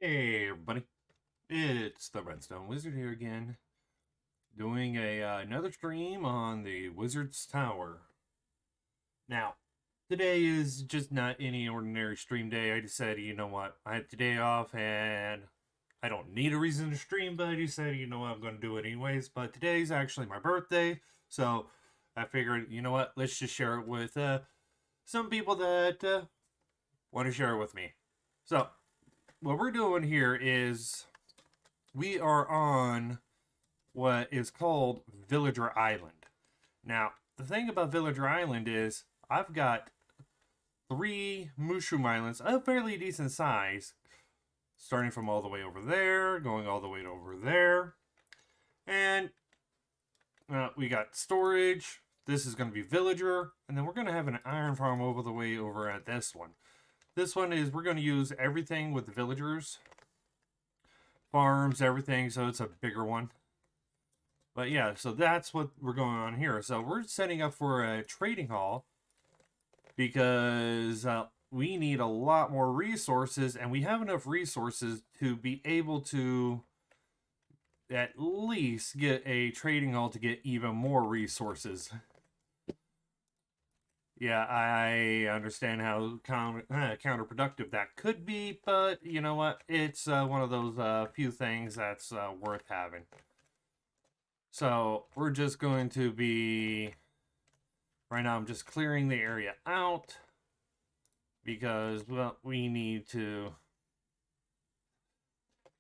Hey everybody, it's the Redstone Wizard here again, doing another stream on the Wizard's Tower. Now, today is just not any ordinary stream day. I decided, you know what, I had today off and I don't need a reason to stream, but I decided, you know what, I'm going to do it anyways. But today's actually my birthday, so I figured, you know what, let's just share it with some people that want to share it with me. So, what we're doing here is we are on what is called Villager Island. Now, the thing about Villager Island is I've got three mushroom islands of fairly decent size, starting from all the way over there, going all the way over there. And we got storage. This is going to be villager. And then we're going to have an iron farm over the way over at this one. This one is we're going to use everything with the villagers. Farms, everything, so it's a bigger one. But yeah, so that's what we're going on here. So we're setting up for a trading hall because we need a lot more resources, and we have enough resources to be able to at least get a trading hall to get even more resources. Yeah, I understand how counterproductive that could be, but you know what? It's one of those few things that's worth having. So we're just going to be, right now I'm just clearing the area out because, well, we need to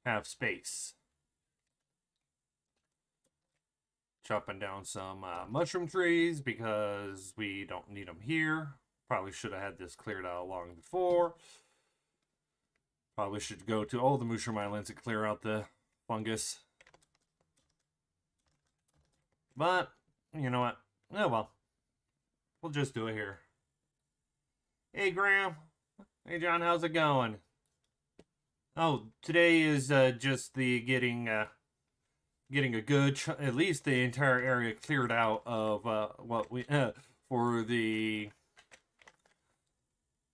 have space. Chopping down some mushroom trees because we don't need them here. Probably should have had this cleared out long before. Probably should go to all the mushroom islands and clear out the fungus. But, you know what? Oh well. We'll just do it here. Hey, Graham. Hey, John, how's it going? Oh, today is just the getting a good, at least the entire area cleared out of what we for the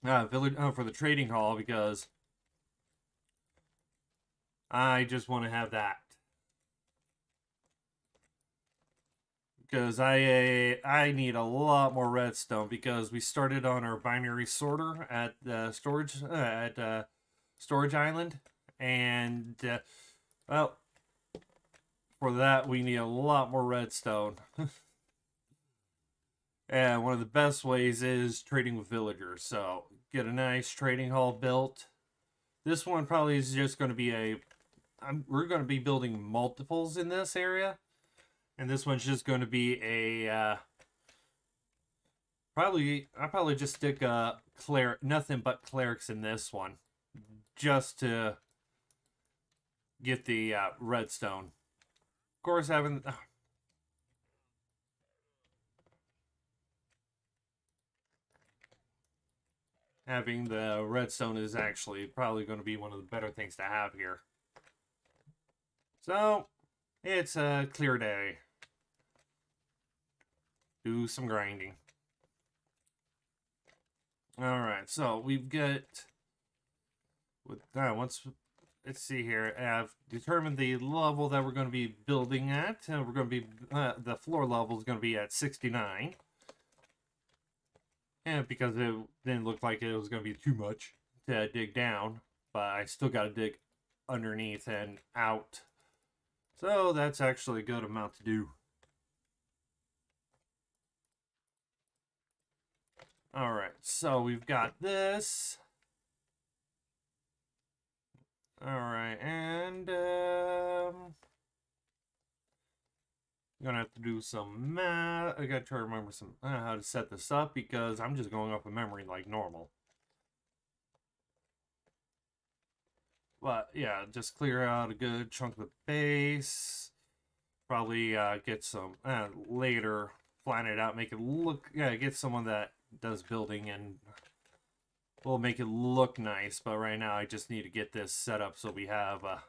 village for the trading hall because I just want to have that because I need a lot more redstone because we started on our binary sorter at storage island, and well, for that we need a lot more redstone. And one of the best ways is trading with villagers. So get a nice trading hall built. This one probably is just going to be we're going to be building multiples in this area. And this one's just going to be I'll probably just stick nothing but clerics in this one. Just to get the redstone. Of course, having the redstone is actually probably going to be one of the better things to have here. So, it's a clear day. Do some grinding. Alright, so we've got... once... Let's see here. I've determined the level that we're going to be building at. We're going to be... the floor level is going to be at 69. And because it didn't look like it was going to be too much to dig down. But I still got to dig underneath and out. So that's actually a good amount to do. Alright, so we've got this. Alright, and I'm gonna have to do some math. I gotta try to remember how to set this up because I'm just going off of memory like normal. But yeah, just clear out a good chunk of the base. Probably get some later, flatten it out, make it look. Yeah, get someone that does building and we'll make it look nice. But right now, I just need to get this set up so we have a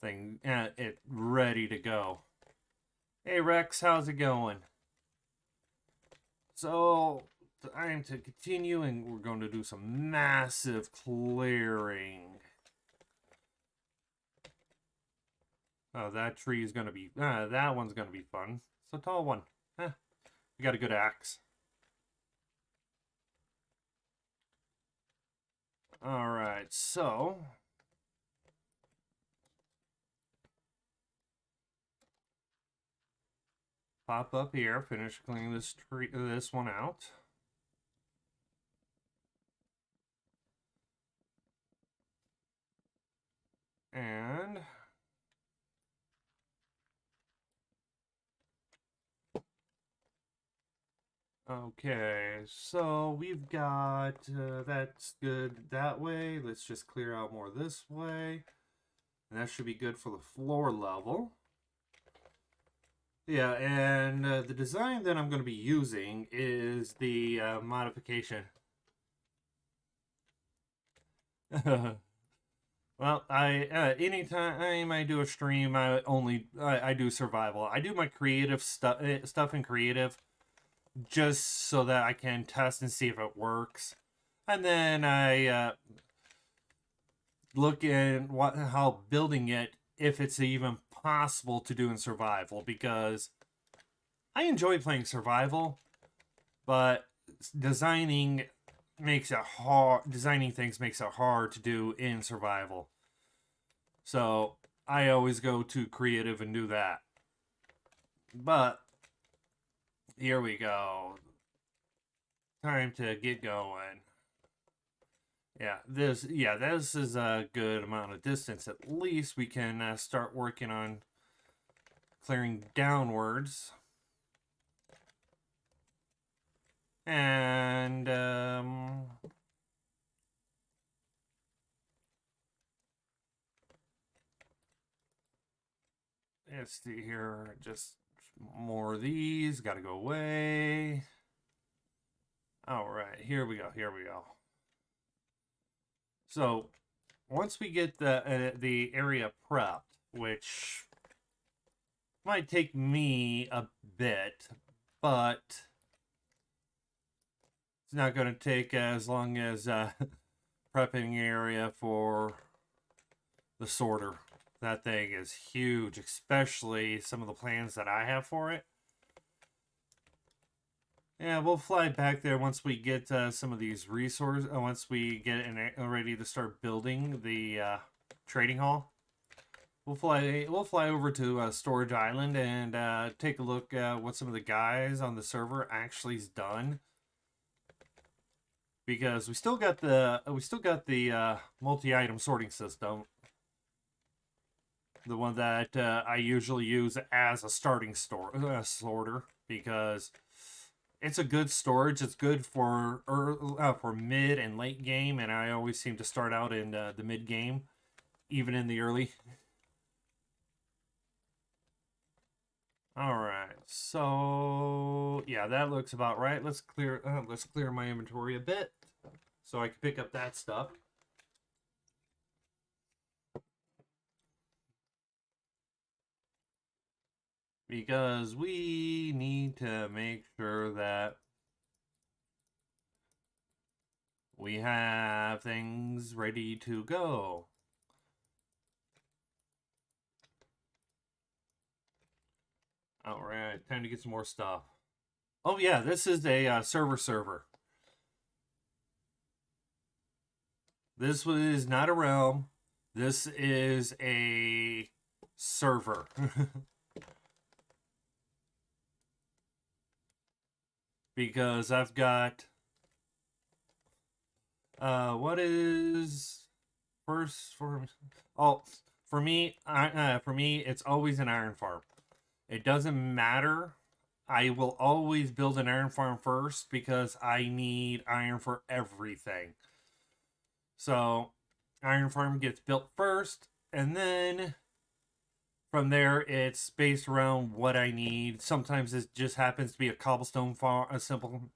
thing it ready to go. Hey Rex, how's it going? So time to continue, and we're going to do some massive clearing. Oh, that tree is going to be... that one's going to be fun. It's a tall one. We got a good axe. Alright, so... pop up here, finish cleaning this one out. And... okay, so we've got, that's good that way. Let's just clear out more this way. And that should be good for the floor level. Yeah, and the design that I'm going to be using is the modification. Well, anytime I do a stream, I do survival. I do my creative stuff in creative, just so that I can test and see if it works, and then I look at how building it, if it's even possible to do in survival, because I enjoy playing survival, but designing things makes it hard to do in survival. So I always go to creative and do that. But here we go. Time to get going. Yeah, this is a good amount of distance. At least we can start working on clearing downwards. And let's see here, just more of these, gotta go away. All right, here we go. So once we get the area prepped, which might take me a bit, but it's not going to take as long as prepping area for the sorter. That thing is huge, especially some of the plans that I have for it. Yeah, we'll fly back there once we get some of these resources. Once we get it ready to start building the trading hall, we'll fly over to Storage Island and take a look at what some of the guys on the server actually's done. Because we still got the multi-item sorting system, the one that I usually use as a starting sorter, because it's a good storage. It's good for mid and late game, and I always seem to start out in the mid game, even in the early. All right, so yeah, that looks about right. Let's clear my inventory a bit so I can pick up that stuff. Because we need to make sure that we have things ready to go. Alright, time to get some more stuff. Oh yeah, this is a server. This is not a realm. This is a server. Because I've got what is first for me it's always an iron farm. It doesn't matter. I will always build an iron farm first because I need iron for everything. So iron farm gets built first, and then from there, it's based around what I need. Sometimes it just happens to be a cobblestone farm, a simple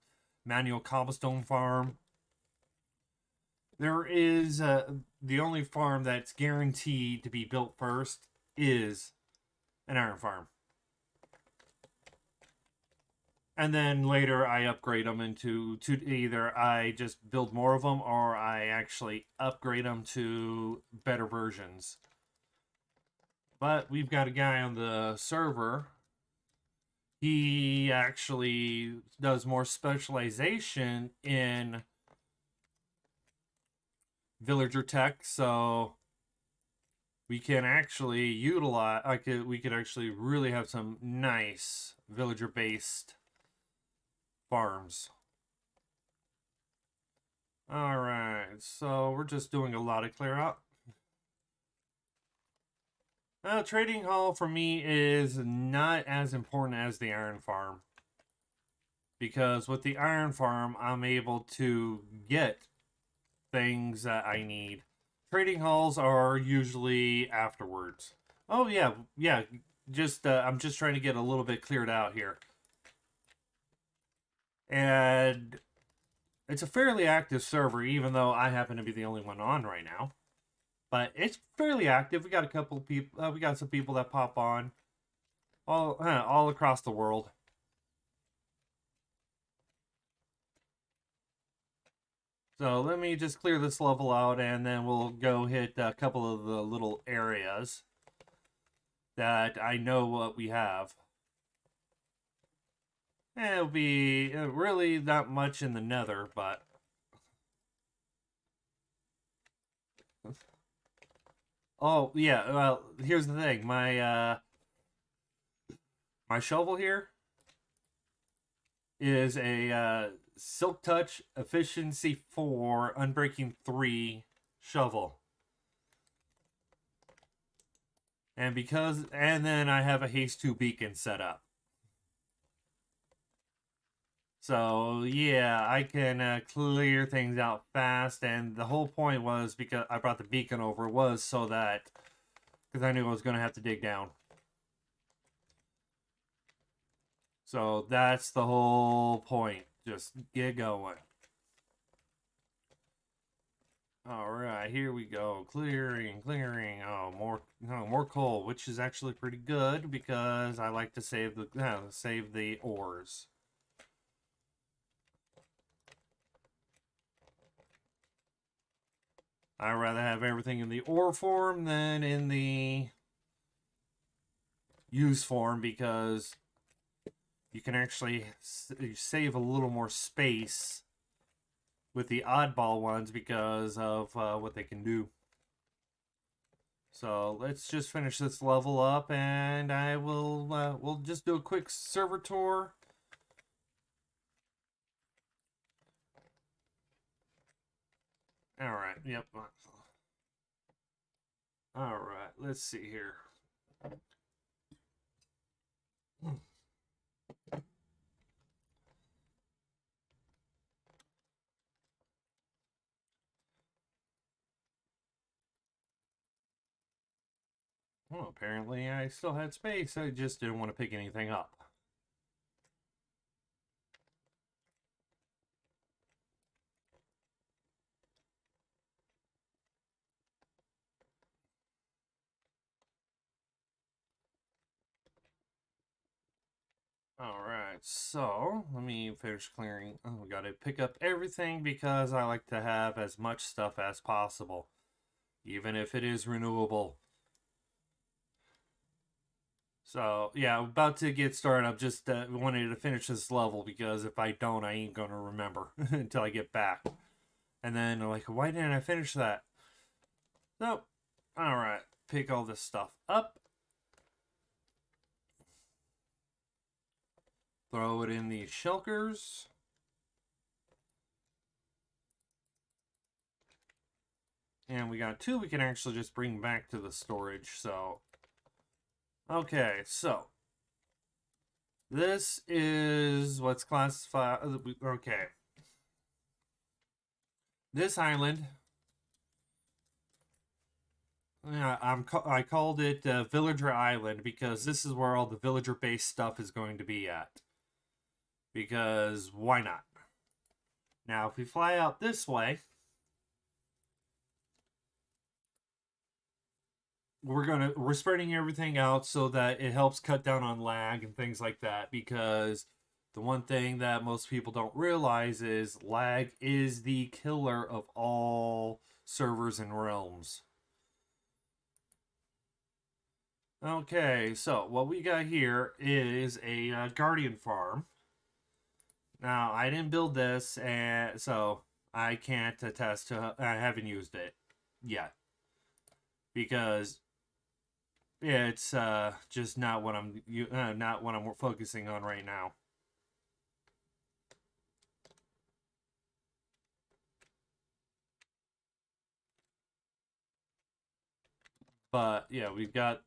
manual cobblestone farm. There is the only farm that's guaranteed to be built first is an iron farm. And then later I upgrade them into either I just build more of them or I actually upgrade them to better versions. But we've got a guy on the server. He actually does more specialization in villager tech, so we can actually utilize we could actually really have some nice villager based farms. All right, so we're just doing a lot of clear out. Trading hall for me is not as important as the iron farm, because with the iron farm I'm able to get things that I need. Trading halls are usually afterwards. Oh yeah, yeah. Just I'm just trying to get a little bit cleared out here. And it's a fairly active server, even though I happen to be the only one on right now. But it's fairly active. We got a couple people. We got some people that pop on, all across the world. So let me just clear this level out, and then we'll go hit a couple of the little areas that I know what we have. It'll be really not much in the nether, but oh yeah. Well, here's the thing. My shovel here is a Silk Touch Efficiency 4 Unbreaking 3 shovel. And then I have a Haste 2 beacon set up. So yeah, I can clear things out fast, and the whole point was, because I brought the beacon over, was so that, because I knew I was going to have to dig down. So that's the whole point. Just get going. All right, here we go. Clearing. Oh, more coal, which is actually pretty good because I like to save the ores. I'd rather have everything in the ore form than in the use form, because you can actually save a little more space with the oddball ones because of what they can do. So let's just finish this level up, and we'll just do a quick server tour. All right. Yep. All right. Let's see here. Well, apparently I still had space. I just didn't want to pick anything up. All right, so let me finish clearing. Oh, we got to pick up everything because I like to have as much stuff as possible, even if it is renewable. So yeah, I'm about to get started. I'm just wanted to finish this level because if I don't, I ain't gonna remember until I get back. And then I'm like, why didn't I finish that? Nope. All right, pick all this stuff up. Throw it in the shulkers. And we got 2 we can actually just bring back to the storage. So, okay, so this is what's classified. Okay, this island. Yeah, I called it Villager Island because this is where all the villager-based stuff is going to be at. Because why not? Now, if we fly out this way, we're spreading everything out so that it helps cut down on lag and things like that, because the one thing that most people don't realize is lag is the killer of all servers and realms. Okay, so what we got here is a Guardian farm. Now, I didn't build this, and so I can't attest to. I haven't used it yet because it's just not what I'm focusing on right now. But yeah, we've got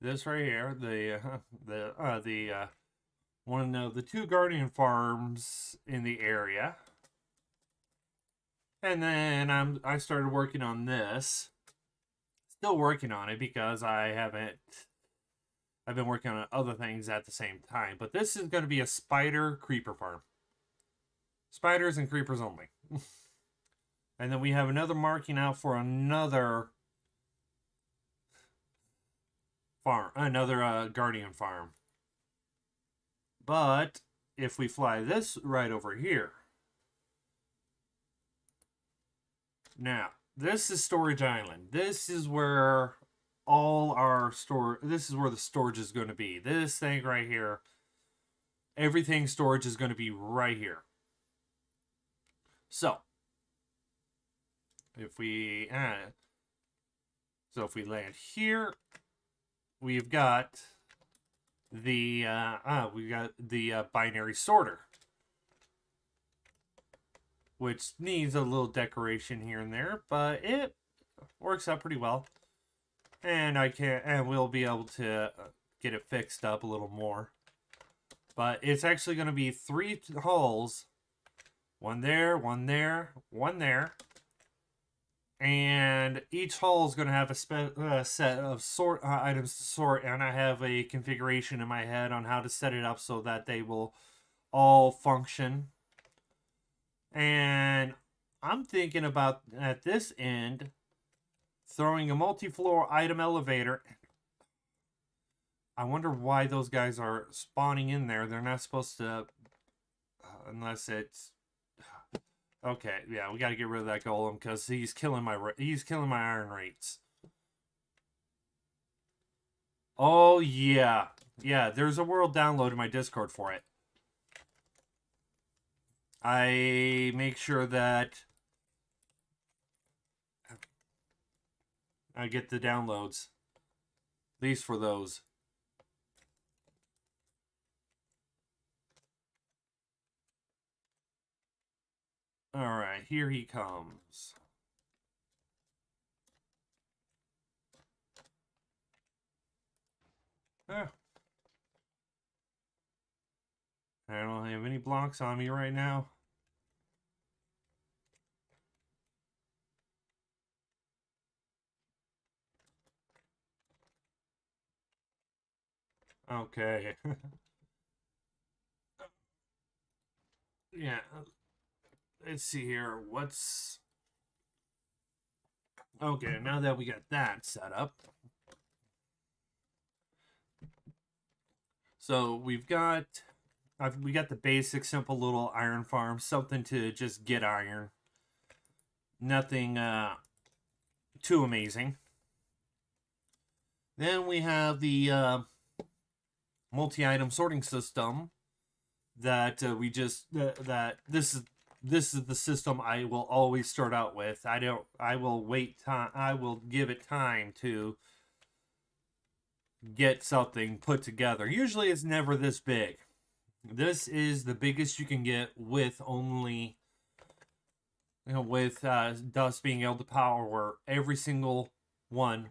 this right here, the one of the two Guardian farms in the area. And then I started working on this. Still working on it because I've been working on other things at the same time. But this is going to be a spider creeper farm. Spiders and creepers only. And then we have another marking out for another farm, another Guardian farm. But if we fly this right over here. Now, this is Storage Island. This is where all our this is where the storage is going to be. This thing right here. Everything storage is going to be right here. So, if we land here, we've got the binary sorter, which needs a little decoration here and there, but it works out pretty well. And we'll be able to get it fixed up a little more. But it's actually going to be 3 hulls, one there, one there, one there. And each hull is going to have a set of items to sort, and I have a configuration in my head on how to set it up so that they will all function. And I'm thinking about, at this end, throwing a multi-floor item elevator. I wonder why those guys are spawning in there. They're not supposed to, unless it's... Okay, yeah, we got to get rid of that golem because he's killing my iron rates. Oh yeah, there's a world download in my Discord for it. I make sure that I get the downloads, at least for those. All right, here he comes. Ah. I don't have any blocks on me right now. Okay. Yeah. Let's see here. What's... Okay, now that we got that set up. So we've got... we got the basic, simple little iron farm. Something to just get iron. Nothing too amazing. Then we have the multi-item sorting system that this is the system I will always start out with. I will give it time to get something put together. Usually it's never this big. This is the biggest you can get with only, with Dust being able to power every single one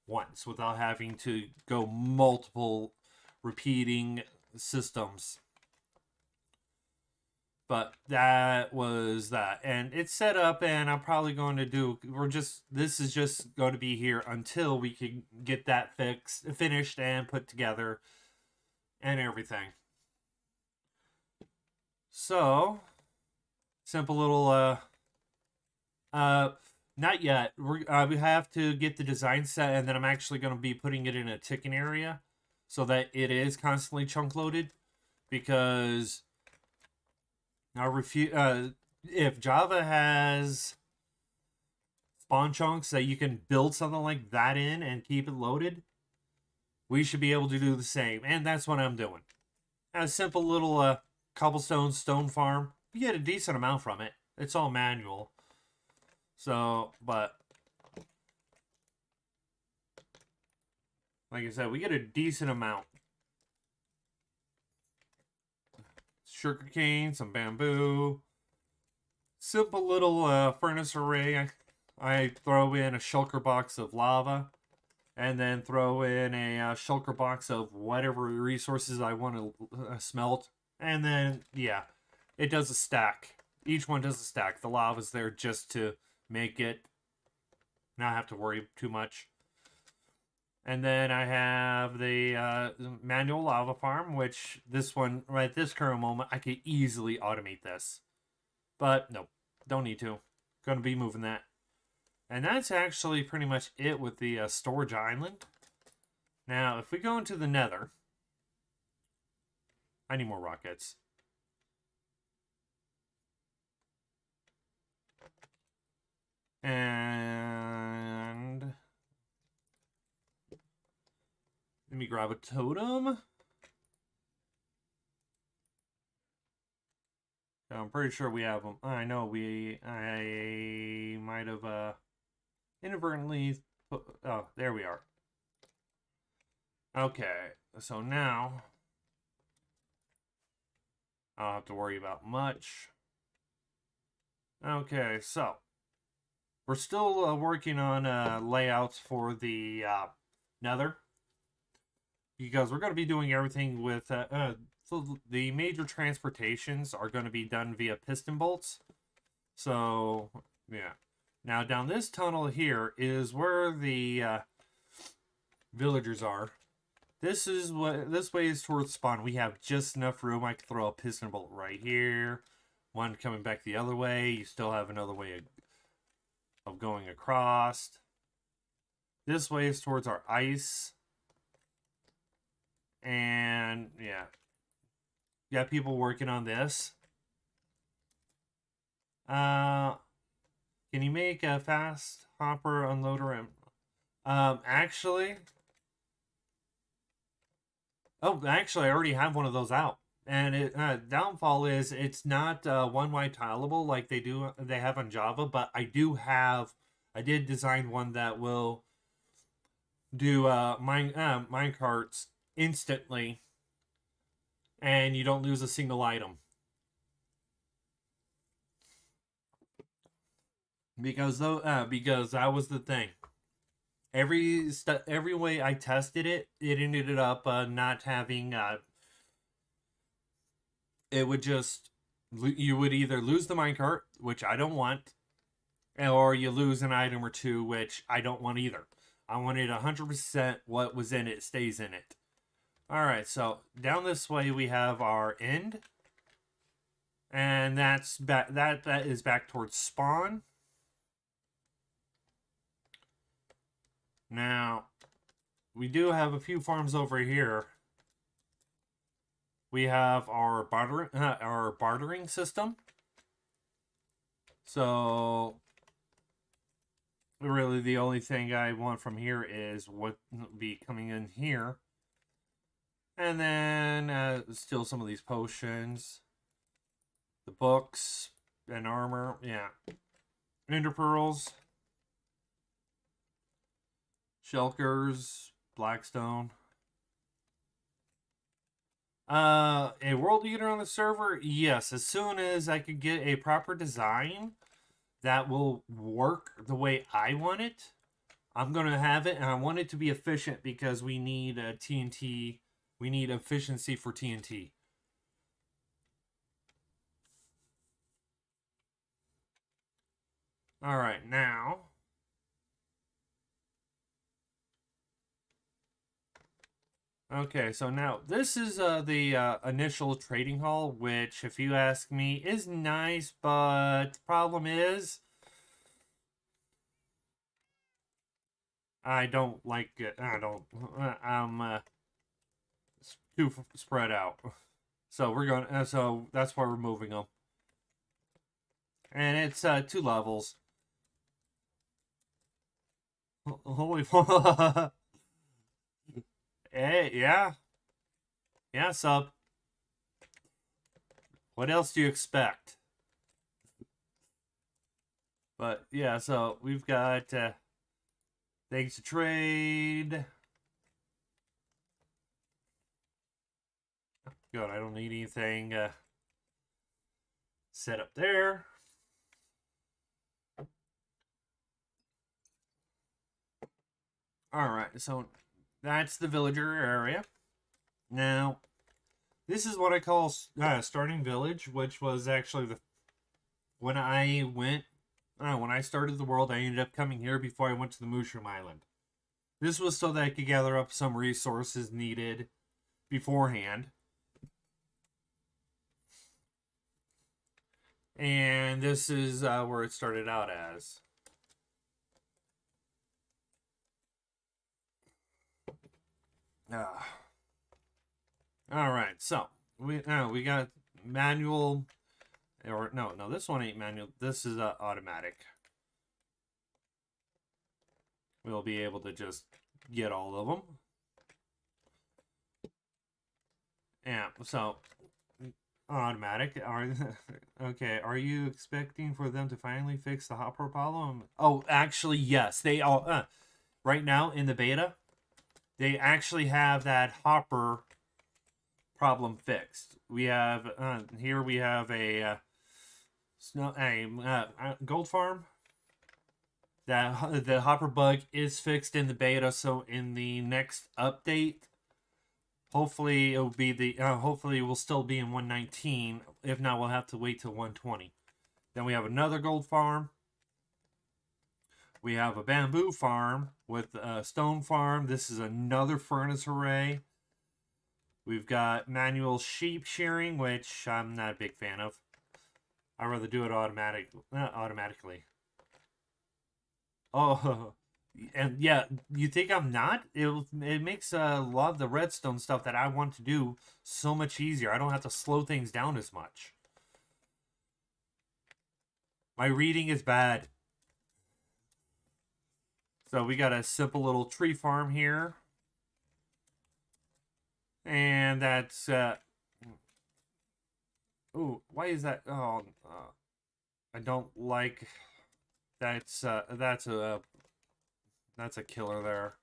once without having to go multiple repeating systems. But that was that. And it's set up, and I'm probably going to do... This is just going to be here until we can get that finished, and put together, and everything. So, simple little... not yet. We have to get the design set, and then I'm actually going to be putting it in a ticking area. so that it is constantly chunk loaded, because if Java has spawn chunks that you can build something like that in and keep it loaded, we should be able to do the same, and that's what I'm doing. A simple little cobblestone stone farm. You get a decent amount from it. It's all manual. So, but like I said, we get a decent amount. Sugar cane, some bamboo. Simple little furnace array. I throw in a shulker box of lava, and then throw in a shulker box of whatever resources I want to smelt. And then, yeah, it does a stack. Each one does a stack. The lava's there just to make it not have to worry too much. And then I have the manual lava farm, which this one, right at this current moment, I could easily automate this. But, nope, don't need to. Gonna be moving that. And that's actually pretty much it with the storage island. Now, if we go into the nether, I need more rockets. And let me grab a totem. I'm pretty sure we have them. I know I might have inadvertently put, oh, there we are. Okay, so now I don't have to worry about much. Okay, so we're still working on layouts for the nether, because we're going to be doing everything with so the major transportations are going to be done via piston bolts. So yeah, now down this tunnel here is where the villagers are. This way is towards spawn. We have just enough room. I can throw a piston bolt right here. One coming back the other way. You still have another way of going across. This way is towards our ice. And yeah. Got people working on this. Can you make a fast hopper unloader? Actually, I already have one of those out. And it downfall is it's not one wide tileable like they have on Java, but I did design one that will do minecarts instantly, and you don't lose a single item. Because that was the thing. Every way I tested it, it ended up not having it would just, you would either lose the minecart, which I don't want, or you lose an item or two, which I don't want either. I wanted 100% what was in it stays in it. Alright, so down this way we have our end. And that's back, that is back towards spawn. Now, we do have a few farms over here. We have our bartering system. So really the only thing I want from here is what will be coming in here. And then steal some of these potions. The books and armor. Yeah. Ender pearls. Shulkers. Blackstone. A world eater on the server? Yes, as soon as I could get a proper design that will work the way I want it, I'm going to have it, and I want it to be efficient because we need TNT. We need efficiency for TNT. Alright, now okay, so now this is the initial trading hall, which, if you ask me, is nice, but the problem is I don't like it. I don't. too spread out. So we're going. So that's why we're moving them. And it's 2 levels. Holy. Hey, yeah, yeah. Sub. What else do you expect? But yeah, so we've got things to trade. Good. I don't need anything set up there. All right, so that's the villager area. Now, this is what I call starting village, which was actually when I went when I started the world. I ended up coming here before I went to the Mushroom Island. This was so that I could gather up some resources needed beforehand. And this is where it started out as. All right, so we got manual, or no, this one ain't manual. This is automatic. We'll be able to just get all of them. Yeah, so automatic. Okay, are you expecting for them to finally fix the hopper problem? Oh, actually, yes. They all right now in the beta, they actually have that hopper problem fixed. We have here we have a gold farm. That the hopper bug is fixed in the beta, so in the next update, hopefully it'll be the hopefully we'll still be in 119. If not, we'll have to wait till 120. Then we have another gold farm. We have a bamboo farm with a stone farm. This is another furnace array. We've got manual sheep shearing, which I'm not a big fan of. I'd rather do it automatically. Oh, and yeah, you think I'm not? It makes a lot of the redstone stuff that I want to do so much easier. I don't have to slow things down as much. My reading is bad. So we got a simple little tree farm here. And that's ooh, why is that? Oh, I don't like that's a killer there.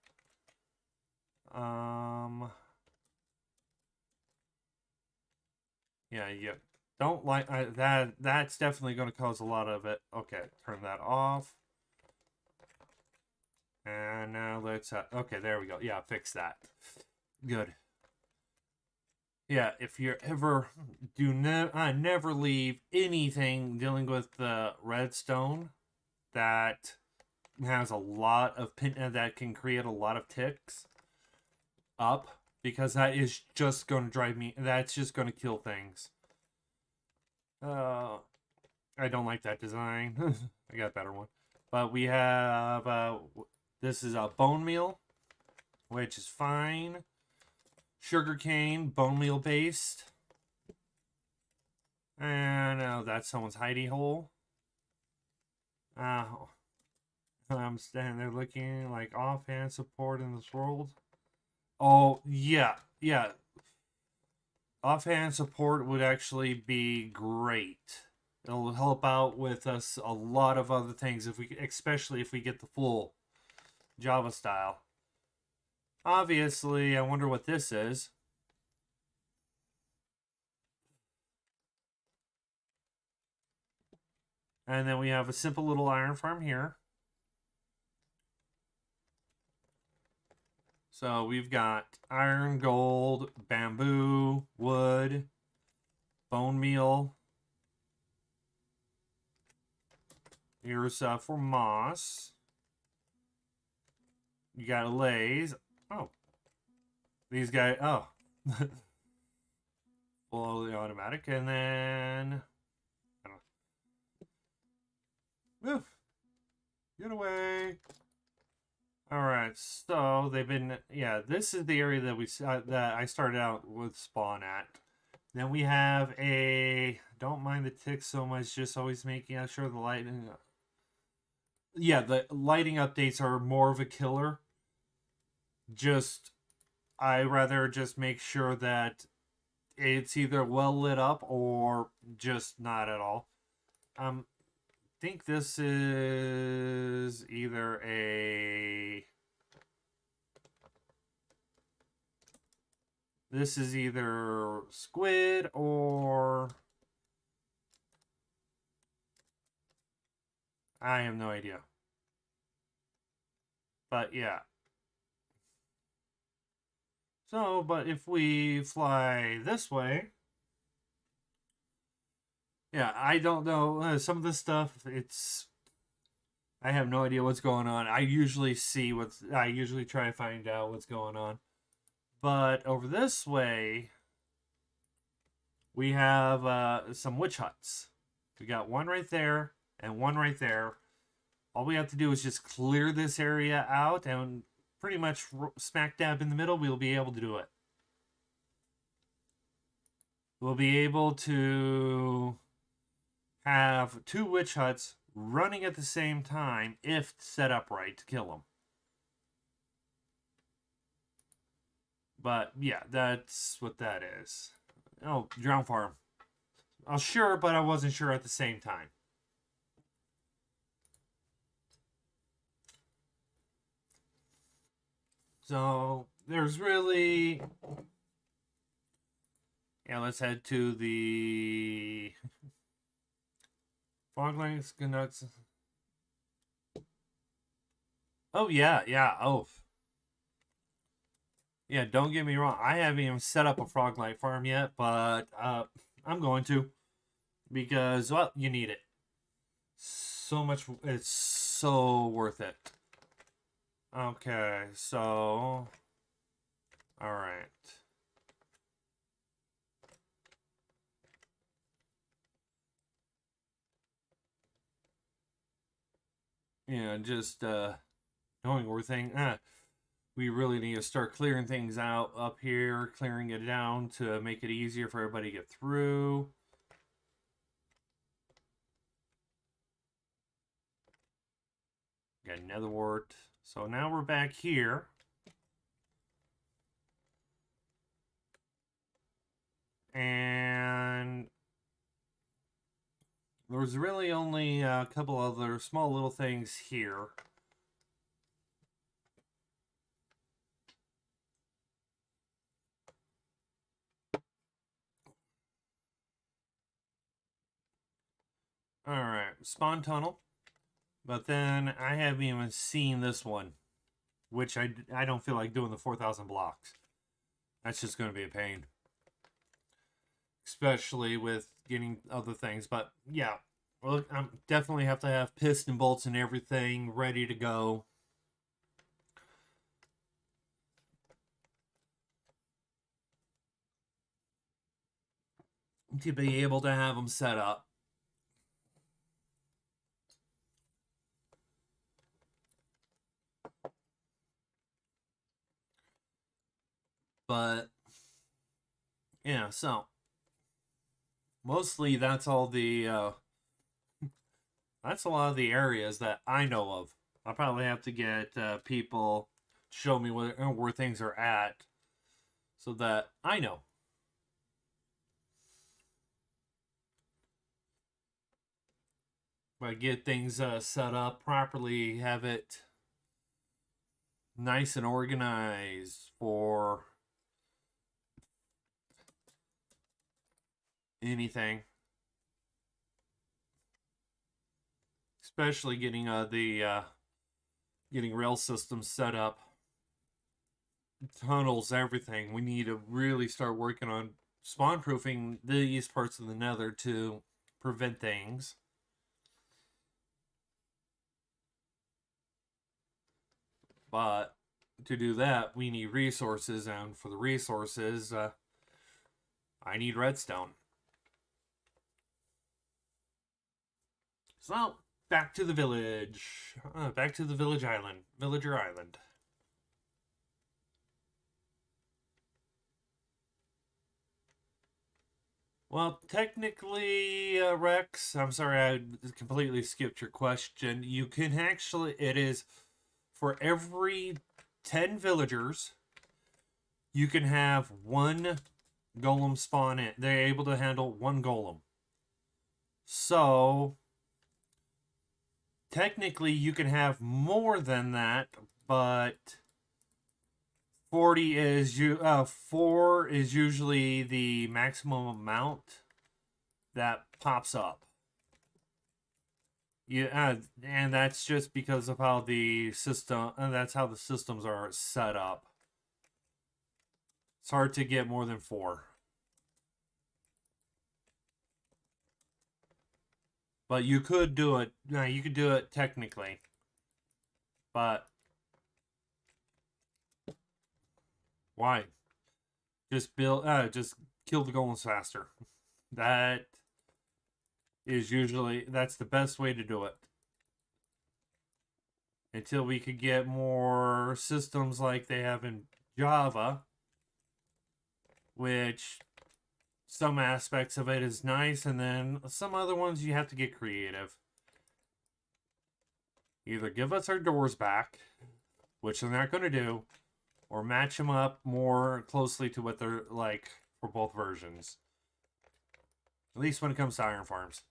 Yeah, you don't like that. That's definitely going to cause a lot of it. Okay, turn that off. And now let's okay, there we go. Yeah, fix that. Good. Yeah, if you're ever never leave anything dealing with the redstone that has a lot of that can create a lot of ticks up, because that is just going to drive me. That's just going to kill things. I don't like that design. I got a better one. But we have this is a bone meal, which is fine. Sugarcane, bone meal based. And that's someone's hidey hole. I'm standing there looking like offhand support in this world. Oh, yeah. Yeah. Offhand support would actually be great. It'll help out with us a lot of other things, especially if we get the full Java style. Obviously, I wonder what this is. And then we have a simple little iron farm here. So we've got iron, gold, bamboo, wood, bone meal. Here's for moss. You got a lays. Oh. These guys, oh. Fully automatic. And then... Move. Get away. All right, so they've been, yeah, this is the area that that I started out with spawn at. Then we have a, don't mind the ticks so much, just always making sure the lighting, yeah, the lighting updates are more of a killer. Just, I rather just make sure that it's either well lit up or just not at all. Think this is either a, this is either squid or I have no idea. But yeah. So, but if we fly this way, yeah, I don't know. Some of this stuff, it's, I have no idea what's going on. I usually try to find out what's going on. But over this way, we have some witch huts. We got one right there and one right there. All we have to do is just clear this area out, and pretty much smack dab in the middle, we'll be able to do it. We'll be able to have 2 witch huts running at the same time if set up right to kill them. But yeah, that's what that is. Oh, drown farm. I was sure, but I wasn't sure at the same time. So there's really, yeah, let's head to the Froglings Canucks. Oh yeah, yeah. Oh yeah, don't get me wrong. I haven't even set up a Froglight farm yet, but I'm going to, because, well, you need it. So much, it's so worth it. Okay, so, all right. Yeah, just knowing where we really need to start clearing things out up here, clearing it down to make it easier for everybody to get through. Got nether wart. So now we're back here. And there's really only a couple other small little things here. Alright, spawn tunnel. But then I haven't even seen this one, which I don't feel like doing the 4,000 blocks. That's just going to be a pain. Especially with getting other things. But yeah, well, I definitely have to have piston bolts and everything ready to go. To be able to have them set up. But yeah, so mostly that's all the that's a lot of the areas that I know of. I'll probably have to get people show me where things are at so that I know. But get things set up properly, have it nice and organized for anything. Especially getting getting rail systems set up, tunnels, everything. We need to really start working on spawn proofing these parts of the nether to prevent things. But to do that, we need resources, and for the resources, I need redstone. So, back to the village. Back to the village island. Villager Island. Well, technically, Rex, I'm sorry I completely skipped your question. You can actually, it is for every 10 villagers, you can have one golem spawn in. They're able to handle one golem. So, technically, you can have more than that, but 40 is 4 is usually the maximum amount that pops up. Yeah, and that's just because of how the system, that's how the systems are set up. It's hard to get more than 4. But you could do it. You could do it technically. But why? Just just kill the golems faster. That is usually, that's the best way to do it. Until we could get more systems like they have in Java, which some aspects of it is nice, and then some other ones you have to get creative. Either give us our doors back, which they're not going to do, or match them up more closely to what they're like for both versions. At least when it comes to iron farms.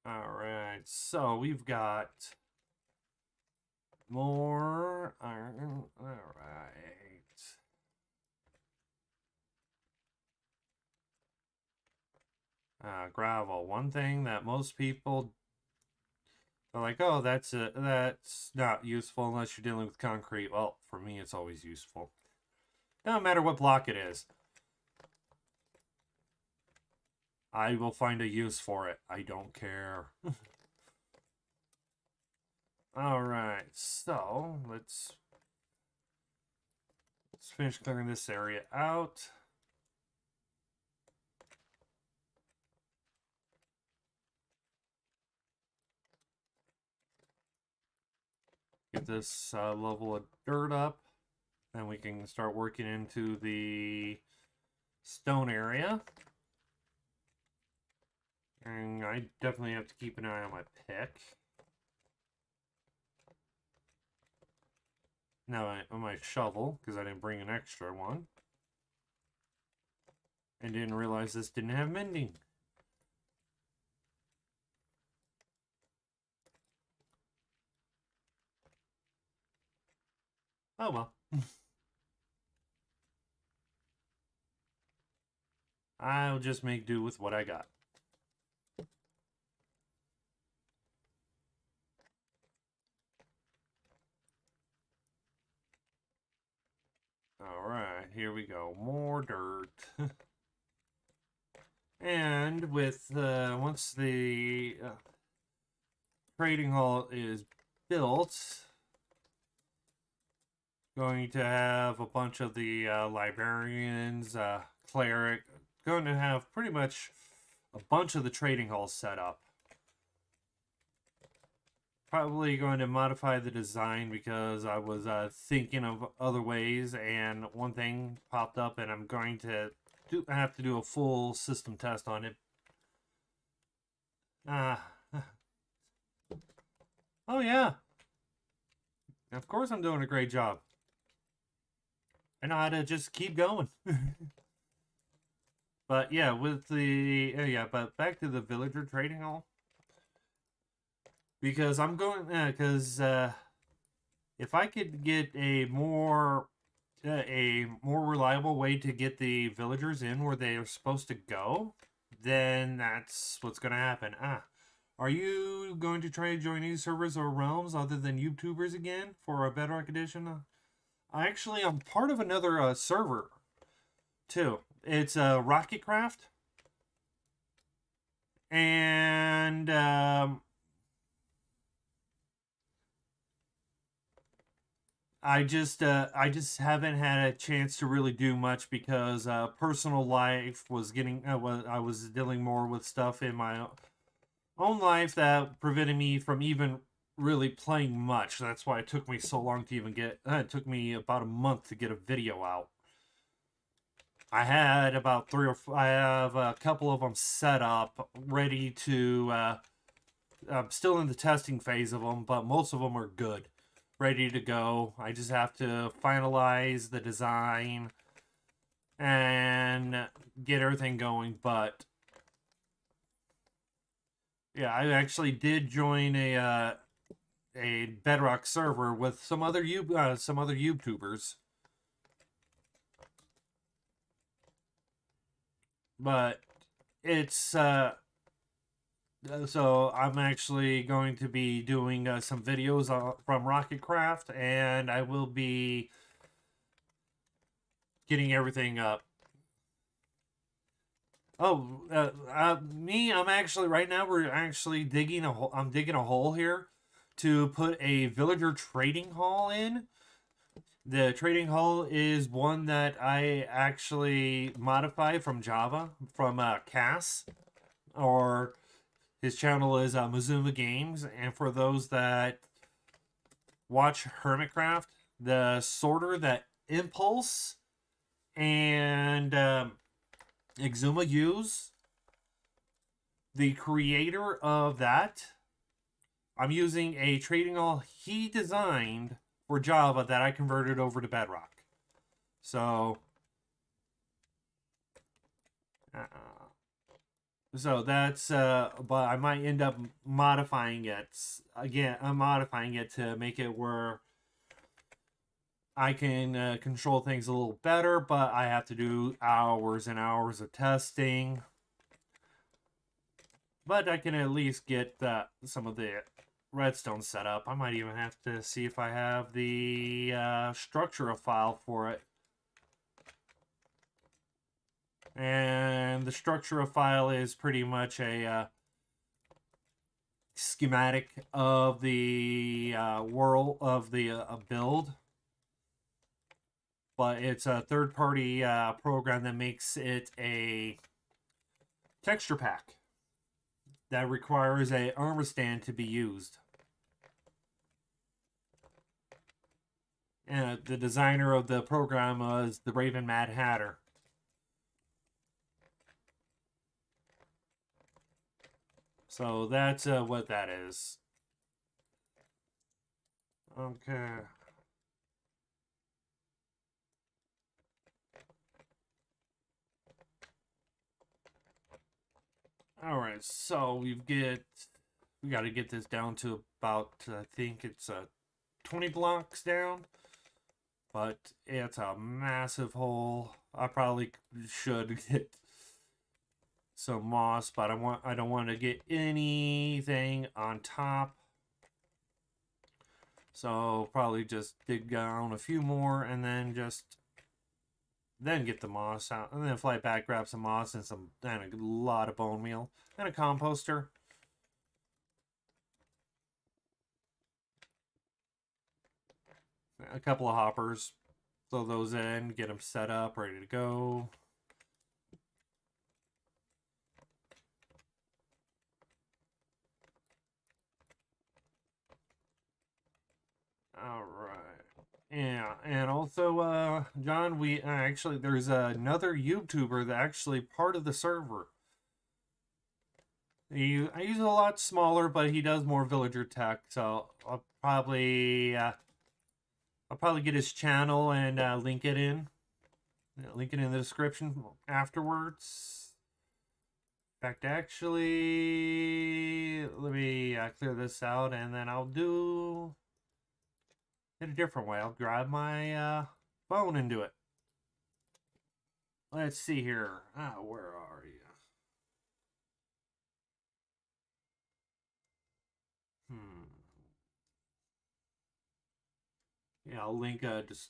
Alright, so we've got more iron. Alright. Gravel. One thing that most people are like, oh, that's not useful unless you're dealing with concrete. Well, for me, it's always useful. No matter what block it is. I will find a use for it. I don't care. Alright, so let's finish clearing this area out. Get this level of dirt up. Then we can start working into the stone area. And I definitely have to keep an eye on my pick. Now on my shovel, because I didn't bring an extra one. And didn't realize this didn't have mending. Oh well. I'll just make do with what I got. Alright, here we go. More dirt. And with, once the trading hall is built, going to have a bunch of the librarians, cleric, going to have pretty much a bunch of the trading halls set up. Probably going to modify the design because I was thinking of other ways, and one thing popped up, and I'm going to have to do a full system test on it. Oh yeah. Of course I'm doing a great job. I know how to just keep going. But yeah, with the but back to the villager trading hall. Because I'm going because if I could get a more reliable way to get the villagers in where they are supposed to go, then that's what's going to happen. Are you going to try to join any servers or realms other than YouTubers again for a Bedrock edition? Actually, I'm part of another server too. It's Rocketcraft, and I just haven't had a chance to really do much because personal life was getting I was dealing more with stuff in my own life that prevented me from even really playing much. That's why it took me so long to even get. It took me about a month to get a video out. I had about I have a couple of them set up, ready to. I'm still in the testing phase of them, but most of them are good, ready to go. I just have to finalize the design and get everything going. But yeah, I actually did join a Bedrock server with some other YouTubers, but it's so I'm actually going to be doing some videos from Rocketcraft, and I will be getting everything up. Oh, me, I'm actually right now. We're actually digging a hole. I'm digging a hole here to put a villager trading hall in. The trading hall is one that I actually modified from Java from Cass, or his channel is Mazuma Games. And for those that watch Hermitcraft, the sorter that Impulse and Exuma use, the creator of that, I'm using a trading hall he designed for Java that I converted over to Bedrock. So, that's but I might end up modifying it again. I'm modifying it to make it where I can control things a little better, but I have to do hours and hours of testing. But I can at least get some of the redstone set up. I might even have to see if I have the structure file for it. And the structure file is pretty much a schematic of the world of the build. But it's a third-party program that makes it a texture pack that requires a armor stand to be used. And the designer of the program was the Raven Mad Hatter. So that's what that is. Okay. All right. So we got to get this down to about I think it's 20 blocks down. But it's a massive hole. I probably should get some moss, but I don't want to get anything on top. So probably just dig down a few more and then get the moss out, and then fly back, grab some moss and a lot of bone meal and a composter. A couple of hoppers. Throw those in, get them set up, ready to go. All right. Yeah, and also, John, we actually there's another YouTuber that actually part of the server. He's a lot smaller, but he does more villager tech. So I'll probably get his channel and link it in the description afterwards. In fact, actually, let me clear this out, and then I'll do it a different way. I'll grab my phone and do it. Let's see here. Where are you? Yeah, I'll link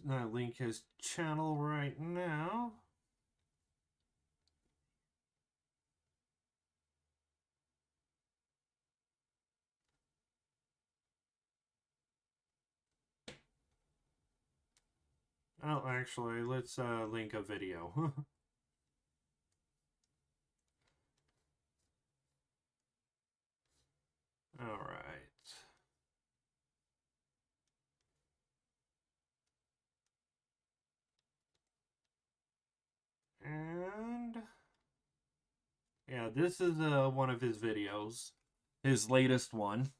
link his channel right now. Oh, actually, let's link a video. All right. And yeah, this is one of his videos, his latest one.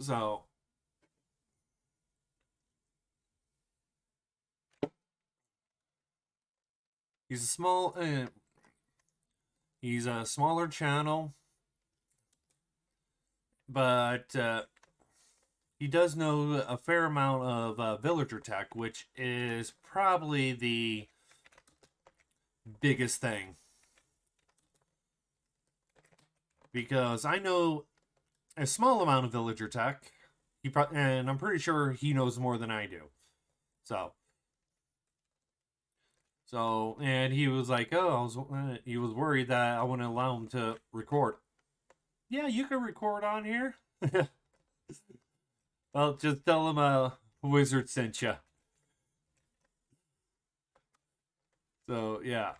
So he's a he's a smaller channel, but he does know a fair amount of villager tech, which is probably the biggest thing. Because I know a small amount of villager tech, and I'm pretty sure he knows more than I do. So, and he was like, "Oh, he was worried that I wouldn't allow him to record." Yeah, you can record on here. Well, just tell him a wizard sent you. So yeah,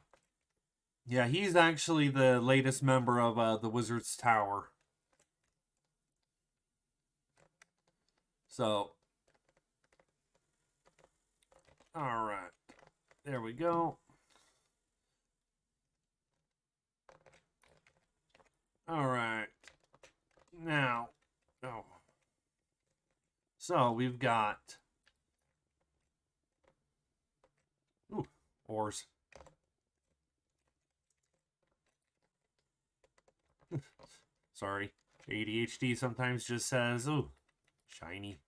yeah, he's actually the latest member of the Wizard's Tower. So, all right, there we go. All right, now, oh, so we've got, ooh, ores. Sorry, ADHD sometimes just says, "Ooh, shiny.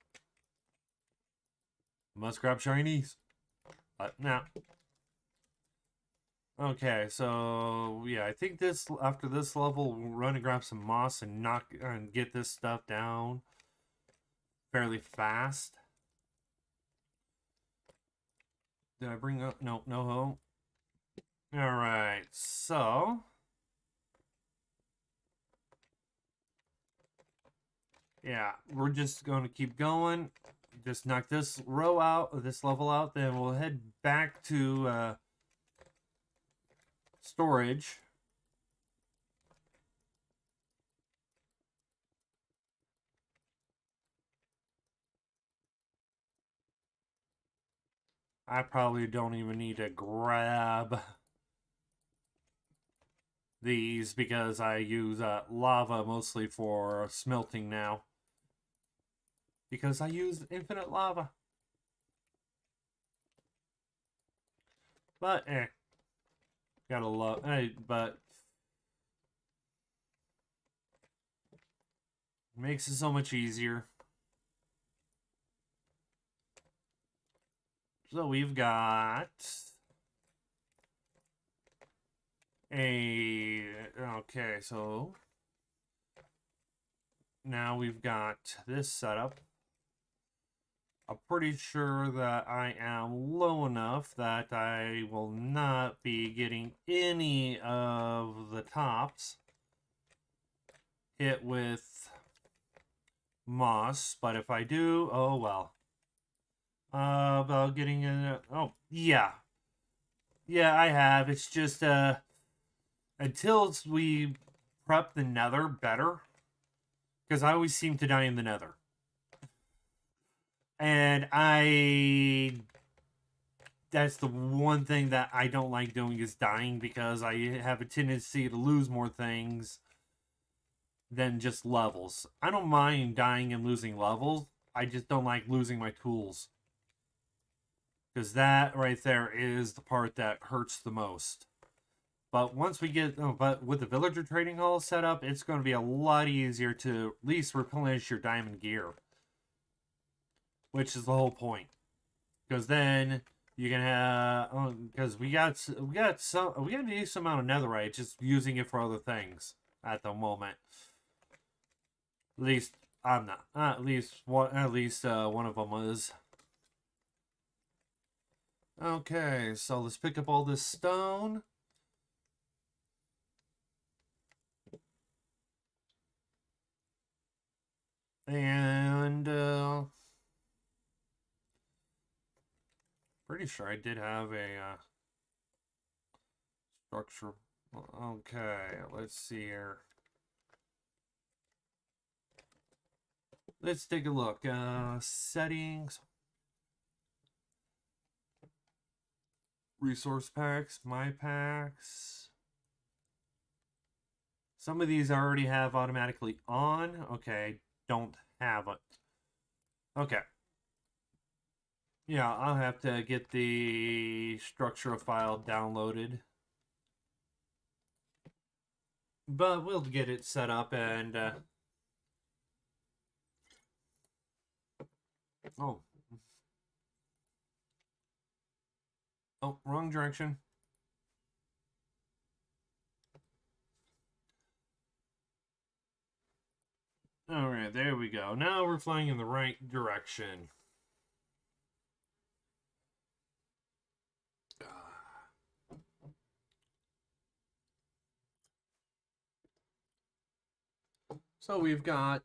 Must grab shinies." But now, okay, so yeah, I think this after this level, we'll run and grab some moss and knock and get this stuff down fairly fast. Did I bring up? No, no home. All right, so yeah, we're just going to keep going. Just knock this row out, this level out, then we'll head back to storage. I probably don't even need to grab these because I use lava mostly for smelting now. Because I use infinite lava. But, gotta love, but it makes it so much easier. So we've got okay, so now we've got this setup. I'm pretty sure that I am low enough that I will not be getting any of the tops hit with moss, but if I do, oh well. About getting oh yeah. Yeah, I have. It's just until we prep the nether better, because I always seem to die in the nether. And that's the one thing that I don't like doing is dying, because I have a tendency to lose more things than just levels. I don't mind dying and losing levels. I just don't like losing my tools. Because that right there is the part that hurts the most. But once we get, but with the villager trading hall set up, it's going to be a lot easier to at least replenish your diamond gear, which is the whole point. Because then you can have, because we got a decent amount of netherite, just using it for other things at the moment. At least I'm not. At least one of them is. Okay, so let's pick up all this stone. And pretty sure I did have a structure. Okay, let's see here. Let's take a look. Settings. Resource packs, my packs. Some of these I already have automatically on. Okay, don't have it. Okay. Yeah, I'll have to get the structure file downloaded. But we'll get it set up and... Oh. Oh, wrong direction. Alright, there we go. Now we're flying in the right direction. So we've got...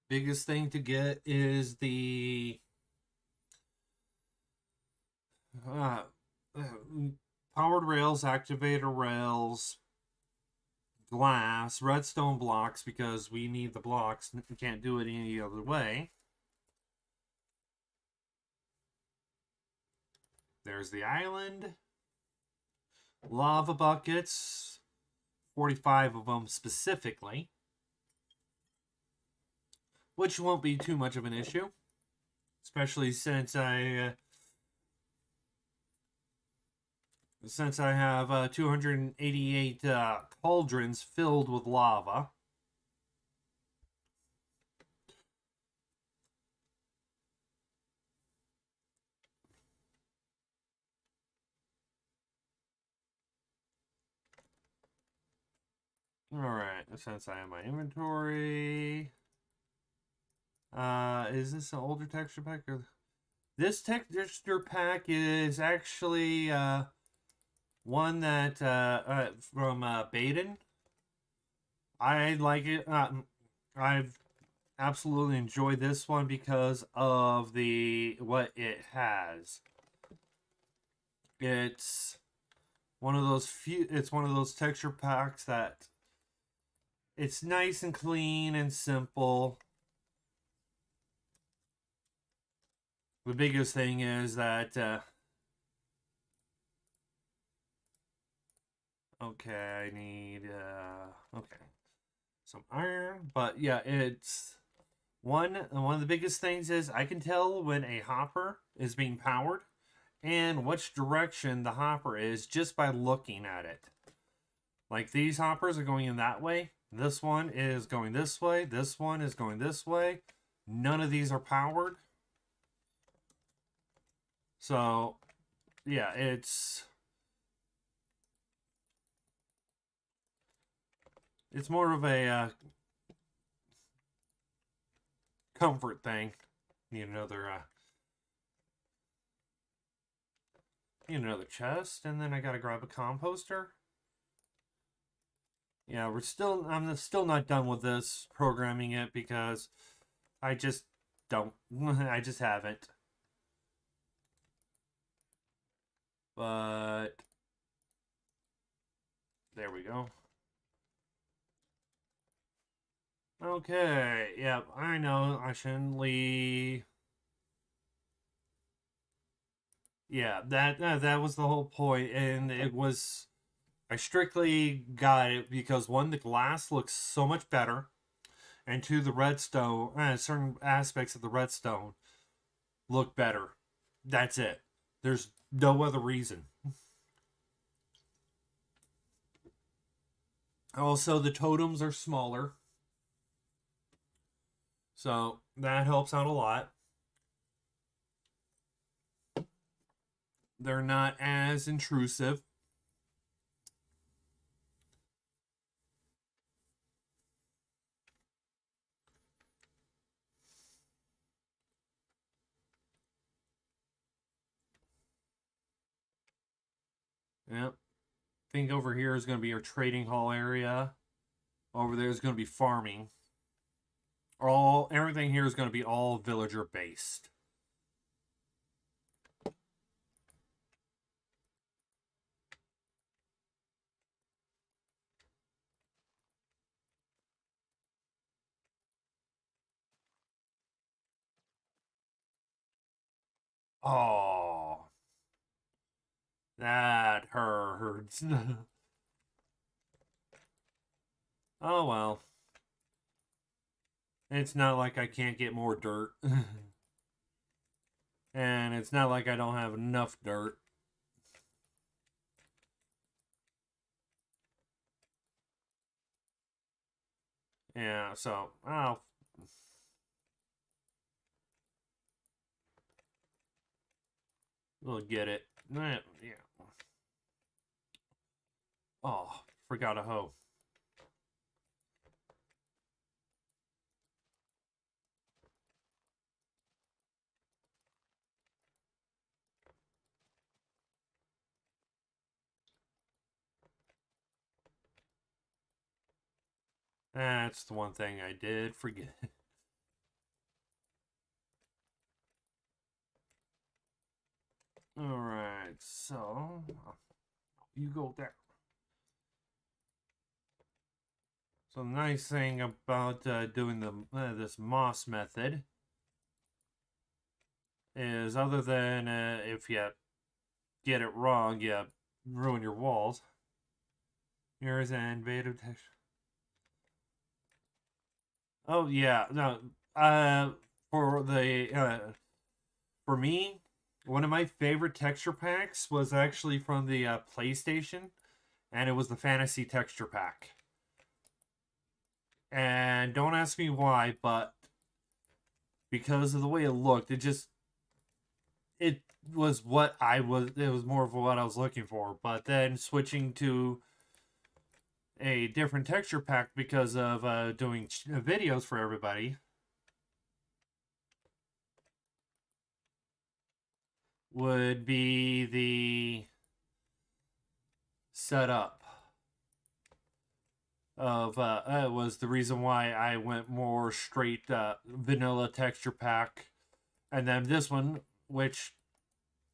Biggest thing to get is the... powered rails, activator rails, glass, redstone blocks, because we need the blocks. We can't do it any other way. There's the island. Lava buckets. 45 of them specifically. Which won't be too much of an issue. Especially since I have 288 cauldrons filled with lava. Alright, since I have my inventory... is this an older texture pack? Or... This texture pack is actually one that from Baden. I like it. I've absolutely enjoyed this one because of what it has. It's one of those texture packs that it's nice and clean and simple. The biggest thing is that okay, I need okay, some iron, but yeah, it's one of the biggest things is I can tell when a hopper is being powered and which direction the hopper is just by looking at it. Like these hoppers are going in that way. This one is going this way. This one is going this way. None of these are powered. So, yeah, it's more of a comfort thing. Need another chest, and then I gotta grab a composter. Yeah, I'm still not done with this programming it because I just don't. I just haven't. But there we go. Okay, yep, I know I shouldn't leave. Yeah, that was the whole point, and it was I strictly got it because one, the glass looks so much better, and two, the redstone, certain aspects of the redstone look better. That's it. There's no other reason. Also, the totems are smaller, so that helps out a lot. They're not as intrusive. Yep. I think over here is going to be our trading hall area. Over there is going to be farming. Everything here is going to be all villager based. Oh, that hurts. Oh well. It's not like I can't get more dirt. And it's not like I don't have enough dirt. Yeah, so we'll get it. Yeah. Oh, forgot a hoe. That's the one thing I did forget. Alright, so you go there. So the nice thing about doing the this moss method is, other than if you get it wrong, you ruin your walls. Here's an invasive texture. Oh yeah, no. For the for me, one of my favorite texture packs was actually from the PlayStation, and it was the Fantasy Texture Pack. And don't ask me why, but because of the way it looked, it was what I was. It was more of what I was looking for. But then switching to a different texture pack because of doing videos for everybody would be the setup of was the reason why I went more straight vanilla texture pack, and then this one, which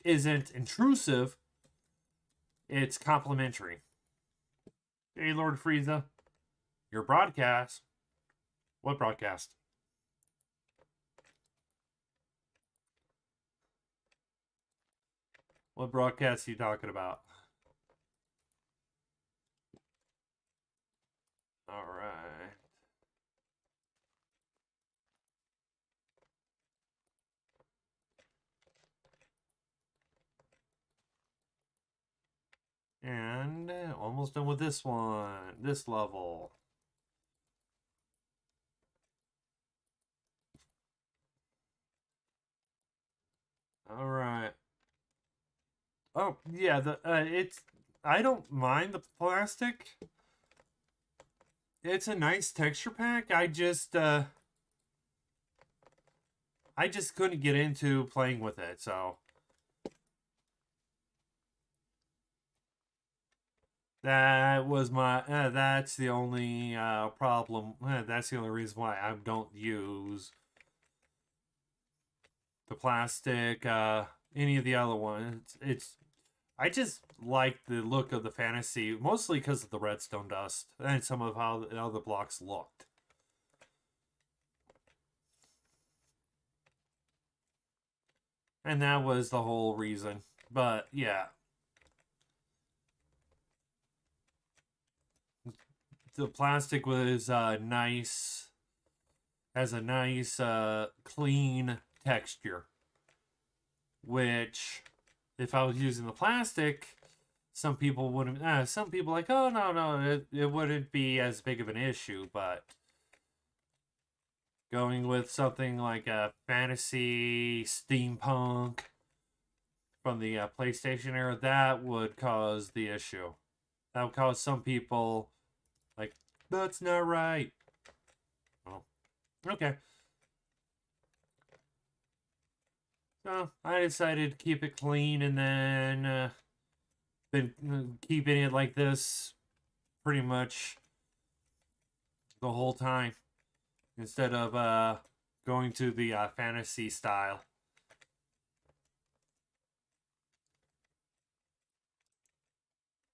isn't intrusive, it's complimentary. Hey, Lord Frieza, your broadcast. What broadcast? What broadcast are you talking about? All right. And almost done with this one, this level. All right. Oh yeah, the it's I don't mind the plastic. It's a nice texture pack. I just couldn't get into playing with it, so that was my that's the only problem. That's the only reason why I don't use the plastic any of the other ones. It's I just like the look of the Fantasy, mostly because of the redstone dust and some of how the other blocks looked. And that was the whole reason. But yeah, the plastic was nice, has a nice clean texture, which if I was using the plastic, some people wouldn't. Some people like, oh no, it wouldn't be as big of an issue. But going with something like a fantasy steampunk from the PlayStation era, that would cause the issue. That would cause some people like, that's not right. Oh, okay. So I decided to keep it clean, and then been keeping it like this pretty much the whole time instead of going to the fantasy style.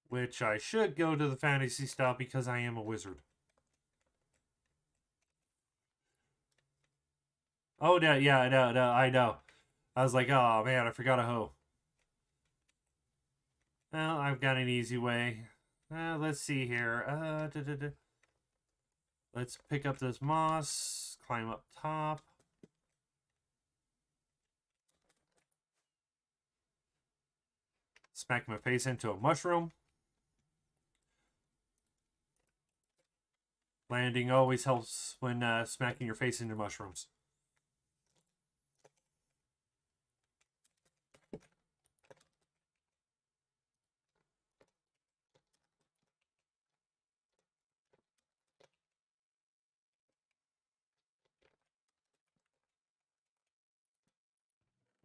Which I should go to the fantasy style because I am a wizard. Oh, no, yeah, no, I know. I was like, oh man, I forgot a hoe. Well, I've got an easy way. Let's see here. Let's pick up this moss, climb up top. Smack my face into a mushroom. Landing always helps when smacking your face into mushrooms.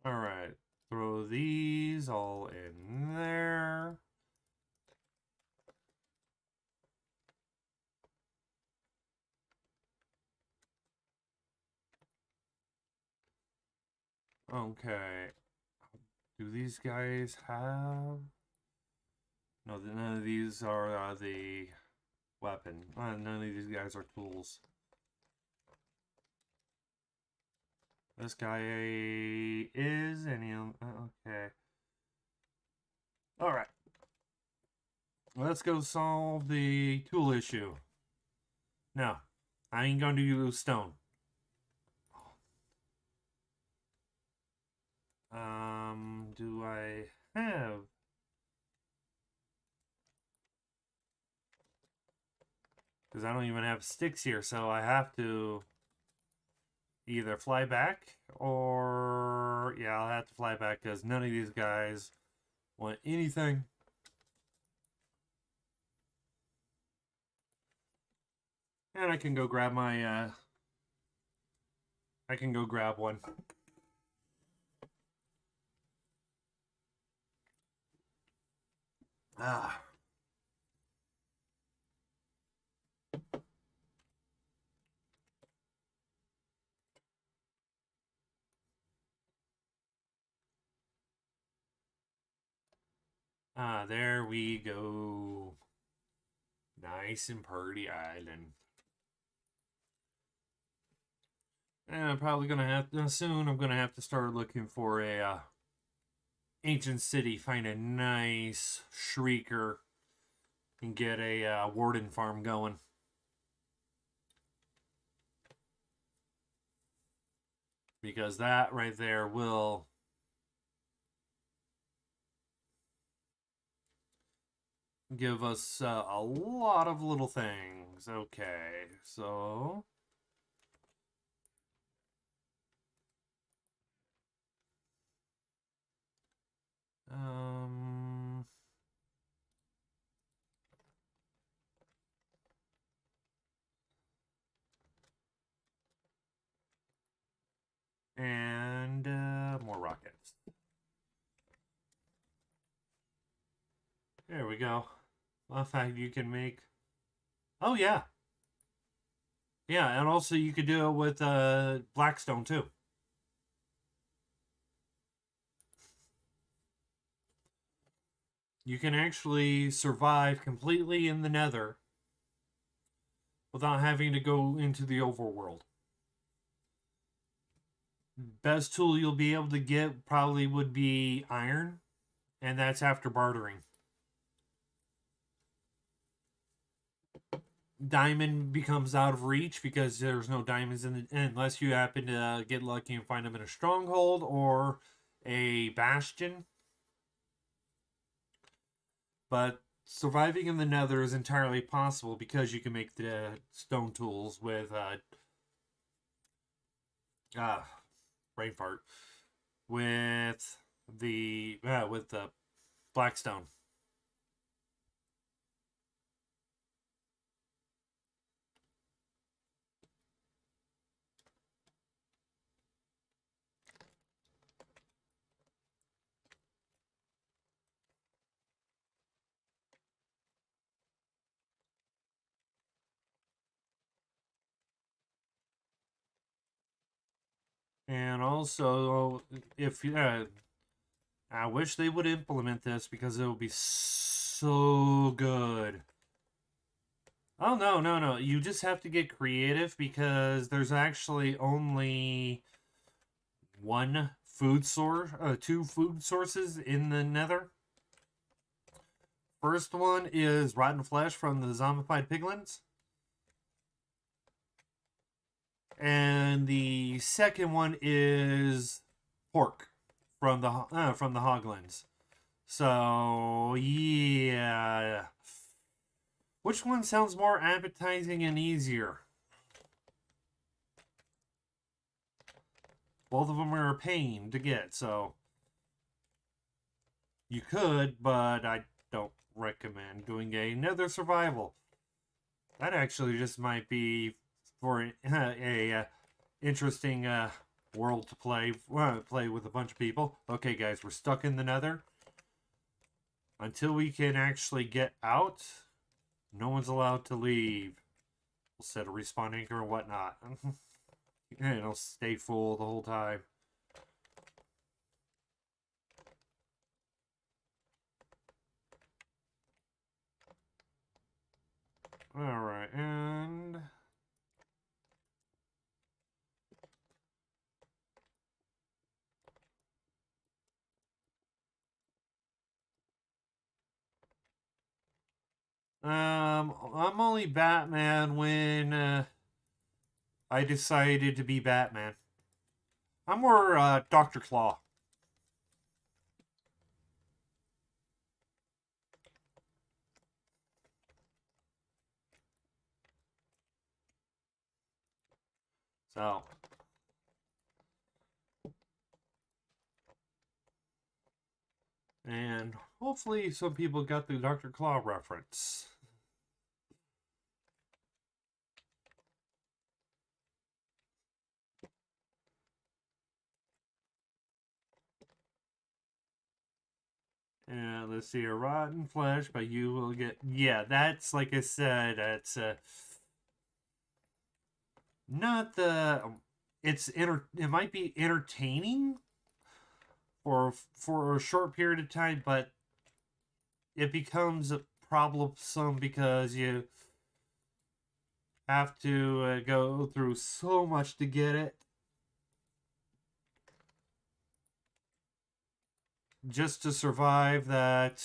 All right, throw these all in there. Okay. Do these guys have... No, none of these are the weapon. None of these guys are tools. This guy is, and he'll... Okay. Alright. Let's go solve the tool issue. No, I ain't going to use stone. Do I have... Because I don't even have sticks here, so I have to either fly back or... Yeah, I'll have to fly back because none of these guys want anything. And I can go grab my... I can go grab one. Ah. There we go. Nice and pretty island. And I'm probably gonna have to, soon I'm gonna have to start looking for a ancient city, find a nice shrieker, and get a warden farm going. Because that right there will give us a lot of little things. Okay, so... And more rockets. There we go. Well, in fact, you can make... Oh, yeah. Yeah, and also you could do it with Blackstone, too. You can actually survive completely in the Nether without having to go into the overworld. Best tool you'll be able to get probably would be iron, and that's after bartering. Diamond becomes out of reach because there's no diamonds in the, unless you happen to get lucky and find them in a stronghold or a bastion. But surviving in the Nether is entirely possible because you can make the stone tools with brain fart, with the Blackstone. And also, if I wish they would implement this because it would be so good. Oh, no, no, no. You just have to get creative because there's actually only one two food sources in the Nether. First one is rotten flesh from the zombified piglins. And the second one is pork from the hoglins. So yeah, which one sounds more appetizing and easier? Both of them are a pain to get, so you could, but I don't recommend doing another survival. That actually just might be for a interesting world to play with a bunch of people. Okay, guys, we're stuck in the Nether. Until we can actually get out, no one's allowed to leave. We'll set a respawn anchor and whatnot. And it'll stay full the whole time. Alright, and... I'm only Batman when I decided to be Batman. I'm more Dr. Claw. So. And hopefully some people got the Dr. Claw reference. And let's see, a rotten flesh, but you will get... Yeah, that's, like I said, it's not the... It might be entertaining for a short period of time, but it becomes troublesome because you have to go through so much to get it. Just to survive that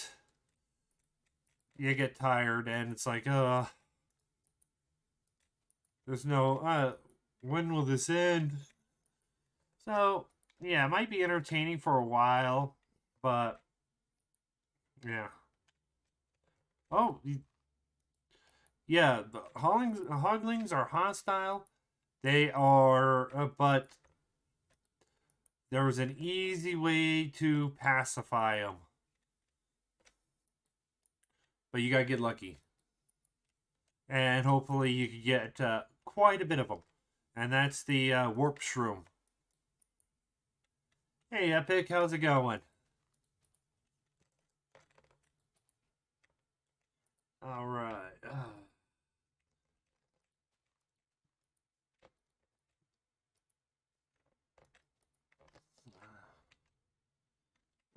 you get tired and it's like, there's no, when will this end? So, yeah, it might be entertaining for a while, but, yeah. Oh, yeah, the hoglings are hostile. They are, but there was an easy way to pacify them. But you gotta get lucky. And hopefully you can get quite a bit of them. And that's the warp shroom. Hey, Epic, how's it going? Alright.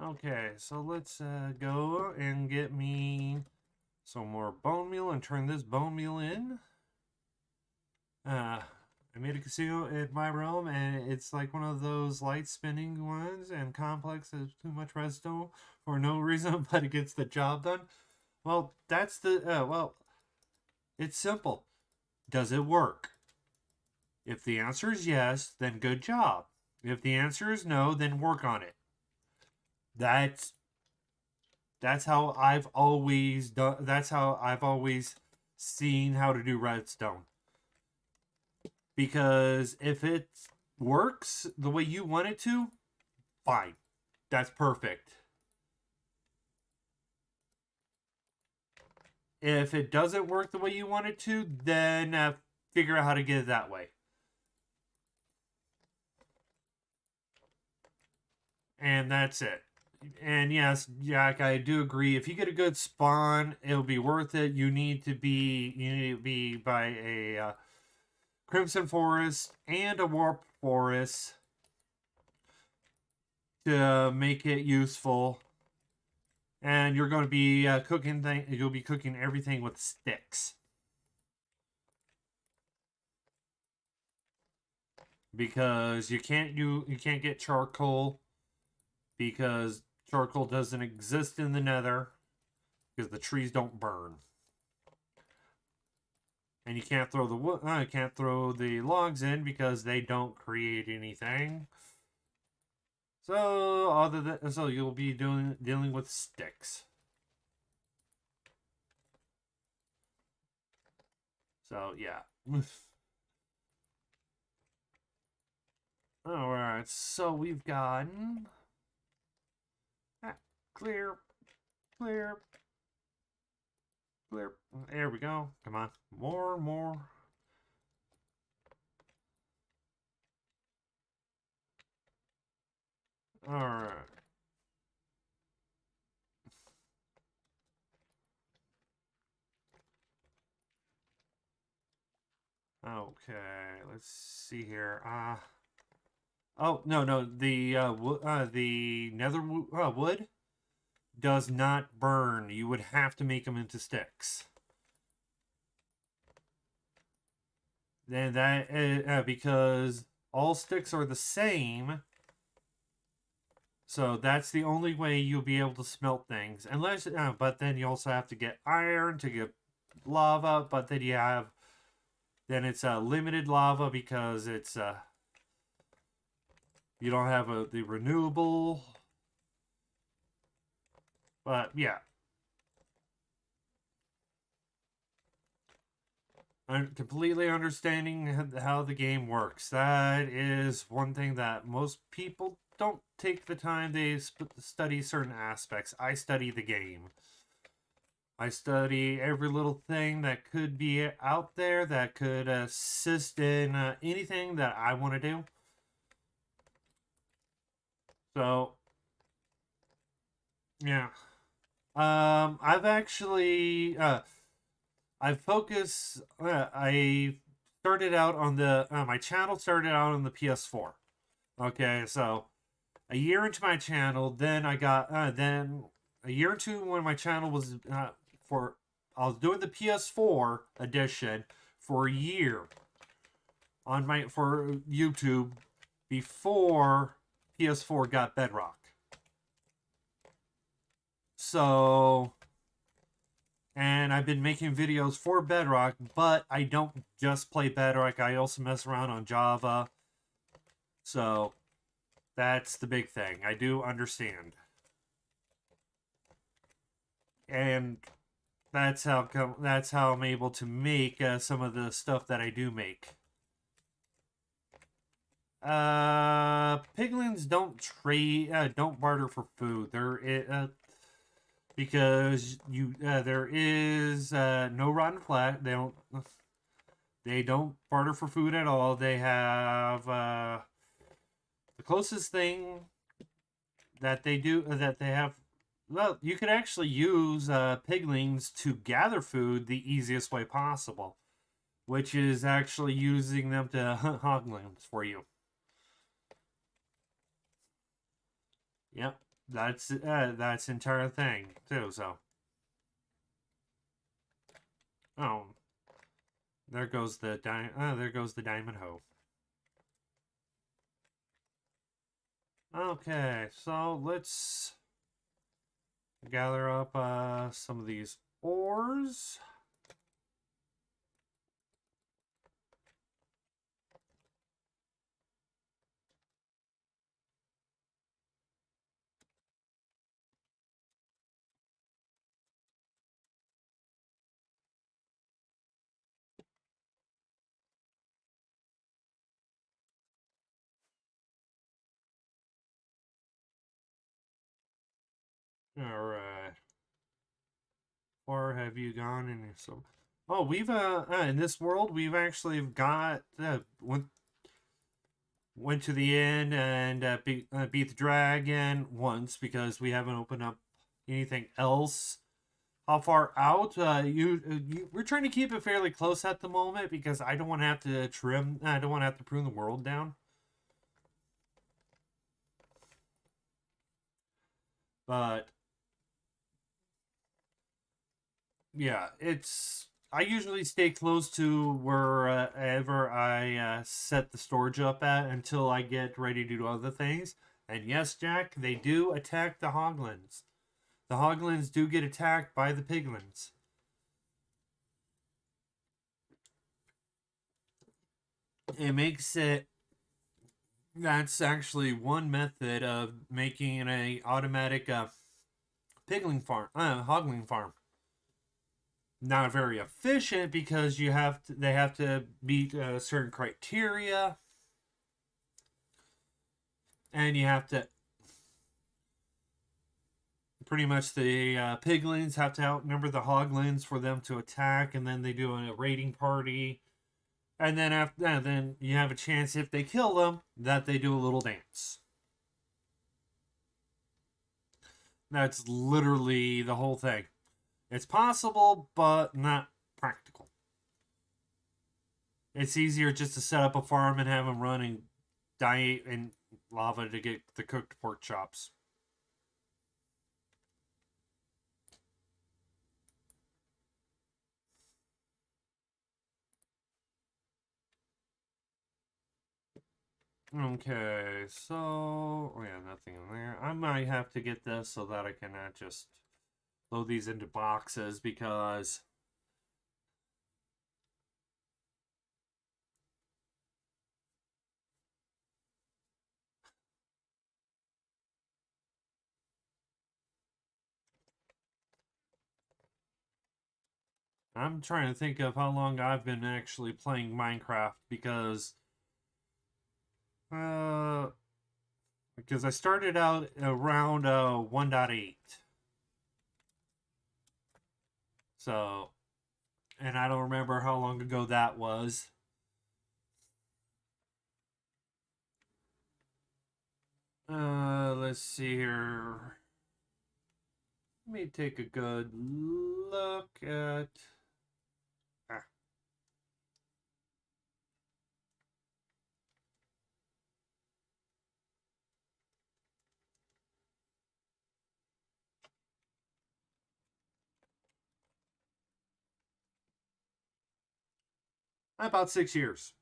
Okay, so let's go and get me some more bone meal and turn this bone meal in. I made a casino in my realm, and it's like one of those light spinning ones, and complex has too much redstone for no reason, but it gets the job done. Well, that's the, well, it's simple. Does it work? If the answer is yes, then good job. If the answer is no, then work on it. That's how I've always done. That's how I've always seen how to do redstone. Because if it works the way you want it to, fine. That's perfect. If it doesn't work the way you want it to, then figure out how to get it that way. And that's it. And yes, Jack, I do agree. If you get a good spawn, it'll be worth it. You need to be by a Crimson Forest and a Warp Forest to make it useful. And you're going to be you'll be cooking everything with sticks. Because you can't get charcoal because charcoal doesn't exist in the nether because the trees don't burn. And you can't throw the wood, can't throw the logs in because they don't create anything. So you'll be dealing with sticks. So yeah. Alright, so we've gotten clear, clear, clear. There we go. Come on. More. Alright. Okay, let's see here. Oh, no. The nether wood does not burn. You would have to make them into sticks. Then because all sticks are the same, so that's the only way you'll be able to smelt things. Unless, but then you also have to get iron to get lava. But then it's limited lava because it's you don't have the renewable. But yeah. I'm completely understanding how the game works. That is one thing that most people don't take the time. They study certain aspects. I study the game. I study every little thing that could be out there that could assist in anything that I want to do. So, yeah. I've actually I focus. I started out on the my channel started out on the PS4. Okay, so a year into my channel, then I got then a year or two when my channel was for I was doing the PS4 edition for a year on my for YouTube before PS4 got Bedrock. So and I've been making videos for Bedrock, but I don't just play Bedrock. I also mess around on Java. So that's the big thing. I do understand. And that's how I'm able to make some of the stuff that I do make. Piglins don't barter for food. Because there is no rotten flesh. They don't barter for food at all. They have the closest thing that they have. Well, you could actually use piglings to gather food the easiest way possible, which is actually using them to hunt hoglins for you. Yep, that's entire thing too. So, oh, there goes the diamond hoe. Okay, so let's gather up some of these ores. All right. Or have you gone in some? Oh, we've in this world we've actually got went to the end and beat the dragon once because we haven't opened up anything else. How far out? We're trying to keep it fairly close at the moment because I don't want to have to trim. I don't want to have to prune the world down. But yeah, I usually stay close to wherever I set the storage up at until I get ready to do other things. And yes, Jack, they do attack the hoglins. The hoglins do get attacked by the piglins. It makes it... That's actually one method of making an automatic hogling farm. Not very efficient because they have to meet certain criteria, and you have to pretty much the piglins have to outnumber the hoglins for them to attack, and then they do a raiding party, and then after that, then you have a chance if they kill them that they do a little dance. That's literally the whole thing. It's possible, but not practical. It's easier just to set up a farm and have them run and die in lava to get the cooked pork chops. Okay, so... Oh yeah, nothing in there. I might have to get this so that I can just load these into boxes because... I'm trying to think of how long I've been actually playing Minecraft because... because I started out around 1.8. So, and I don't remember how long ago that was. Let's see here. Let me take a good look at... Ah. About 6 years.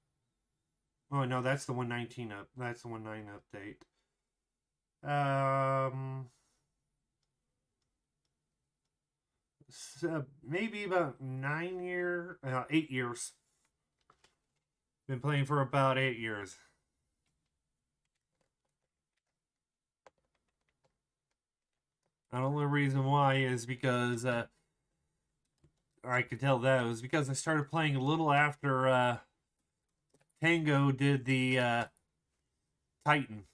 Oh no, that's the 1.19 up. That's the 1.9 update. So maybe about 8 years. Been playing for about 8 years. The only reason why is because I could tell that it was because I started playing a little after Tango did the Titan.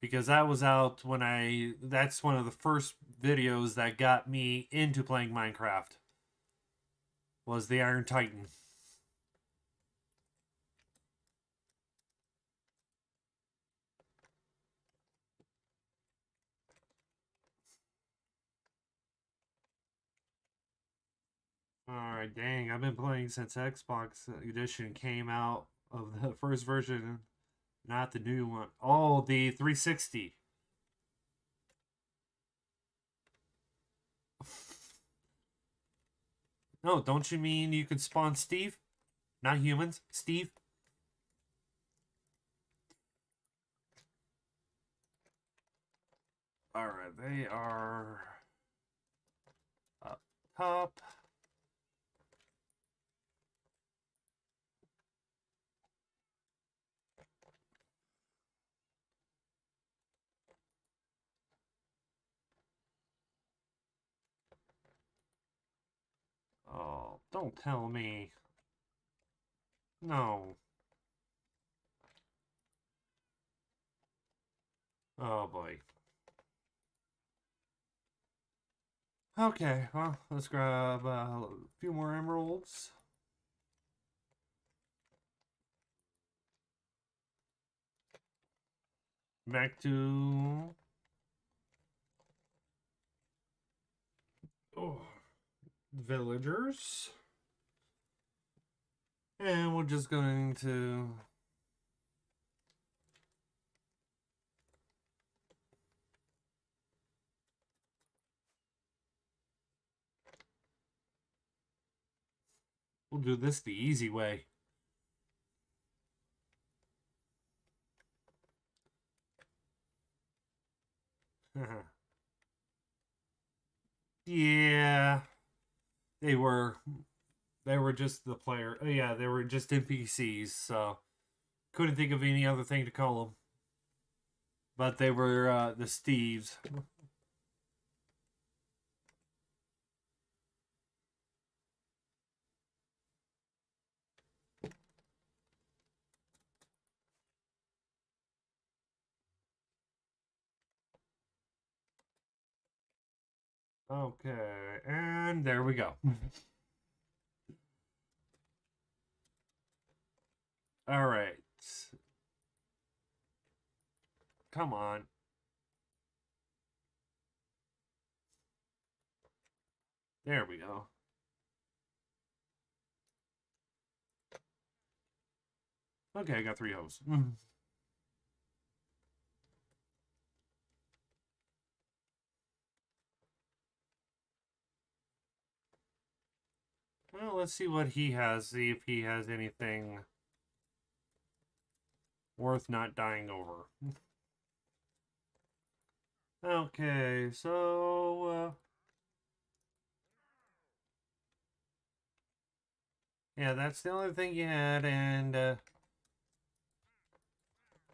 Because that was out when that's one of the first videos that got me into playing Minecraft. Was the Iron Titan. Alright, dang, I've been playing since Xbox Edition came out of the first version, not the new one. Oh, the 360. No, don't you mean you could spawn Steve? Not humans, Steve? Alright, they are up top. Oh, don't tell me. No. Oh boy. Okay, well, let's grab a few more emeralds. Back to... Oh, villagers. And we're just going to... We'll do this the easy way. Yeah, they were they were just the player. Yeah, they were just NPCs. So couldn't think of any other thing to call them. But they were the Steves. Okay, and there we go. All right. Come on. There we go. Okay, I got 3 hoes. Well, let's see what he has. See if he has anything worth not dying over. Okay, so yeah, that's the only thing you had, and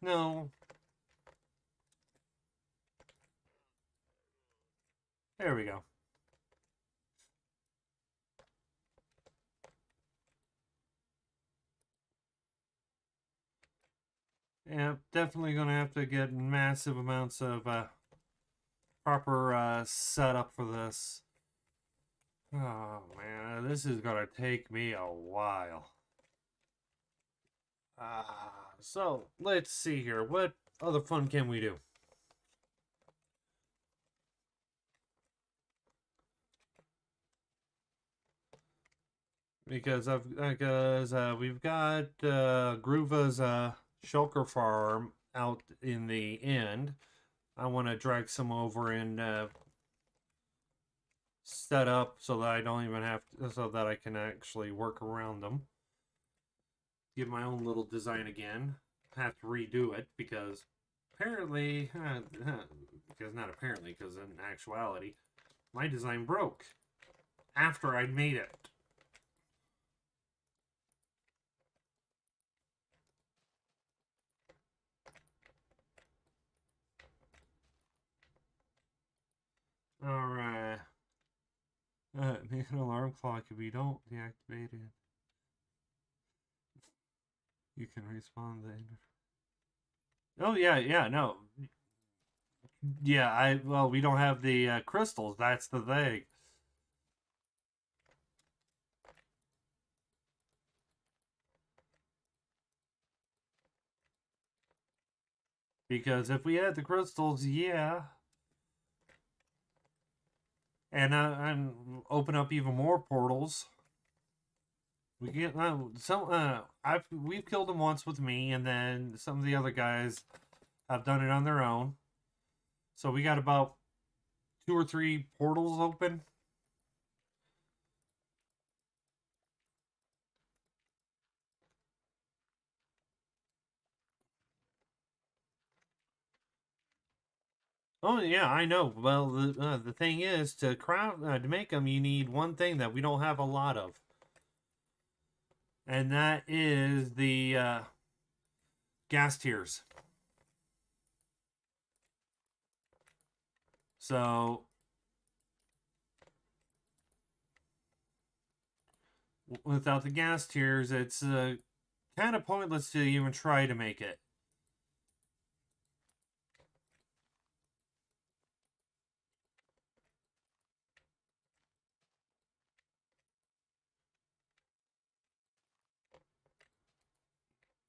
no, there we go. Yeah, definitely gonna have to get massive amounts of proper setup for this. Oh man, this is gonna take me a while. So let's see here. What other fun can we do? Because we've got Gruva's shulker farm out in the end. I want to drag some over and set up so that I don't even have to, so that I can actually work around them. Give my own little design again. Have to redo it because apparently, because not apparently, because in actuality, my design broke after I'd made it. Alright. Make an alarm clock if you don't deactivate it. You can respawn the. Oh yeah, no. Yeah, well, we don't have the crystals. That's the thing. Because if we had the crystals, yeah, and open up even more portals. We get we've killed them once with me, and then some of the other guys have done it on their own. So we got about 2 or 3 portals open. Oh yeah, I know. Well, the thing is to make them, you need one thing that we don't have a lot of, and that is the gas tiers. So without the gas tiers, it's kind of pointless to even try to make it.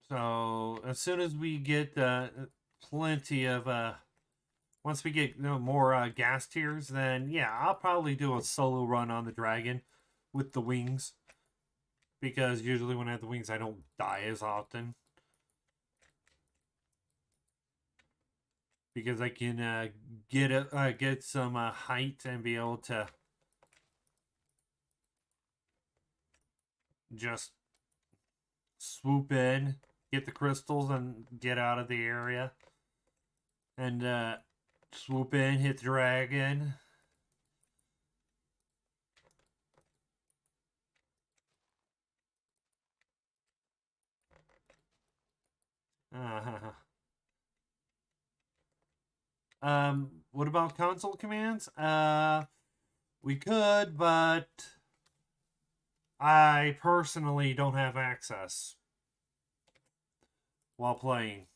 So as soon as we get plenty of once we get more gas tiers, then yeah, I'll probably do a solo run on the dragon with the wings, because usually when I have the wings, I don't die as often, because I can get some height and be able to just swoop in, get the crystals, and get out of the area. And Swoop in, hit the dragon. What about console commands? We could, but I personally don't have access while playing.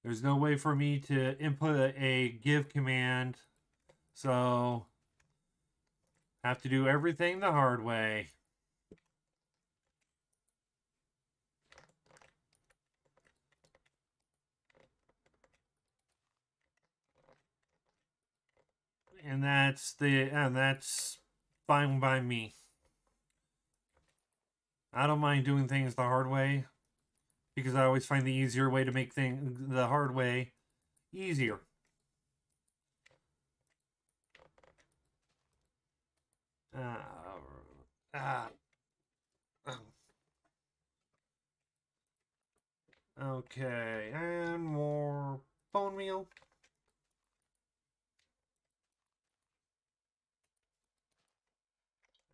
There's no way for me to input a give command, so have to do everything the hard way. And that's fine by me. I don't mind doing things the hard way, because I always find the easier way to make things the hard way easier. Okay, and more bone meal.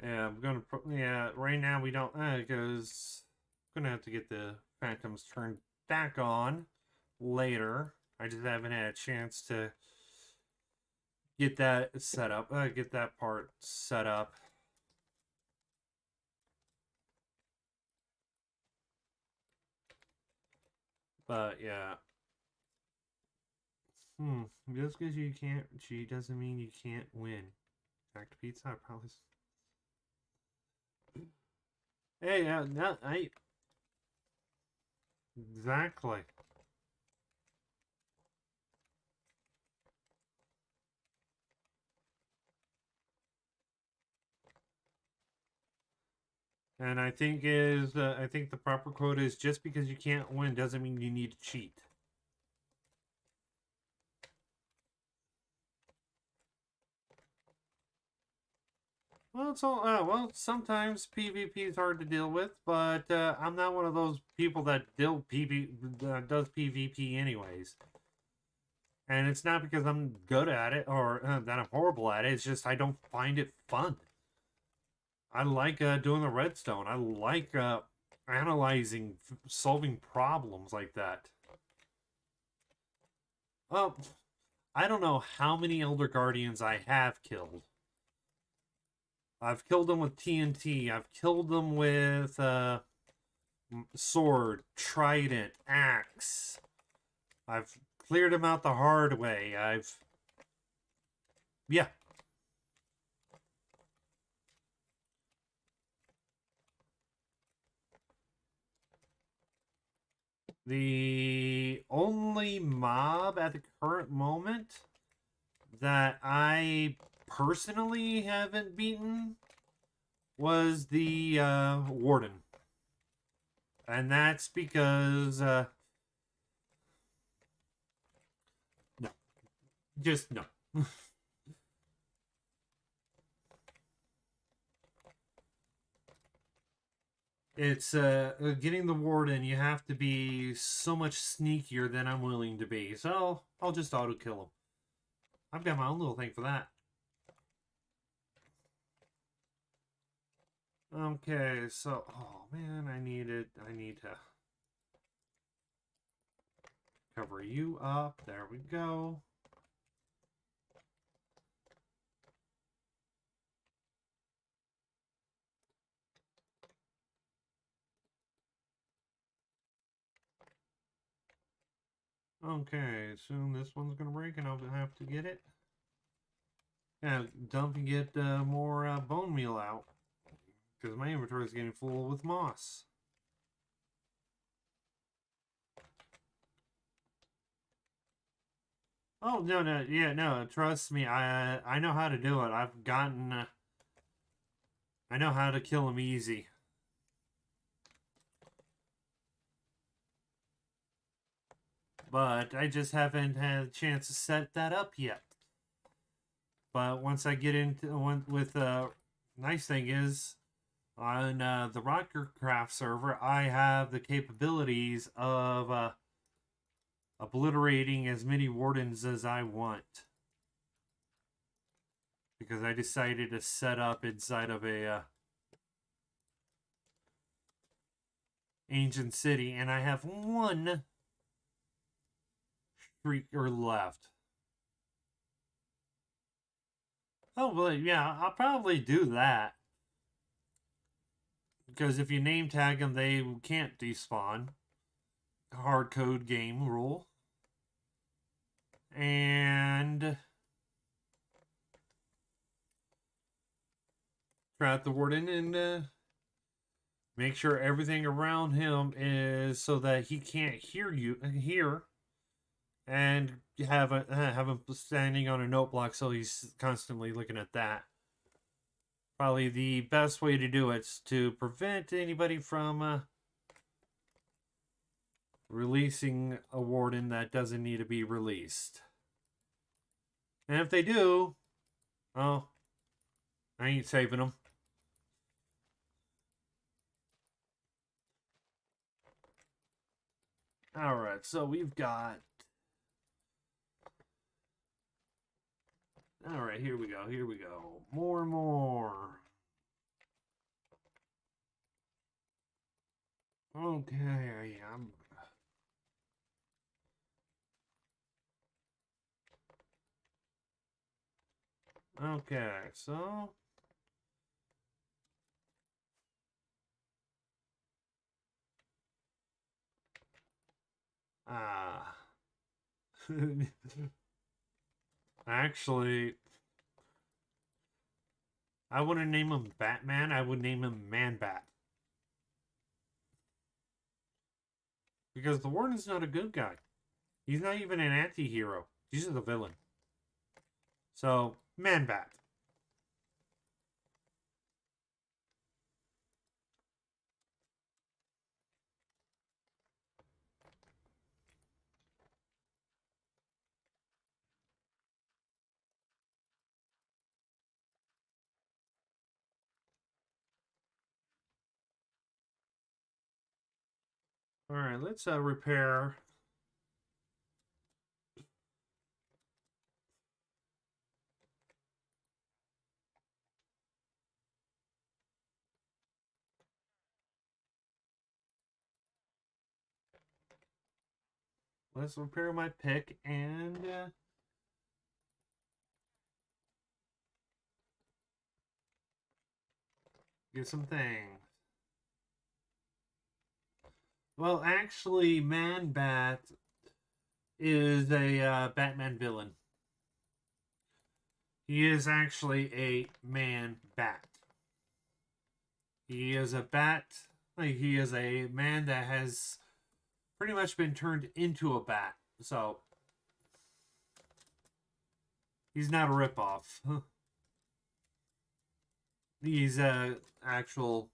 Yeah, I'm gonna. Yeah, right now we don't, because I'm gonna have to get the phantoms turned back on later. I just haven't had a chance to get that set up. Get that part set up. But yeah. Just because you can't cheat doesn't mean you can't win. Back to pizza, I promise. Hey, no, exactly. And I think the proper quote is, just because you can't win doesn't mean you need to cheat. Well, it's all well. Sometimes PvP is hard to deal with, but I'm not one of those people that does PvP anyways. And it's not because I'm good at it or that I'm horrible at it. It's just I don't find it fun. I like doing the redstone. I like analyzing, solving problems like that. Oh, I don't know how many Elder Guardians I have killed. I've killed them with TNT. I've killed them with sword, trident, axe. I've cleared them out the hard way. Yeah. The only mob at the current moment that I personally haven't beaten was the warden. And that's because no. Just no. It's getting the warden, you have to be so much sneakier than I'm willing to be. So I'll just auto kill him. I've got my own little thing for that. Okay, so oh man, I need to cover you up. There we go. Okay, soon this one's gonna break and I'll have to get it. Yeah, dump and get more bone meal out, because my inventory is getting full with moss. Oh no, yeah, no, trust me, I know how to do it. I've gotten I know how to kill him easy. But I just haven't had a chance to set that up yet. But once I get into one with nice thing is, on the Rockercraft server, I have the capabilities of obliterating as many wardens as I want. Because I decided to set up inside of a ancient city, and I have one streaker left. Oh, well, yeah, I'll probably do that. Because if you name tag them, they can't despawn. Hard code game rule. And trap the warden and make sure everything around him is so that he can't hear and have him standing on a note block so he's constantly looking at that. Probably the best way to do it is to prevent anybody from releasing a warden that doesn't need to be released. And if they do, oh, I ain't saving them. Alright, so we've got... Alright, here we go, here we go. More and more. Okay, I'm... Okay, so... Actually, I wouldn't name him Batman, I would name him Man-Bat. Because the Warden's not a good guy. He's not even an anti-hero. He's just a villain. So, Man-Bat. Alright, let's repair. Let's repair my pick and get some things. Well, actually, Man-Bat is a Batman villain. He is actually a Man-Bat. He is a bat. He is a man that has pretty much been turned into a bat. So, he's not a ripoff. He's a actual...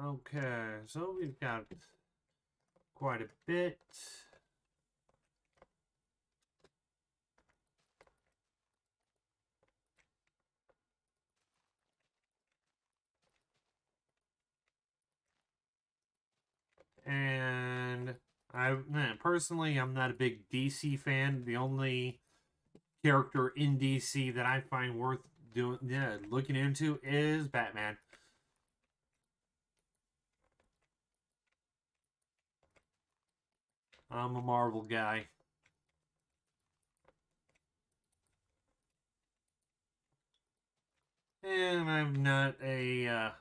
Okay, so we've got quite a bit. And personally, I'm not a big DC fan. The only character in DC that I find worth looking into is Batman. I'm a Marvel guy. And I'm not a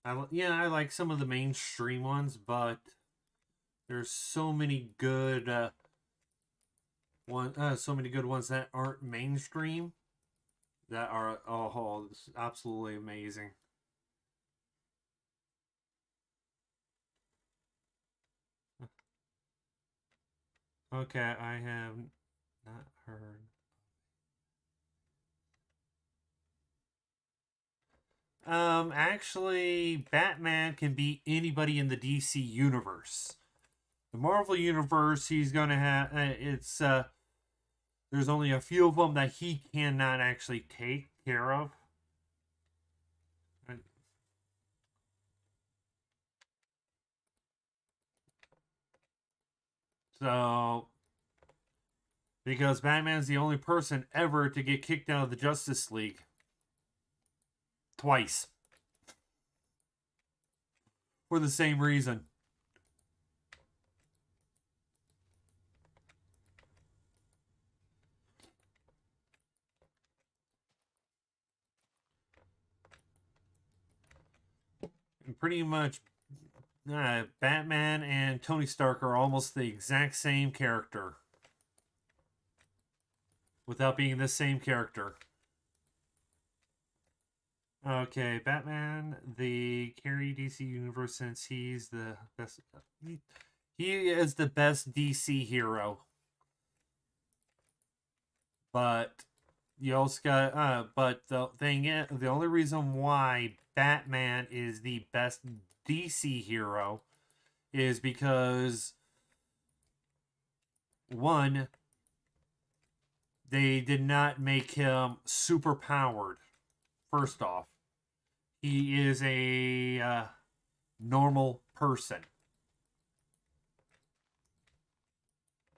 I like some of the mainstream ones, but there's so many good so many good ones that aren't mainstream that are absolutely amazing. Okay, I have not heard. Actually, Batman can be anybody in the DC universe. the Marvel universe, he's gonna have it's there's only a few of them that he cannot actually take care of. So, because Batman's the only person ever to get kicked out of the Justice League twice for the same reason. And pretty much Batman and Tony Stark are almost the exact same character without being the same character. Okay, Batman, the carry DC universe since he's the best. He is the best DC hero. But you also got, but the thing is, the only reason why Batman is the best DC hero is because, one, they did not make him super powered. First off, he is a normal person.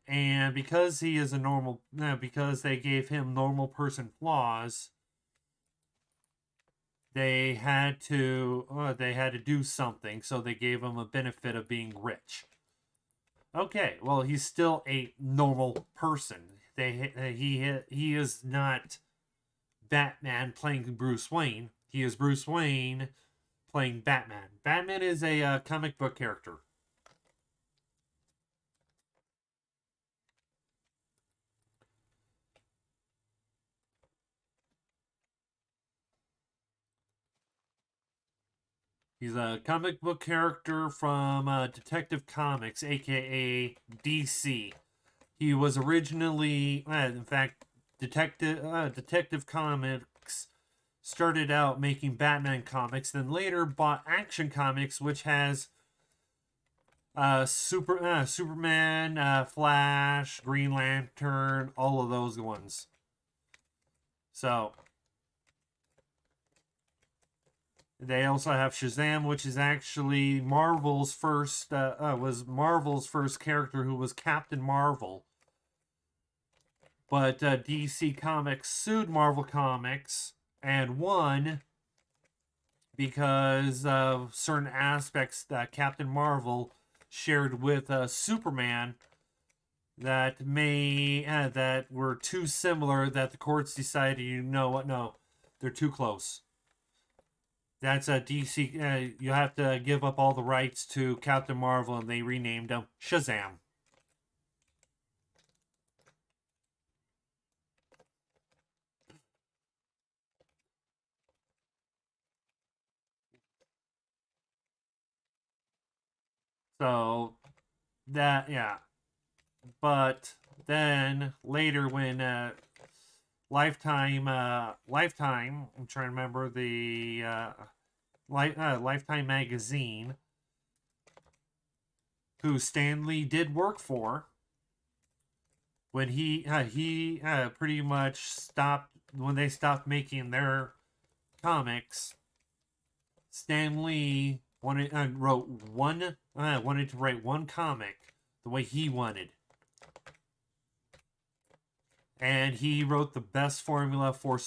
And because he is a normal, because they gave him normal person flaws, they had to do something, so they gave him a benefit of being rich. Okay, well, he's still a normal person. He is not Batman playing Bruce Wayne. He is Bruce Wayne playing Batman. Batman is a comic book character. He's a comic book character from Detective Comics, aka DC. He was originally, in fact, Detective Comics started out making Batman comics, then later bought Action Comics, which has Superman, Flash, Green Lantern, all of those ones. So they also have Shazam, which is actually Marvel's first character, who was Captain Marvel. But DC Comics sued Marvel Comics and won because of certain aspects that Captain Marvel shared with Superman that that were too similar, that the courts decided, you know what, no, they're too close. That's a DC. You have to give up all the rights to Captain Marvel, and they renamed him Shazam. So that, yeah. But then later, when Lifetime, I'm trying to remember the Lifetime magazine, who Stan Lee did work for, when he pretty much stopped, when they stopped making their comics, Stan Lee wanted to write one comic the way he wanted. And he wrote the best formula for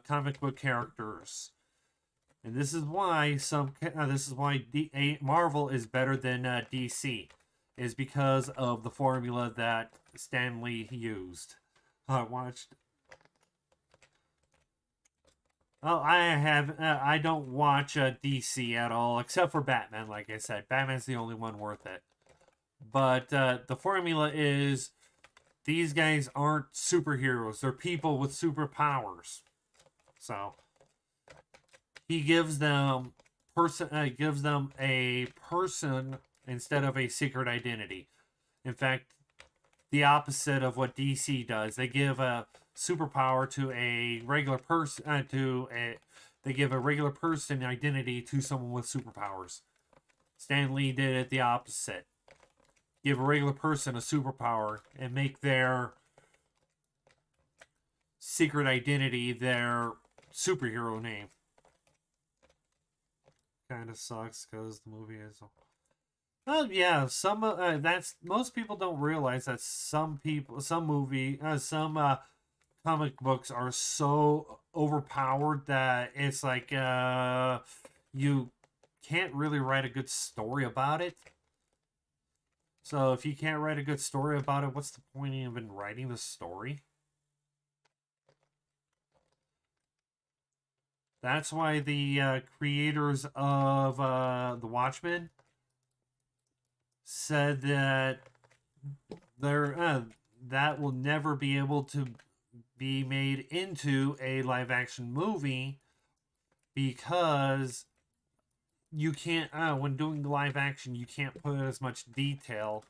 comic book characters. And this is why Marvel is better than DC, is because of the formula that Stan Lee used. I don't watch DC at all, except for Batman. Like I said, Batman's the only one worth it. But the formula is, these guys aren't superheroes. They're people with superpowers. So he gives them a person instead of a secret identity. In fact, the opposite of what DC does. They give a superpower to a regular person. They give a regular person identity to someone with superpowers. Stan Lee did it the opposite. Give a regular person a superpower and make their secret identity their superhero name. Kind of sucks because the movie is. Oh yeah, some that's most people don't realize that some comic books are so overpowered that it's like you can't really write a good story about it. So if you can't write a good story about it, what's the point of even writing the story? That's why the creators of The Watchmen said that that will never be able to be made into a live action movie because you can't when doing the live action you can't put as much detail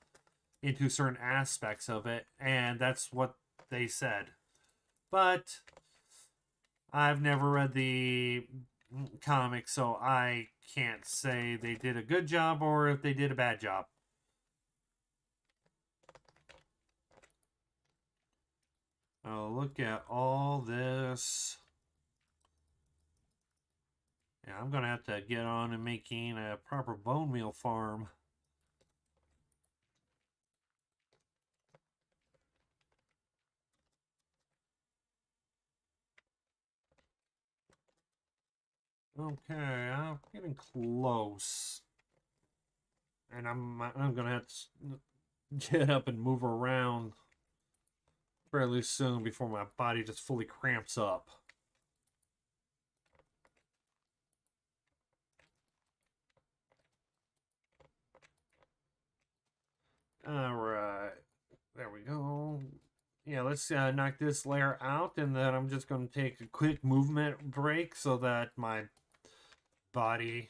into certain aspects of it, and that's what they said. But I've never read the comic, so I can't say they did a good job or if they did a bad job. Oh, look at all this. Yeah, I'm going to have to get on and making a proper bone meal farm. Okay, I'm getting close. And I'm going to have to get up and move around fairly soon before my body just fully cramps up. Alright, there we go. Yeah, let's knock this layer out, and then I'm just going to take a quick movement break so that my body...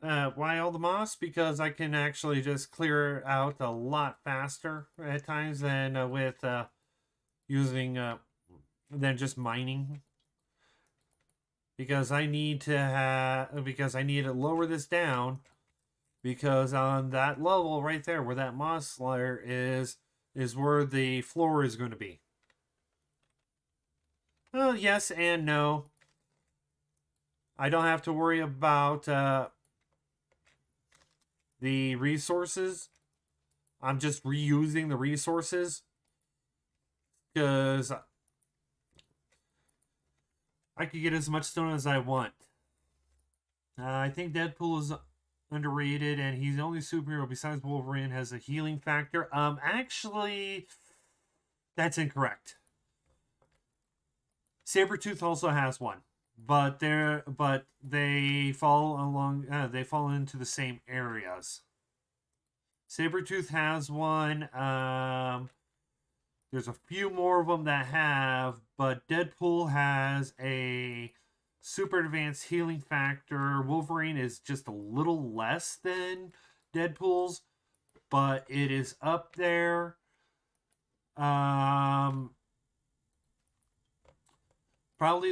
why all the moss? Because I can actually just clear it out a lot faster at times than with using than just mining. Because I need to lower this down, because on that level right there where that moss layer is where the floor is going to be. Well, yes and no. I don't have to worry about the resources. I'm just reusing the resources because I could get as much stone as I want. I think Deadpool is underrated, and he's the only superhero besides Wolverine has a healing factor. Actually, that's incorrect. Sabretooth also has one, but they fall into the same areas. Sabretooth has one. There's a few more of them that have, but Deadpool has a super advanced healing factor. Wolverine is just a little less than Deadpool's, but it is up there. Probably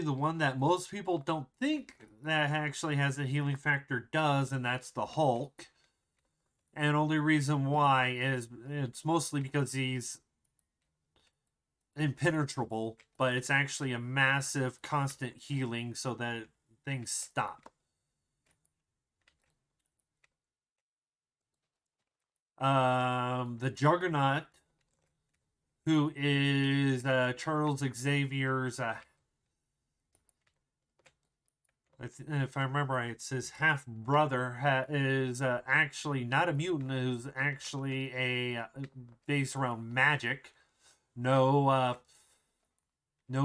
the one that most people don't think that actually has a healing factor does, and that's the Hulk. And only reason why is it's mostly because he's impenetrable, but it's actually a massive constant healing so that things stop. The Juggernaut, who is Charles Xavier's if I remember right, it's his half brother is actually not a mutant. Is actually a based around magic. No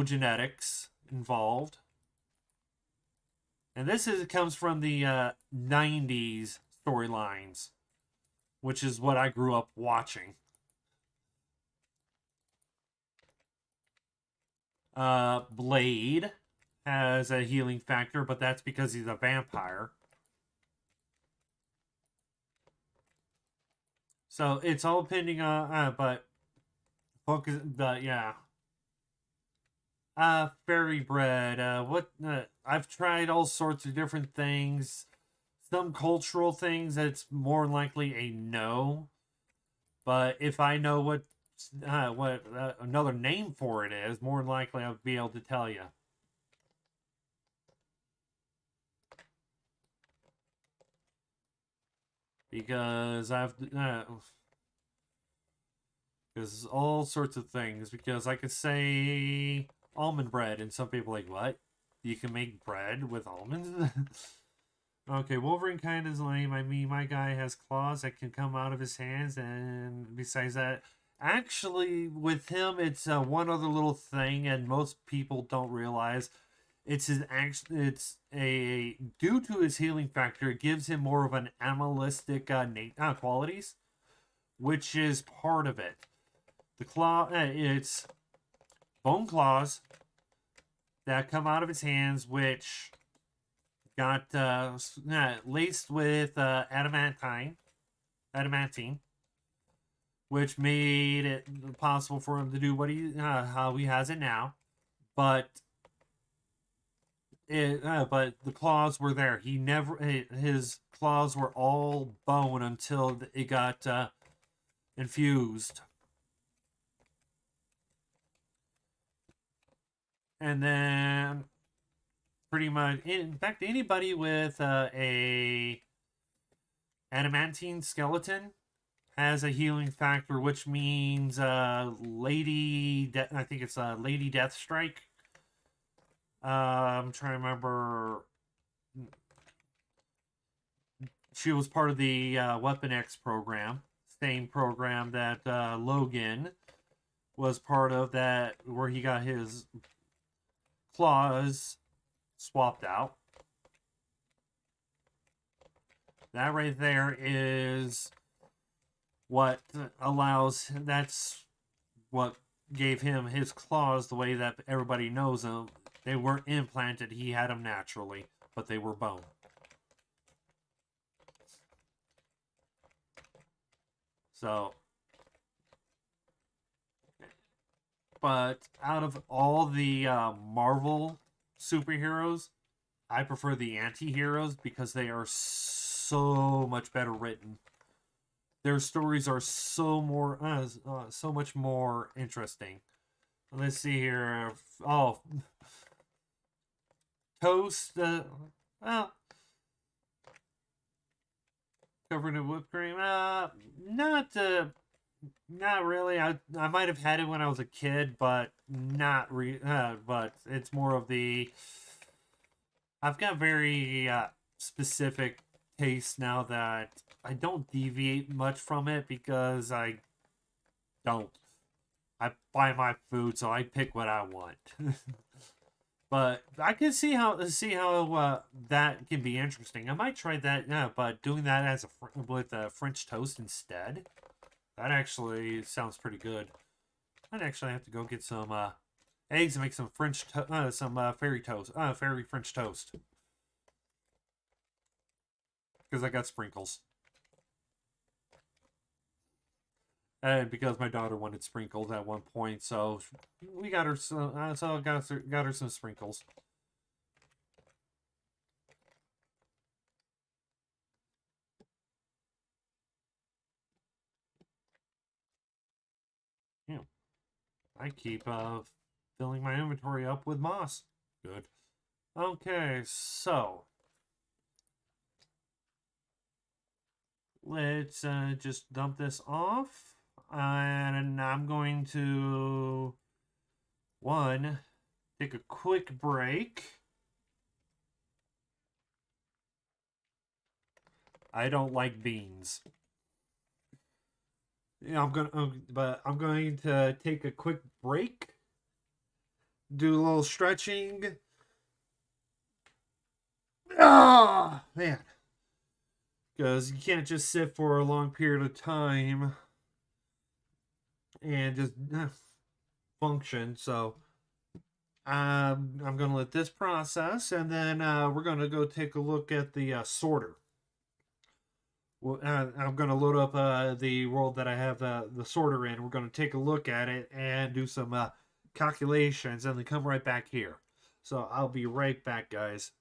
genetics involved. And this comes from the 90s storylines, which is what I grew up watching. Blade has a healing factor, but that's because he's a vampire. So it's all depending on, but focus, yeah. Fairy bread. I've tried all sorts of different things. some cultural things, it's more likely a no. But if I know what another name for it is, more than likely I'll be able to tell you. Because there's all sorts of things. Because I could say almond bread, and some people are like, what? You can make bread with almonds? Okay, Wolverine kind is lame. I mean, my guy has claws that can come out of his hands, and besides that, actually, with him, it's one other little thing, and most people don't realize it's a due to his healing factor, it gives him more of an animalistic qualities, which is part of it. The claw, it's bone claws that come out of his hands, which got laced with adamantine, which made it possible for him to do what how he has it now. But but the claws were there. He never his claws were all bone until it got infused. And then pretty much, in fact, anybody with a adamantine skeleton has a healing factor, which means I think it's Lady Deathstrike. I'm trying to remember. She was part of the Weapon X program, same program that Logan was part of, that where he got his claws swapped out. That right there is what that's what gave him his claws the way that everybody knows them. They weren't implanted, he had them naturally, but they were bone. So, but out of all the Marvel superheroes, I prefer the anti-heroes because they are so much better written. Their stories are so much more interesting. Let's see here. Oh, Toast. Well, covered in whipped cream. Not really. I might have had it when I was a kid, but not but it's more of the. I've got very specific taste now that I don't deviate much from it because I don't. I buy my food, so I pick what I want. But I can see how that can be interesting. I might try that, yeah, but doing that as with French toast instead. That actually sounds pretty good. I'd actually have to go get some eggs and make some fairy toast, fairy French toast, because I got sprinkles. And because my daughter wanted sprinkles at one point, so we got her some. So I got her some sprinkles. Yeah, I keep filling my inventory up with moss. Good. Okay, so let's just dump this off, and I'm going to take a quick break. I don't like beans. Yeah, I'm going to take a quick break, do a little stretching. Ah, man, because you can't just sit for a long period of time and just function. So I'm going to let this process, and then we're going to go take a look at the sorter. Well, I'm going to load up the world that I have the sorter in. We're going to take a look at it and do some calculations, and then come right back here. So I'll be right back, guys.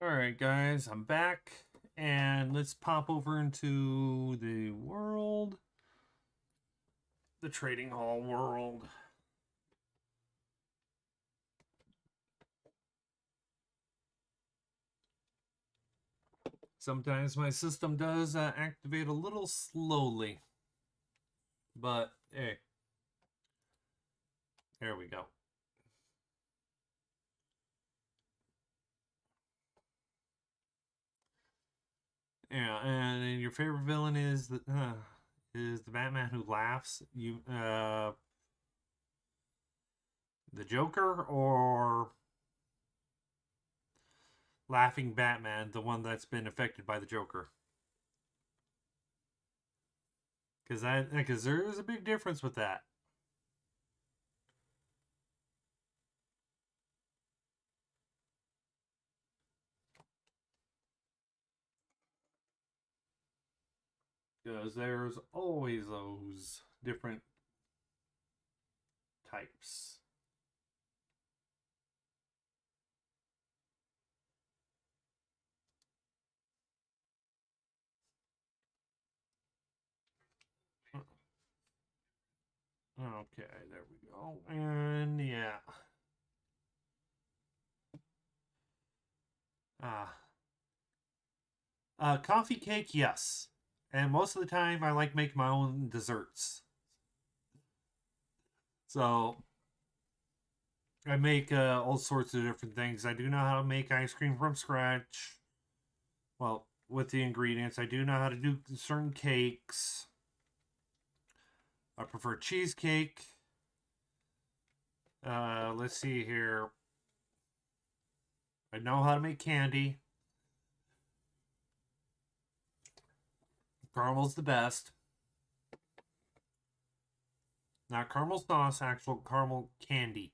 Alright, guys, I'm back. And let's pop over into the world. The trading hall world. Sometimes my system does activate a little slowly. But, hey. There we go. Yeah, and your favorite villain is the Batman who laughs. The Joker or Laughing Batman, the one that's been affected by the Joker. Because there is a big difference with that. Because there's always those different types. Okay, there we go. And yeah. Coffee cake, yes. And most of the time, I like making my own desserts. So I make all sorts of different things. I do know how to make ice cream from scratch. Well, with the ingredients, I do know how to do certain cakes. I prefer cheesecake. Let's see here. I know how to make candy. Caramel's the best. Not caramel sauce, actual caramel candy.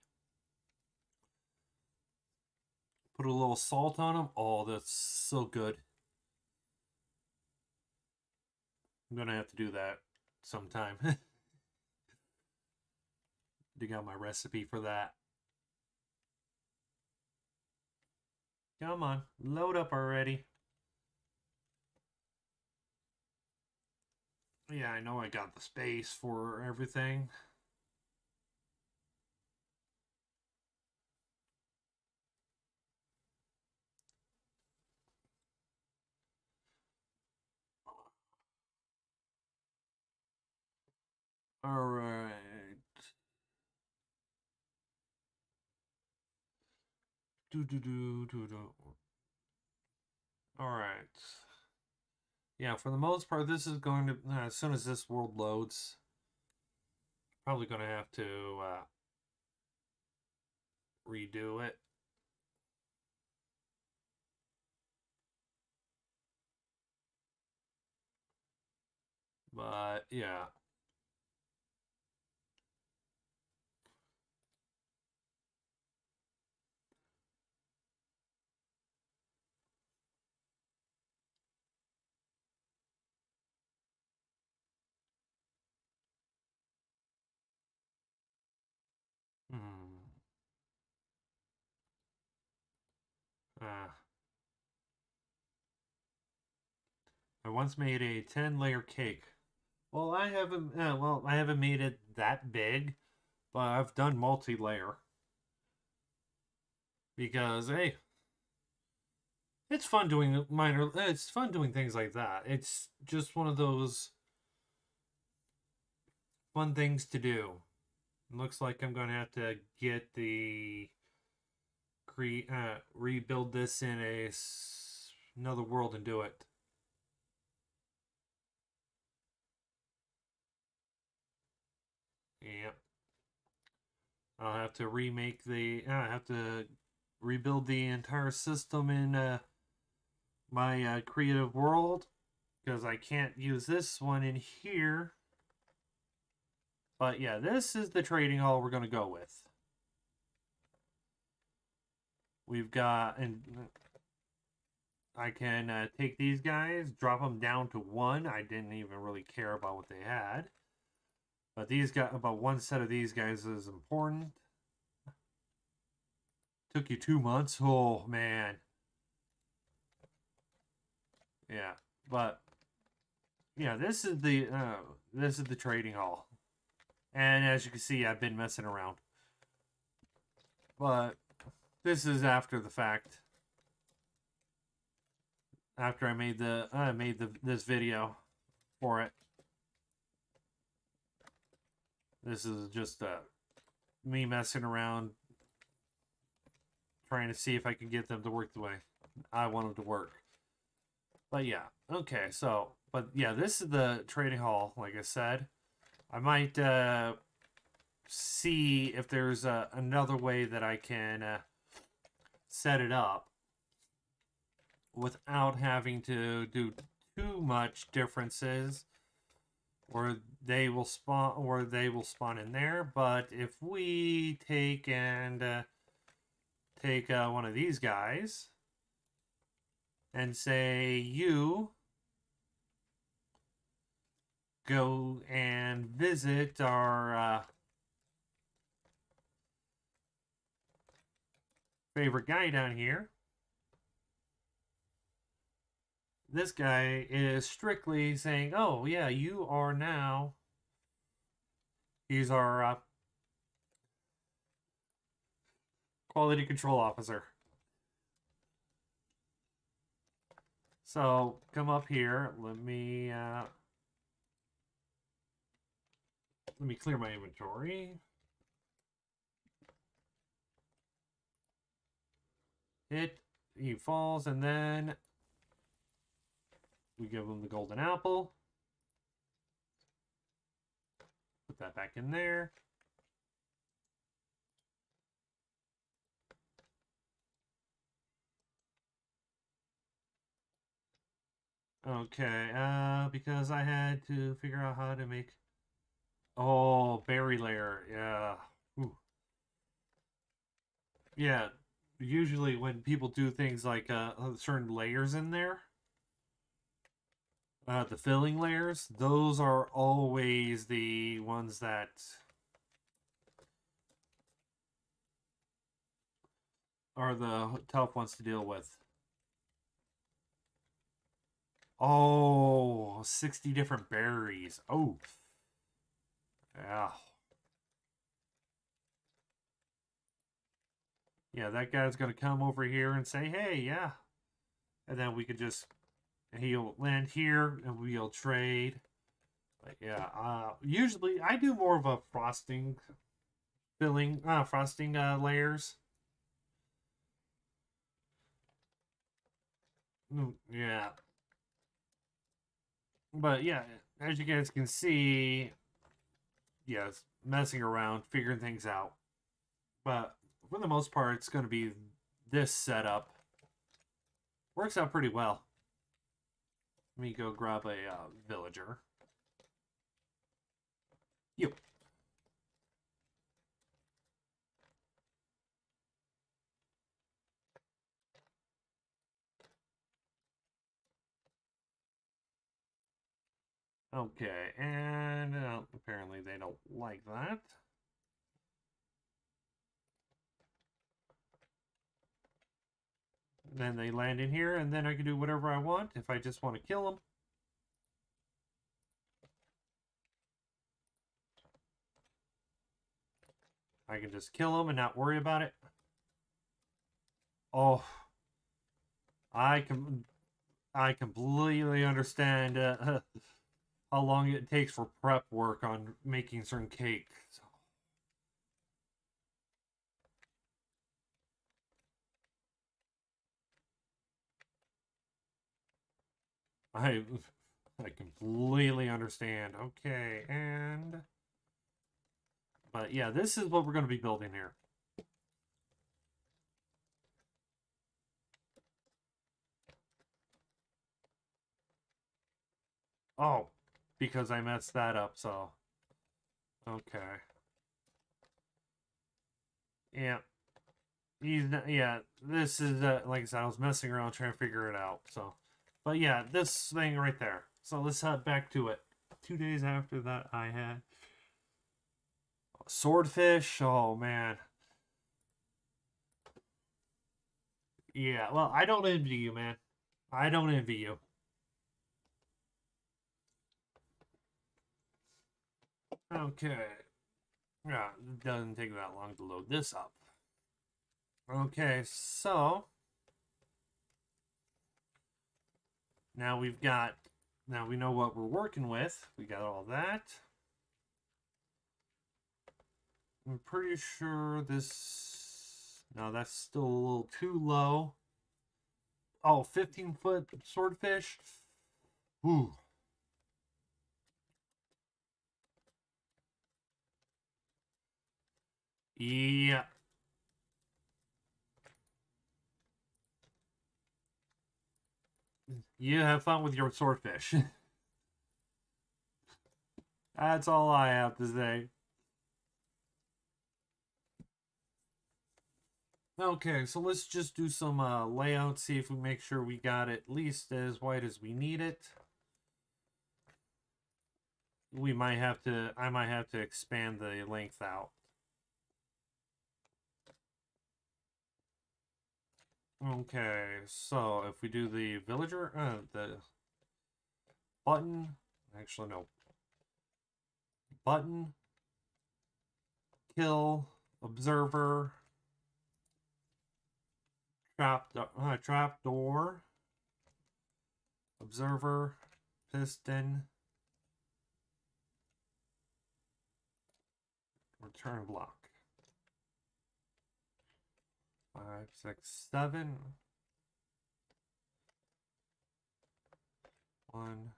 Put a little salt on them. Oh, that's so good. I'm gonna have to do that sometime. Dig out my recipe for that. Come on, load up already. Yeah, I know I got the space for everything. All right. Do. All right. Yeah, for the most part, this is going to, as soon as this world loads, probably going to have to redo it. But yeah. Hmm. Uh, I once made a 10-layer cake. Well, I haven't made it that big, but I've done multi-layer because hey, it's fun doing minor. It's fun doing things like that. It's just one of those fun things to do. It looks like I'm gonna have to get the rebuild this in another world and do it. Yep. I'll have to remake the. I have to rebuild the entire system in my creative world because I can't use this one in here. But yeah, this is the trading hall we're gonna go with. We've got and I can take these guys, drop them down to 1. I didn't even really care about what they had. But these got about one set of these guys is important. Took you 2 months? Oh, man. Yeah, but yeah, this is the trading hall, and as you can see, I've been messing around, but this is after the fact. After I made this video for it. This is just me messing around, trying to see if I can get them to work the way I want them to work. But yeah, okay, so, but yeah, this is the trading hall, like I said. I might see if there's another way that I can set it up without having to do too much differences, or they will spawn in there. But if we take one of these guys and say you go and visit our favorite guy down here. This guy is strictly saying, oh yeah, you are now, he's our quality control officer. So come up here, let me clear my inventory. He falls, and then we give him the golden apple. Put that back in there. Okay, because I had to figure out how to make... Oh, berry layer, yeah. Ooh. Yeah, usually when people do things like certain layers in there, the filling layers, those are always the ones that are the tough ones to deal with. Oh, 60 different berries. Oh. Yeah. Yeah, that guy's going to come over here and say, hey, yeah. And then we could just, he'll land here and we'll trade. But yeah, usually I do more of a frosting layers. Yeah. But yeah, as you guys can see, yes, messing around, figuring things out. But for the most part, it's going to be this setup. Works out pretty well. Let me go grab a villager. Yep. Okay, and apparently they don't like that. Then they land in here, and then I can do whatever I want if I just want to kill them. I can just kill them and not worry about it. Oh, I completely understand how long it takes for prep work on making certain cakes. I completely understand. Okay, and... But yeah, this is what we're going to be building here. Oh, because I messed that up, so... Okay. Yeah. Yeah, this is, like I said, I was messing around trying to figure it out, so... But yeah, this thing right there. So let's head back to it. 2 days after that, I had... Swordfish, oh man. Yeah, well, I don't envy you, man. I don't envy you. Okay. Yeah, it doesn't take that long to load this up. Okay, so now now we know what we're working with. We got all that. I'm pretty sure this, no, that's still a little too low. Oh, 15-foot swordfish. Ooh. Yeah. You have fun with your swordfish. That's all I have to say. Okay, so let's just do some layout, see if we make sure we got it at least as wide as we need it. I might have to expand the length out. Okay, so if we do the villager, the button, actually no, button, kill, observer, trap door, observer, piston, return block. 5, 6, 7. 1,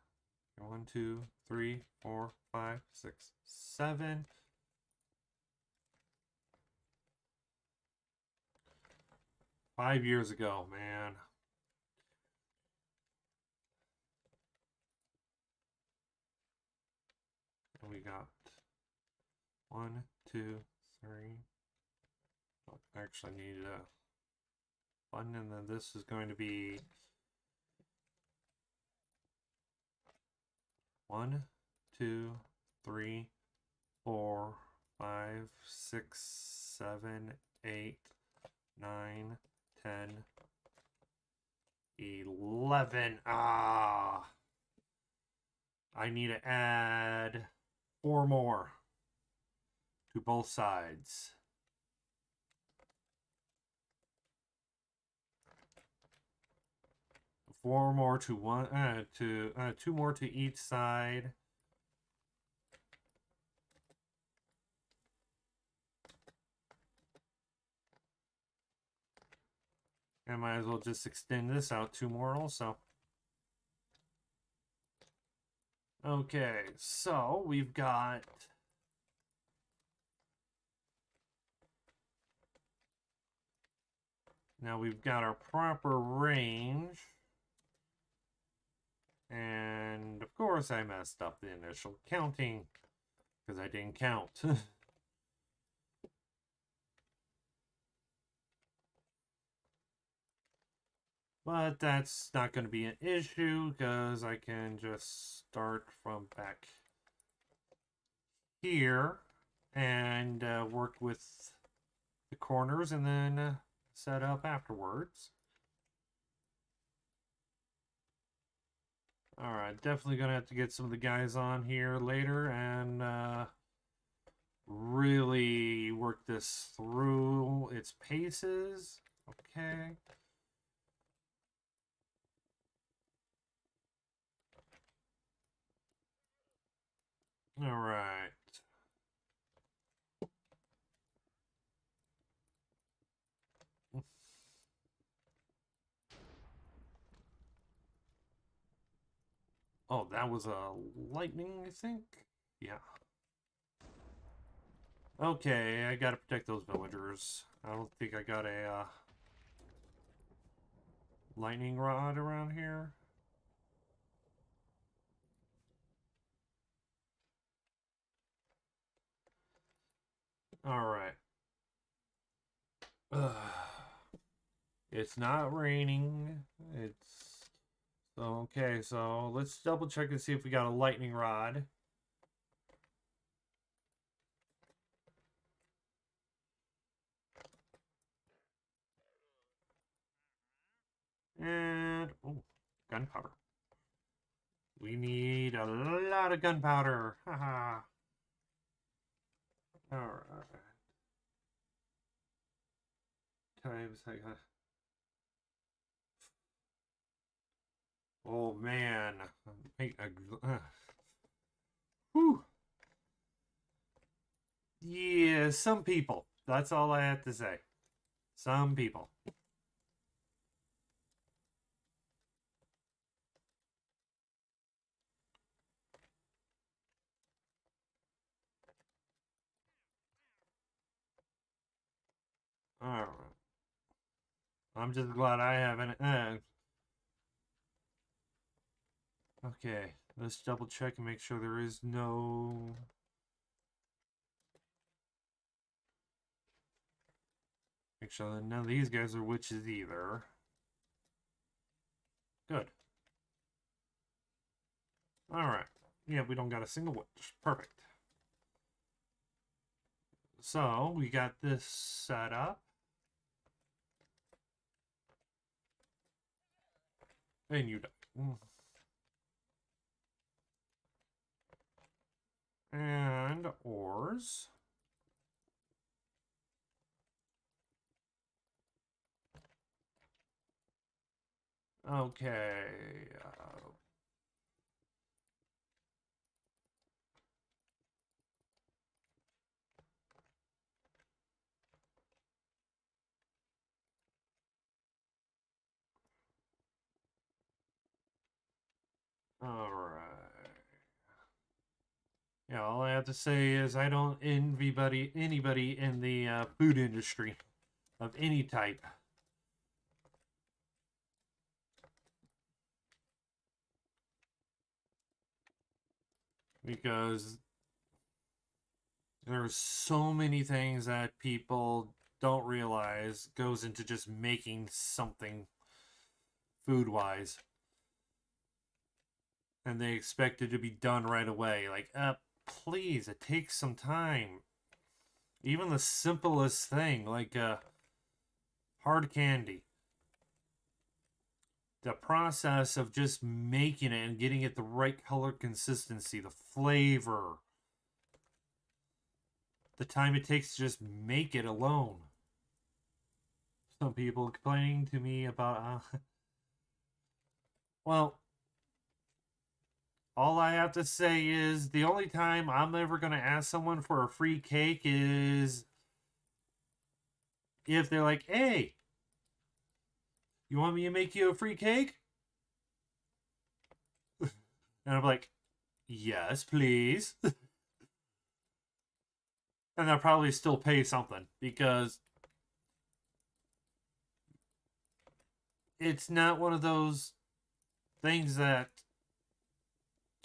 1, 2, 3, 4, 5, 6, 7. Five years ago, man. And we got 1, 2, 3. Oh, actually, need a button, and then this is going to be 1, 2, 3, 4, 5, 6, 7, 8, 9, 10, 11. Ah, I need to add 4 more to both sides. Four more to one, two more to each side. I might as well just extend this out 2 more also. Okay, so we've got now we've got our proper range. And of course I messed up the initial counting because I didn't count. But that's not going to be an issue because I can just start from back here and work with the corners and then set up afterwards. Alright, definitely going to have to get some of the guys on here later and really work this through its paces. Okay. Alright. Oh, that was a lightning, I think? Yeah. Okay, I gotta protect those villagers. I don't think I got a lightning rod around here. Alright. It's not raining. It's... Okay, so let's double check and see if we got a lightning rod. And... oh, gunpowder. We need a lot of gunpowder. Haha. Alright. Times I got. Oh man. Whew. Yeah, some people. That's all I have to say. Some people. Alright. I'm just glad I haven't. Okay, let's double check and make sure there is no. Make sure that none of these guys are witches either. Good. Alright. Yeah, we don't got a single witch. Perfect. So, we got this set up. And you die. And ores. Okay. Alright. Yeah, all I have to say is I don't envy anybody in the food industry of any type. Because there's so many things that people don't realize goes into just making something food-wise. And they expect it to be done right away. Like, please, it takes some time. Even the simplest thing, like hard candy. The process of just making it and getting it the right color consistency, the flavor, the time it takes to just make it alone. Some people complaining to me about, well, all I have to say is the only time I'm ever going to ask someone for a free cake is if they're like, hey, you want me to make you a free cake? And I'm like, yes, please. And they'll probably still pay something because it's not one of those things that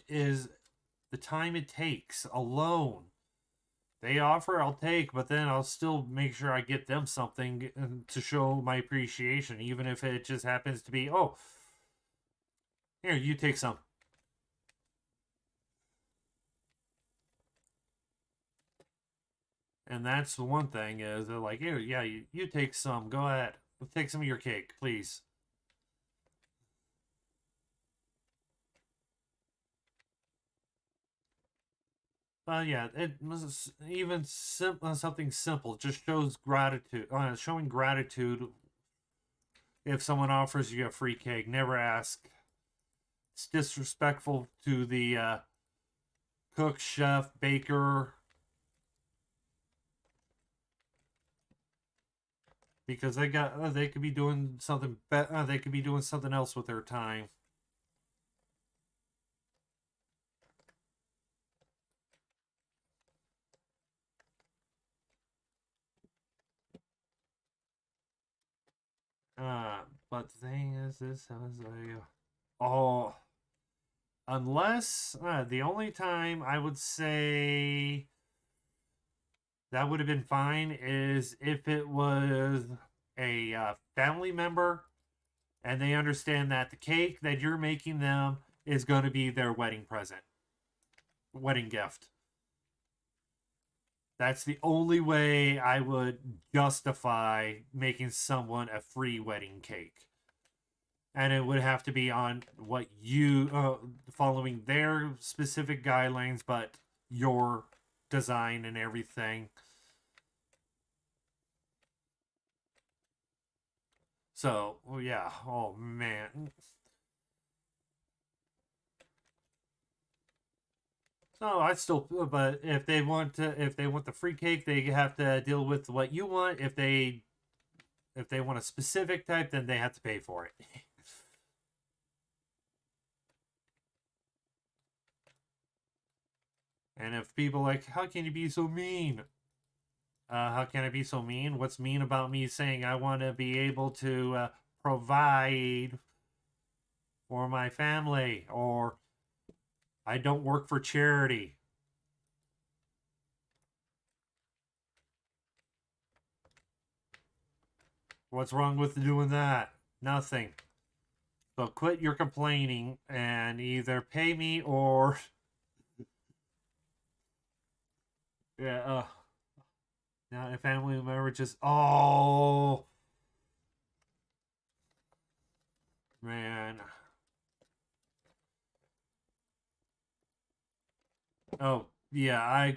is the time it takes alone. They offer, I'll take, but then I'll still make sure I get them something to show my appreciation, even if it just happens to be, oh, here, you take some. And that's the one thing is they're like, here, yeah, you take some. Go ahead. Take some of your cake, please. Yeah, it was even something simple just shows gratitude. Showing gratitude if someone offers you a free cake. Never ask. It's disrespectful to the cook, chef, baker, because they could be doing something better. They could be doing something else with their time. But the thing is, this was oh, unless the only time I would say that would have been fine is if it was a family member and they understand that the cake that you're making them is going to be their wedding present, wedding gift. That's the only way I would justify making someone a free wedding cake. And it would have to be on following their specific guidelines, but your design and everything. So, yeah, oh man. So I still, but if they want the free cake, they have to deal with what you want. If they want a specific type, then they have to pay for it. And if people like, how can you be so mean? How can I be so mean? What's mean about me saying I want to be able to provide for my family, or I don't work for charity? What's wrong with doing that? Nothing. So quit your complaining and either pay me or yeah. Now a family member just man. Oh yeah,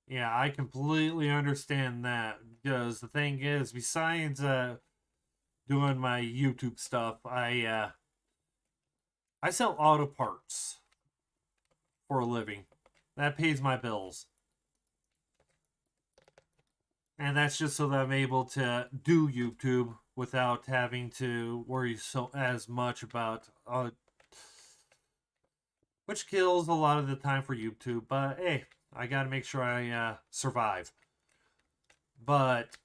yeah, I completely understand that because the thing is, besides doing my YouTube stuff, I sell auto parts for a living. That pays my bills. And that's just so that I'm able to do YouTube without having to worry so as much about which kills a lot of the time for YouTube. But hey, I got to make sure I survive. But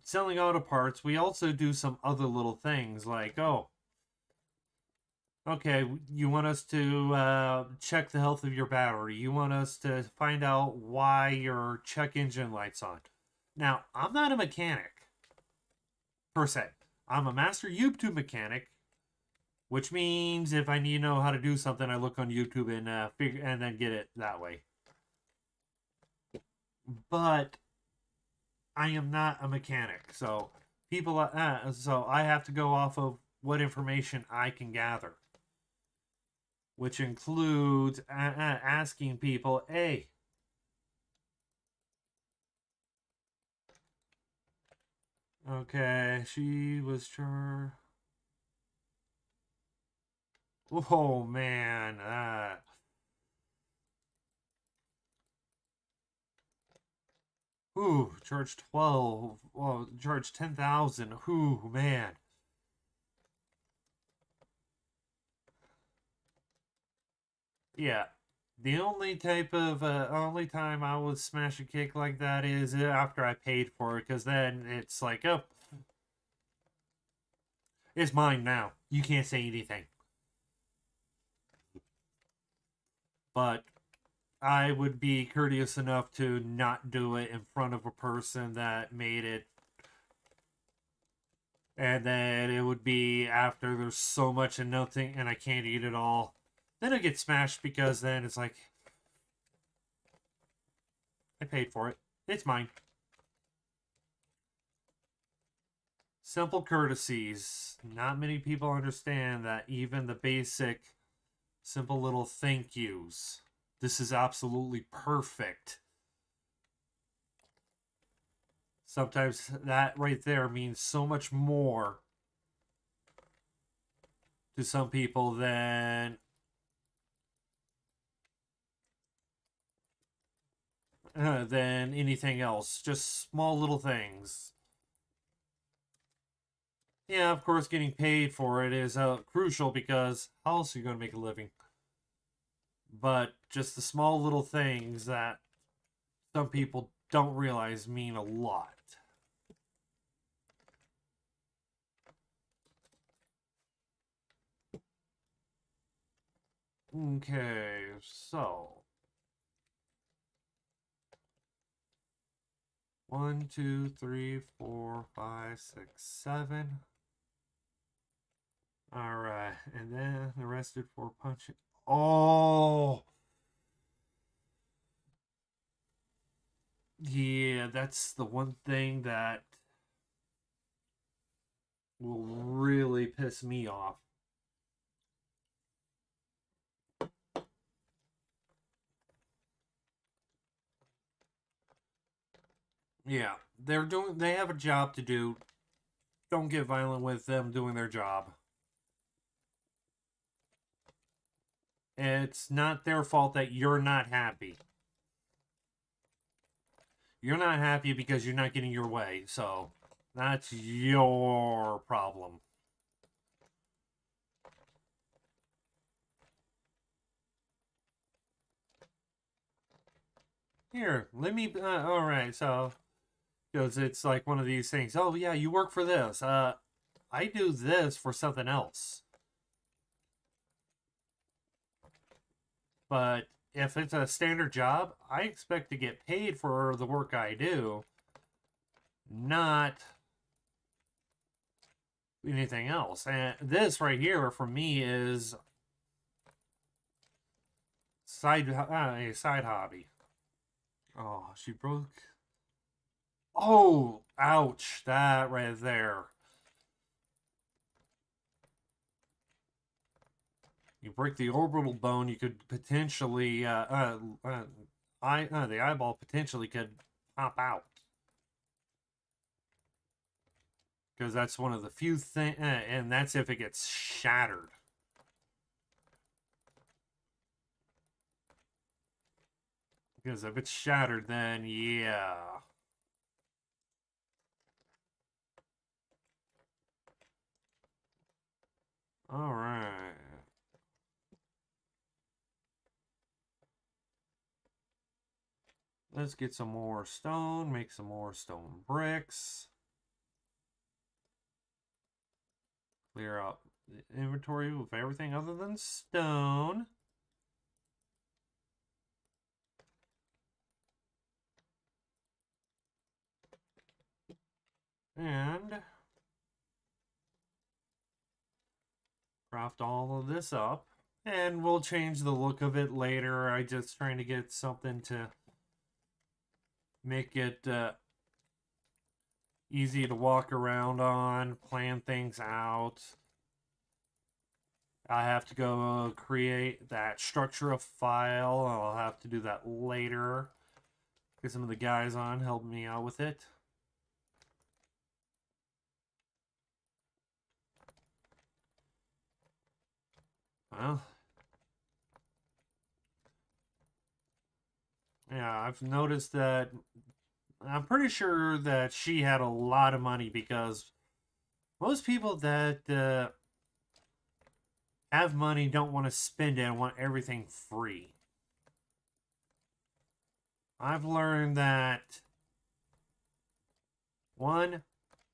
selling auto parts, we also do some other little things like, oh, okay, you want us to check the health of your battery. You want us to find out why your check engine light's on. Now, I'm not a mechanic, per se. I'm a master YouTube mechanic, which means if I need to know how to do something, I look on YouTube and figure and then get it that way. But I am not a mechanic, so so I have to go off of what information I can gather, which includes asking people, "Hey, okay, she was sure." Oh man, charge 12. Well, charge 10,000. Ooh, man. Yeah. The only time I would smash a kick like that is after I paid for it, because then it's like, oh, it's mine now. You can't say anything. But I would be courteous enough to not do it in front of a person that made it. And then it would be after there's so much and nothing, and I can't eat it all. Then it gets smashed because then it's like, I paid for it. It's mine. Simple courtesies. Not many people understand that even the basic, simple little thank yous. This is absolutely perfect. Sometimes that right there means so much more to some people than anything else. Just small little things. Yeah, of course, getting paid for it is crucial because how else are you going to make a living? But just the small little things that some people don't realize mean a lot. Okay, so 1, 2, 3, 4, 5, 6, 7. All right, and then arrested for punching. Oh, yeah, that's the one thing that will really piss me off. Yeah, they have a job to do. Don't get violent with them doing their job. It's not their fault that you're not happy. You're not happy because you're not getting your way, so that's your problem. Here, let me. All right, so because it's like one of these things. Oh yeah, you work for this. I do this for something else. But if it's a standard job, I expect to get paid for the work I do, not anything else. And this right here for me is a side hobby. Oh, she broke. Oh, ouch! That right there. You break the orbital bone, you could potentially the eyeball potentially could pop out. Because that's one of the few things, and that's if it gets shattered. Because if it's shattered, then yeah. All right. Let's get some more stone, make some more stone bricks. Clear out the inventory with everything other than stone. And craft all of this up. And we'll change the look of it later. I just trying to get something to make it easy to walk around on, plan things out. I have to go create that structure of file. I'll have to do that later. Get some of the guys on, help me out with it. Well, yeah, I've noticed that. I'm pretty sure that she had a lot of money because most people that have money don't want to spend it and want everything free. I've learned that one,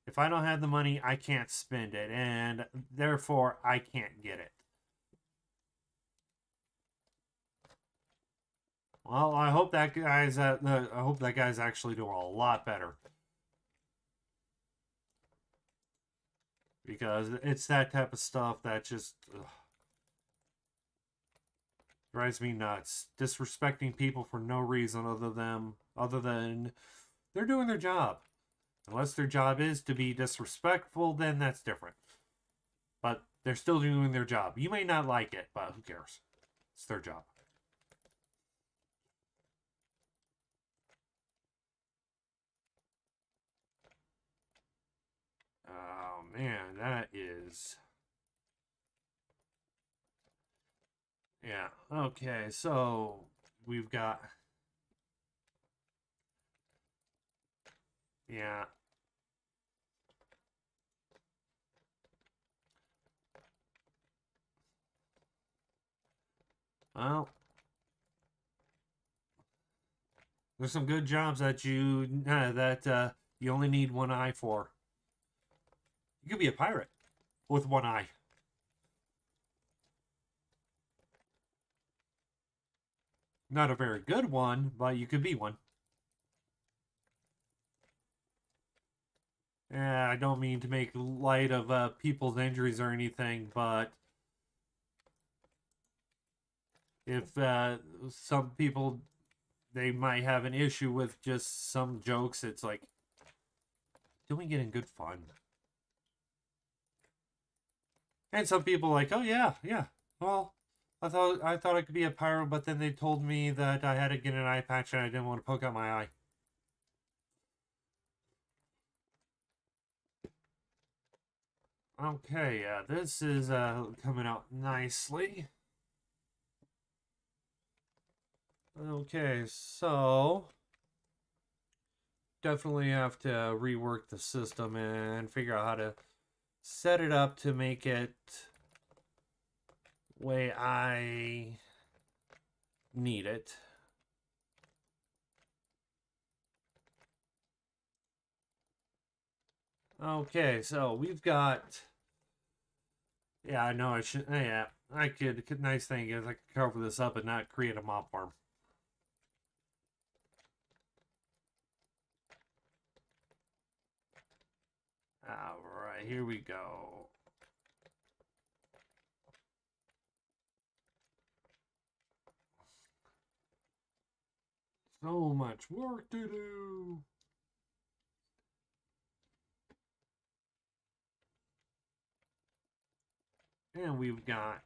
if I don't have the money, I can't spend it, and therefore I can't get it. Well, I hope that guy's actually doing a lot better. Because it's that type of stuff that just drives me nuts. Disrespecting people for no reason other than they're doing their job. Unless their job is to be disrespectful, then that's different. But they're still doing their job. You may not like it, but who cares? It's their job. Oh man, that is. Yeah, okay, so we've got. Yeah. Well, there's some good jobs that you only need one eye for. You could be a pirate with one eye. Not a very good one, but you could be one. Yeah, I don't mean to make light of people's injuries or anything, but if some people they might have an issue with just some jokes, it's like doing it in good fun. And some people like, oh yeah, yeah. Well, I thought I could be a pirate, but then they told me that I had to get an eye patch and I didn't want to poke out my eye. Okay, yeah, this is coming out nicely. Okay, so definitely have to rework the system and figure out how to set it up to make it way I need it. Okay, so we've got. Yeah, I know I should. Yeah, I could. Nice thing is I could cover this up and not create a mob farm. All right, here we go. So much work to do. And we've got.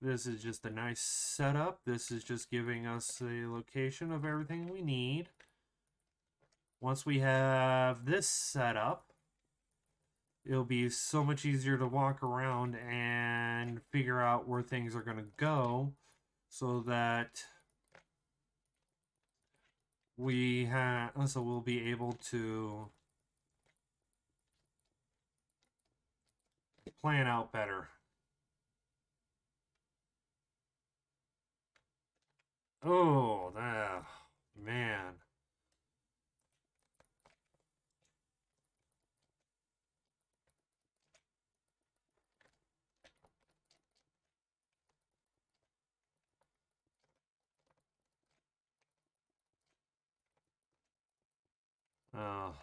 This is just a nice setup. This is just giving us the location of everything we need. Once we have this set up, it'll be so much easier to walk around and figure out where things are going to go so that we'll be able to plan out better. Oh, man. Oh.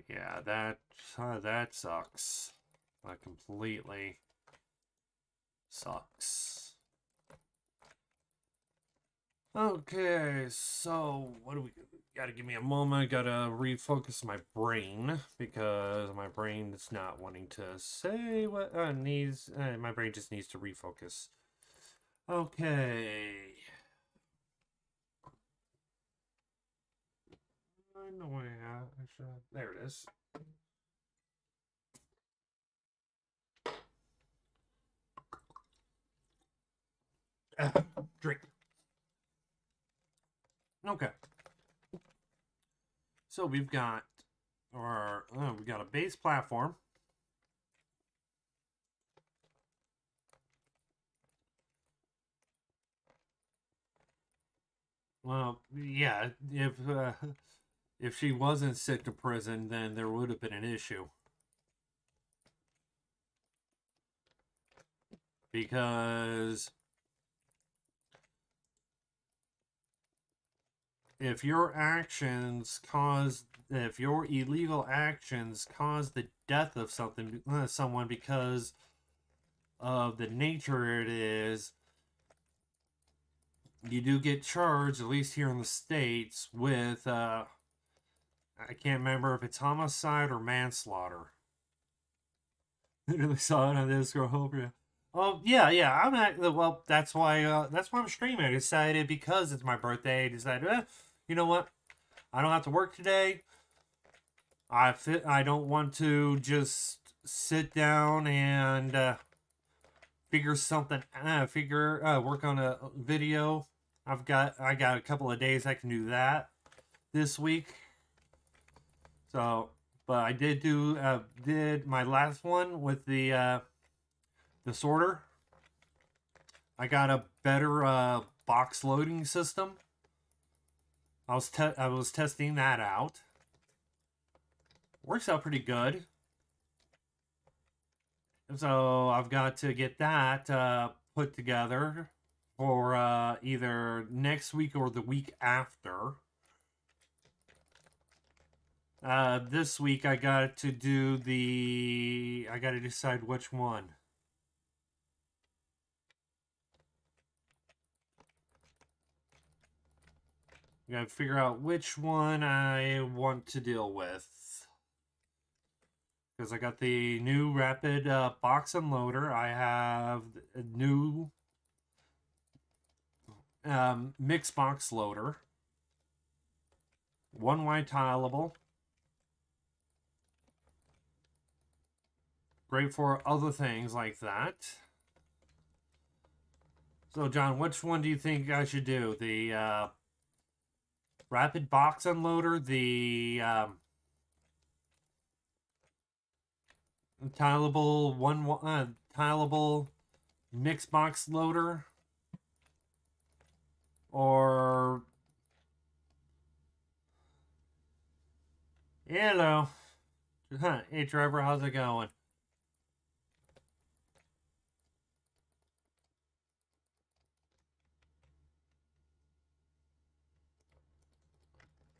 Yeah, that sucks. That completely sucks. Okay, so what do we gotta give me a moment? Gotta refocus my brain because my brain is not wanting to say what needs. My brain just needs to refocus. Okay. I know I should. There it is. Drink. Okay. So we've got we got a base platform. Well, yeah, if she wasn't sent to prison, then there would have been an issue. Because if your illegal actions cause the death of someone because of the nature it is, you do get charged, at least here in the States, with I can't remember if it's homicide or manslaughter. Literally saw it on this girl over. Oh yeah. I'm at well. That's why I'm streaming. I decided because it's my birthday. I decided, you know what? I don't have to work today. I don't want to just sit down and figure something. Work on a video. I got a couple of days I can do that this week. So, but I did my last one with the sorter. I got a better box loading system. I was testing that out. Works out pretty good. So I've got to get that put together for either next week or the week after. This week I got to I got to decide which one. I got to figure out which one I want to deal with. Because I got the new rapid box unloader. I have a new mix box loader, one wide tileable. Great for other things like that. So, John, which one do you think I should do? The rapid box unloader, the tileable mix box loader, or hello, hey Trevor, how's it going?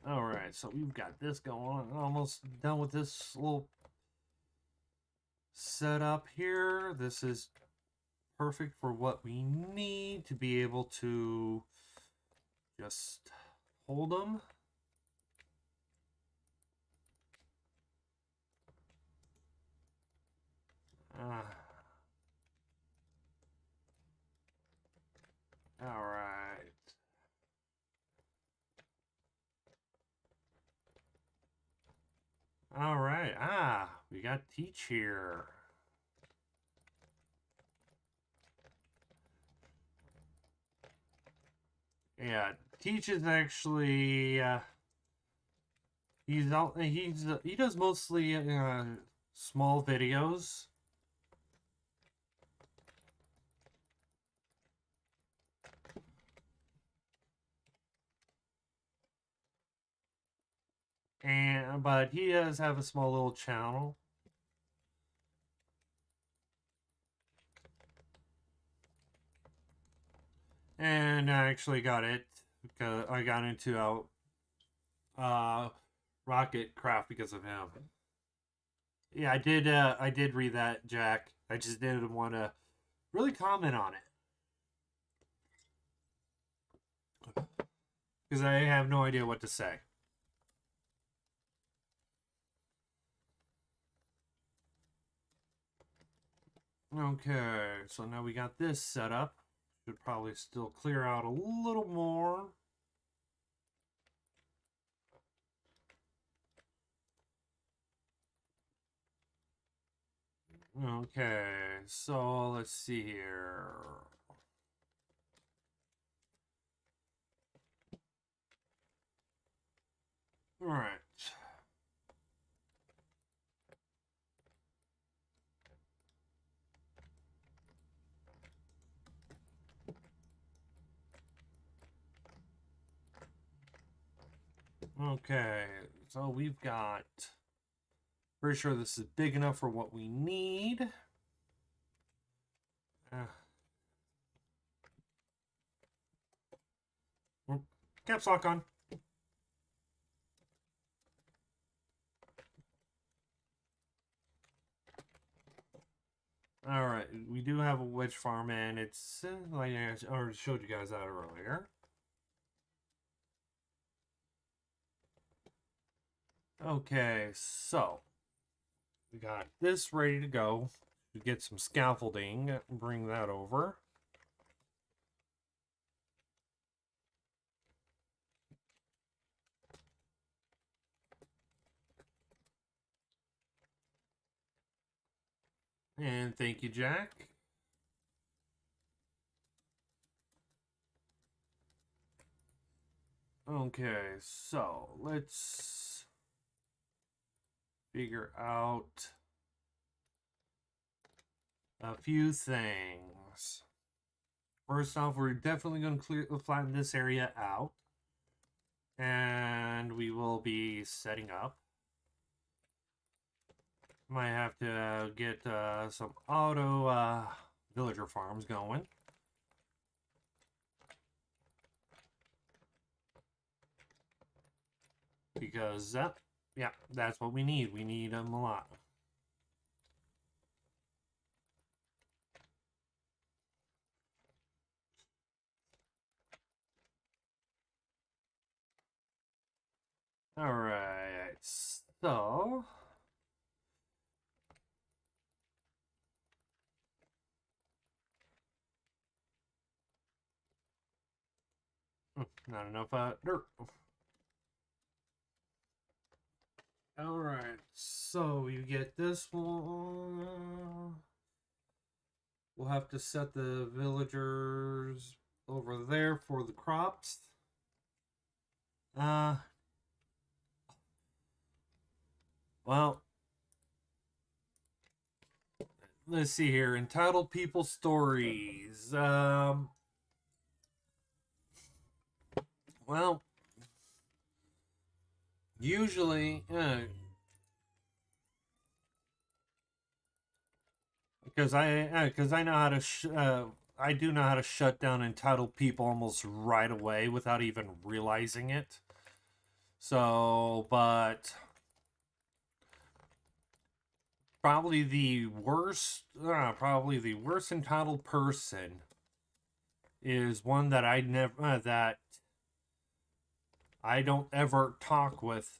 All right, so we've got this going on. Almost done with this little setup here. This is perfect for what we need to be able to just hold them. All right. All right. We got Teach here. Yeah, Teach is actually he does mostly small videos. But he does have a small little channel. And I actually got it because I got into Rocket Craft because of him. Yeah, I did read that, Jack. I just didn't want to really comment on it because I have no idea what to say. Okay, so now we got this set up. Should probably still clear out a little more. Okay, so let's see here. All right. Okay, so we've got. Pretty sure this is big enough for what we need. Caps lock on. All right, we do have a wedge farm, and it's like I already showed you guys that earlier. Okay, so we got this ready to go. We get some scaffolding, bring that over. And thank you, Jack. Okay, so let's figure out a few things. First off, we're definitely going to flatten this area out. And we will be setting up. Might have to get some auto villager farms going. Because, yeah, that's what we need. We need them a lot. Alright, so... Not enough dirt. Alright, so you get this one. We'll have to set the villagers over there for the crops. Uh, well, let's see here. Entitled People Stories. Well, usually, because I know how to I do know how to shut down entitled people almost right away without even realizing it. So, but probably the worst entitled person is one that I never that I don't ever talk with,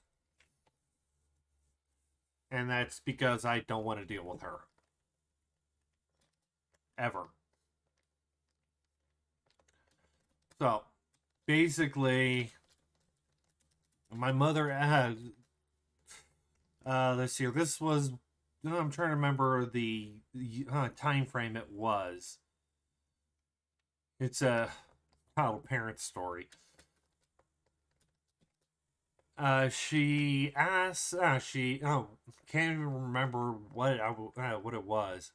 and that's because I don't want to deal with her ever. So basically, my mother had. Let's see. This was. I'm trying to remember the time frame it was. It's a child parent story. She asked. She can't even remember what it was.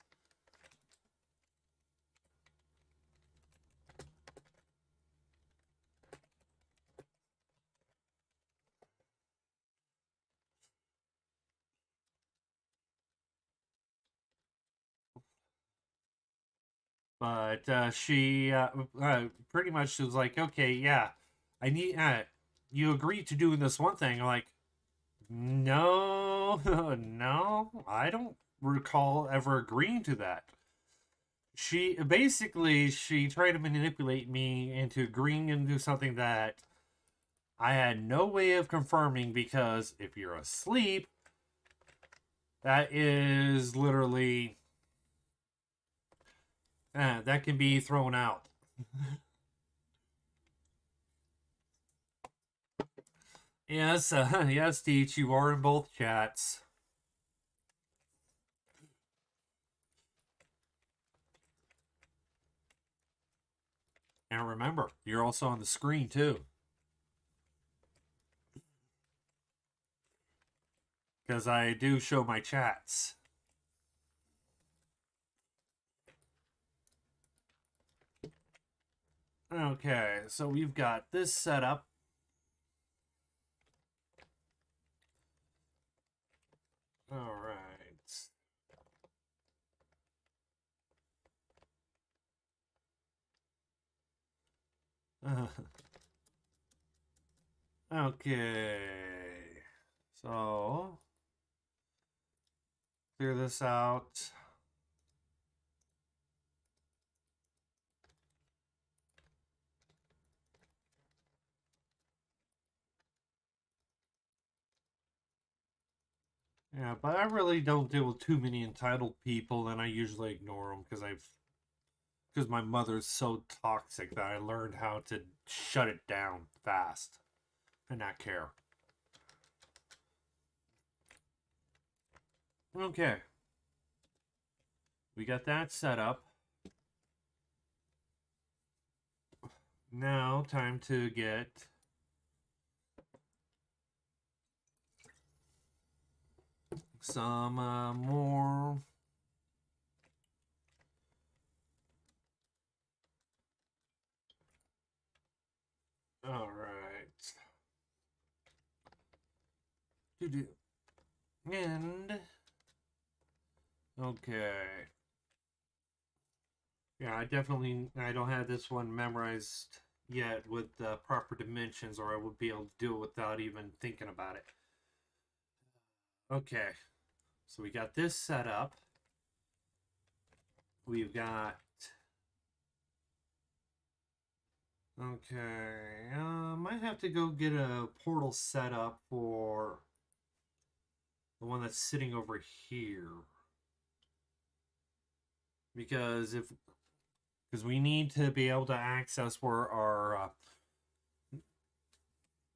But she pretty much was like, okay, yeah, I need. You agreed to doing this one thing. I'm like, no, no, I don't recall ever agreeing to that. She tried to manipulate me into agreeing into something that I had no way of confirming because if you're asleep, that is literally that can be thrown out. Yes, yes, Deech, you are in both chats. And remember, you're also on the screen too. Because I do show my chats. Okay, so we've got this set up. All right. Okay. So, clear this out. Yeah, but I really don't deal with too many entitled people, and I usually ignore them because my mother's so toxic that I learned how to shut it down fast and not care. Okay. We got that set up. Now, time to get some more. All right. And okay. Yeah, I don't have this one memorized yet with the proper dimensions, or I would be able to do it without even thinking about it. Okay, so we got this set up. We've got. Okay, might have to go get a portal set up for the one that's sitting over here. Because we need to be able to access where our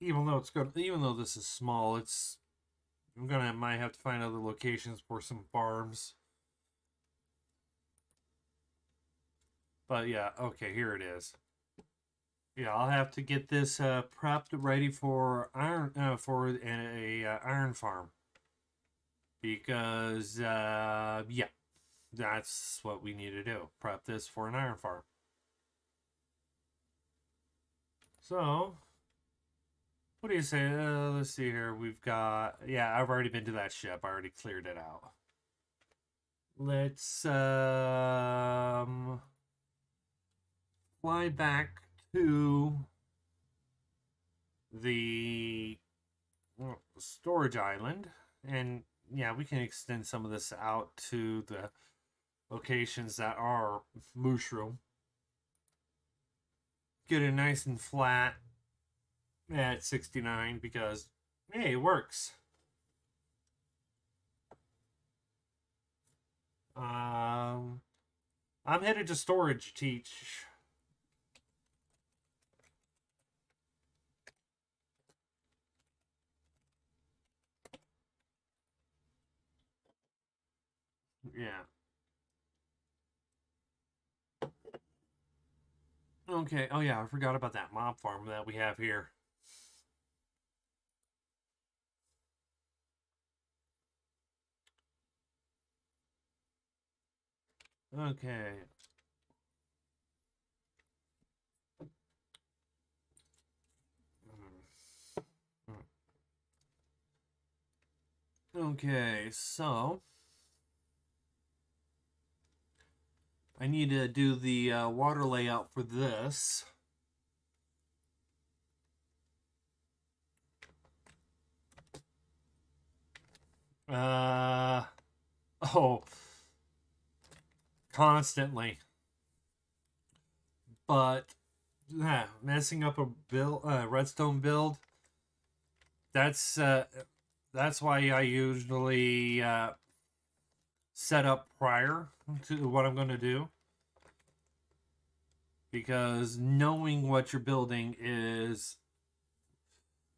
even though it's good, even though this is small, it's might have to find other locations for some farms. But yeah, okay, here it is. Yeah, I'll have to get this prepped ready for a iron farm because yeah, that's what we need to do. Prep this for an iron farm. So, what do you say? Let's see here. We've got yeah, I've already been to that ship. I already cleared it out. Let's fly back to the storage island, and yeah, we can extend some of this out to the locations that are mushroom. Get it nice and flat at 69 because hey, it works. I'm headed to storage, teach. Yeah. Okay. Oh yeah, I forgot about that mob farm that we have here. Okay. Okay, so I need to do the water layout for this. Uh, oh, constantly. But messing up a redstone build. That's why I usually set up prior to what I'm going to do, because knowing what you're building is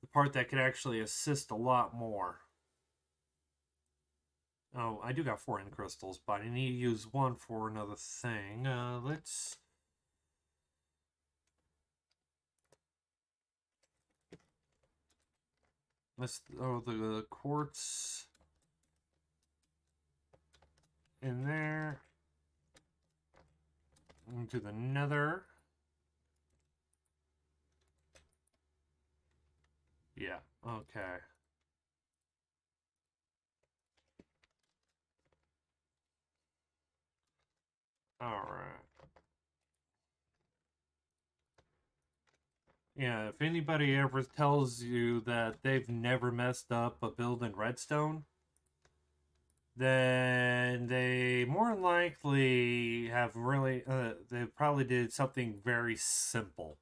the part that could actually assist a lot more. Oh, I do got 4 end crystals, but I need to use 1 for another thing. Let's... throw the quartz in there. Into the nether. Yeah, okay. Alright. Yeah, if anybody ever tells you that they've never messed up a build in redstone, then they more than likely have really, they probably did something very simple.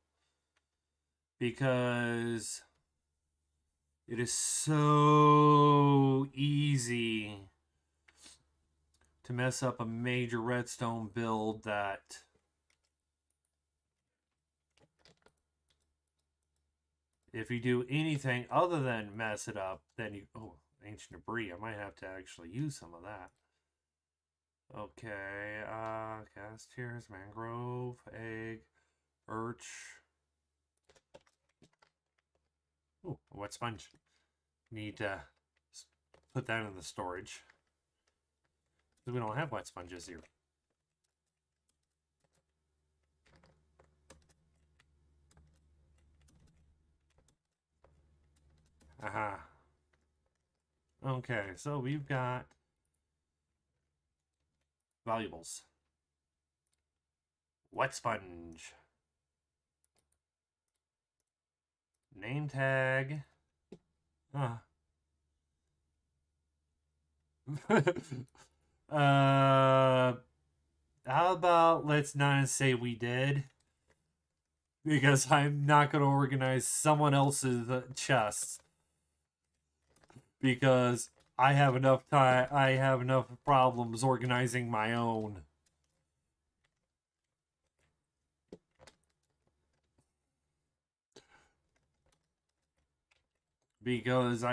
Because it is so easy to mess up a major redstone build that if you do anything other than mess it up, then you... Oh, ancient debris. I might have to actually use some of that. Okay, cast tears, mangrove, egg, birch. Ooh, a wet sponge. Need to put that in the storage, because we don't have wet sponges here. Aha. Okay, so we've got valuables. Wet sponge. Name tag. Huh. How about let's not say we did? Because I'm not going to organize someone else's chests. Because I have enough time, I have enough problems organizing my own. Because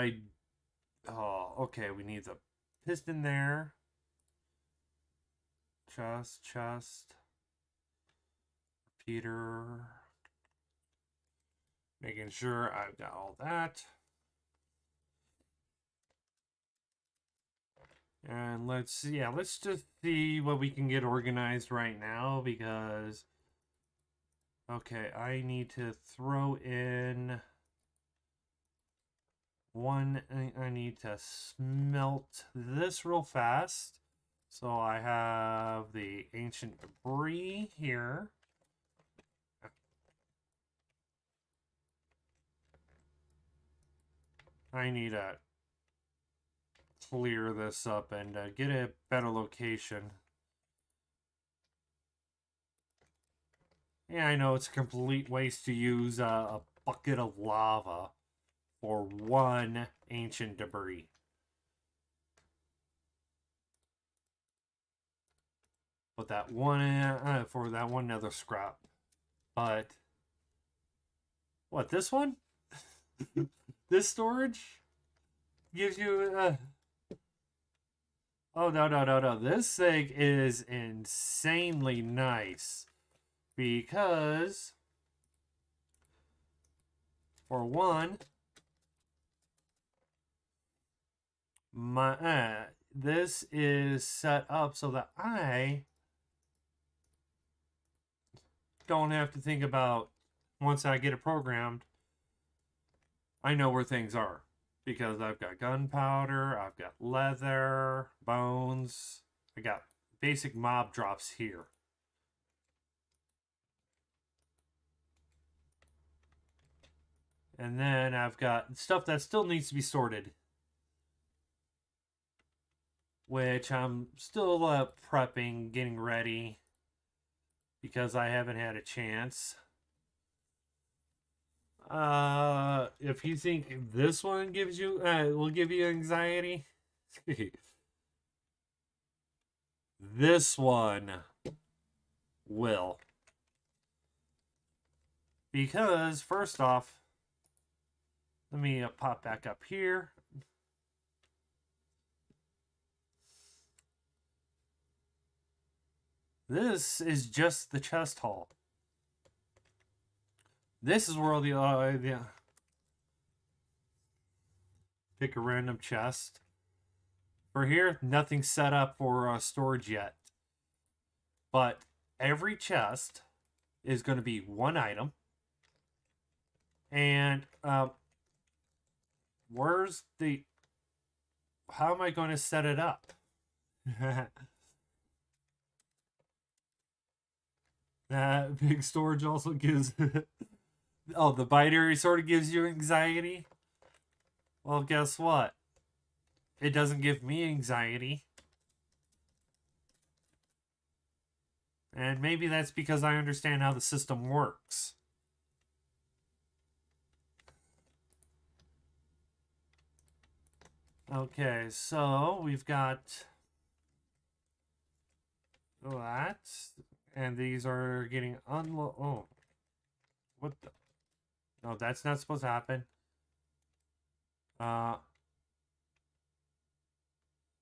oh, okay, we need the piston there. Chest. Repeater. Making sure I've got all that. And let's just see what we can get organized right now, because okay, I need to throw in one. I need to smelt this real fast. So I have the ancient debris here. I need to clear this up and get a better location. Yeah, I know it's a complete waste to use a bucket of lava for one ancient debris. But that one, for that one nether scrap. But, what, this one? This storage gives you, oh, no. This thing is insanely nice. Because, for one, this is set up so that I don't have to think about, once I get it programmed, I know where things are. Because I've got gunpowder, I've got leather, bones, I got basic mob drops here. And then I've got stuff that still needs to be sorted, which I'm still prepping, getting ready, because I haven't had a chance. If you think this one gives you, will give you anxiety, this one will. Because, first off, let me pop back up here. This is just the chest hall. This is where the pick a random chest. For here, nothing's set up for storage yet. But every chest is going to be one item. And where's the... How am I going to set it up? That big storage also gives... Oh, the binary sort of gives you anxiety? Well, guess what? It doesn't give me anxiety. And maybe that's because I understand how the system works. Okay, so we've got that. And these are getting oh. What the? No, that's not supposed to happen.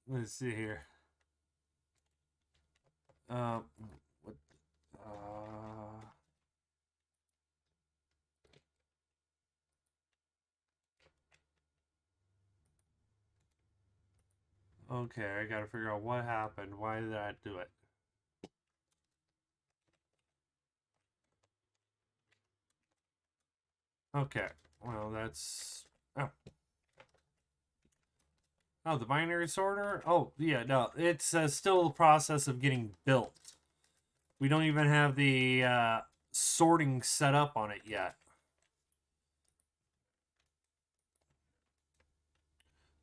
Let's see here. What? Okay, I gotta figure out what happened. Why did I do it? Okay, well, that's... Oh. Oh, the binary sorter? Oh, yeah, no, it's still the process of getting built. We don't even have the sorting set up on it yet.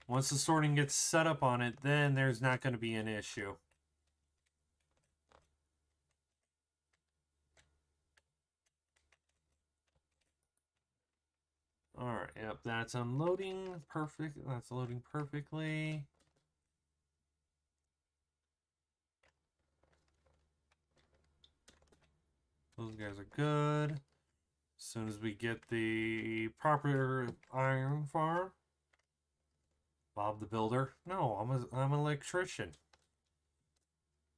Once the sorting gets set up on it, then there's not going to be an issue. Alright, yep, that's unloading. Perfect. That's loading perfectly. Those guys are good. As soon as we get the proper iron farm. Bob the Builder. No, I'm an electrician.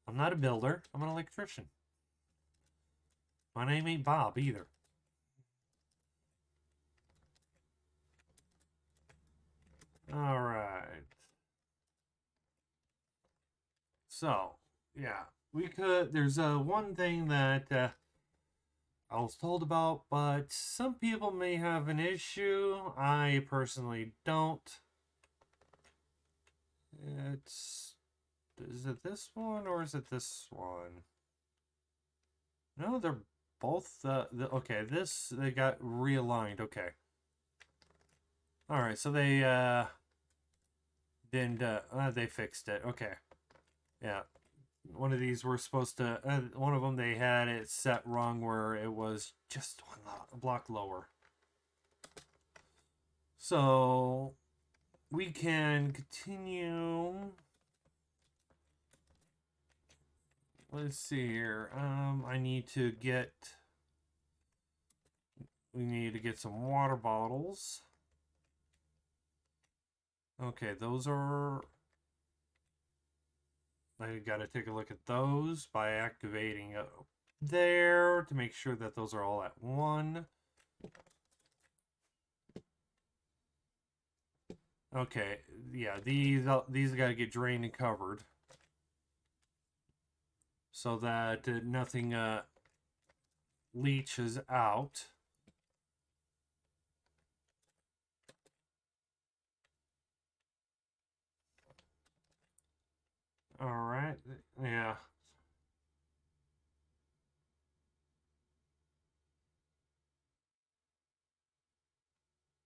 I'm not a builder. I'm an electrician. My name ain't Bob either. All right. So, yeah, we could. There's one thing that I was told about, but some people may have an issue. I personally don't. Is it this one or is it this one? No, they're both. Okay, they got realigned. Okay. All right, so they didn't. They fixed it. Okay. Yeah. One of these were supposed to. One of them they had it set wrong where it was just one block lower. So we can continue. Let's see here. I need to get. We need to get some water bottles. Okay, those are. I got to take a look at those by activating there to make sure that those are all at one. Okay, yeah, these got to get drained and covered so that nothing leaches out. All right, yeah.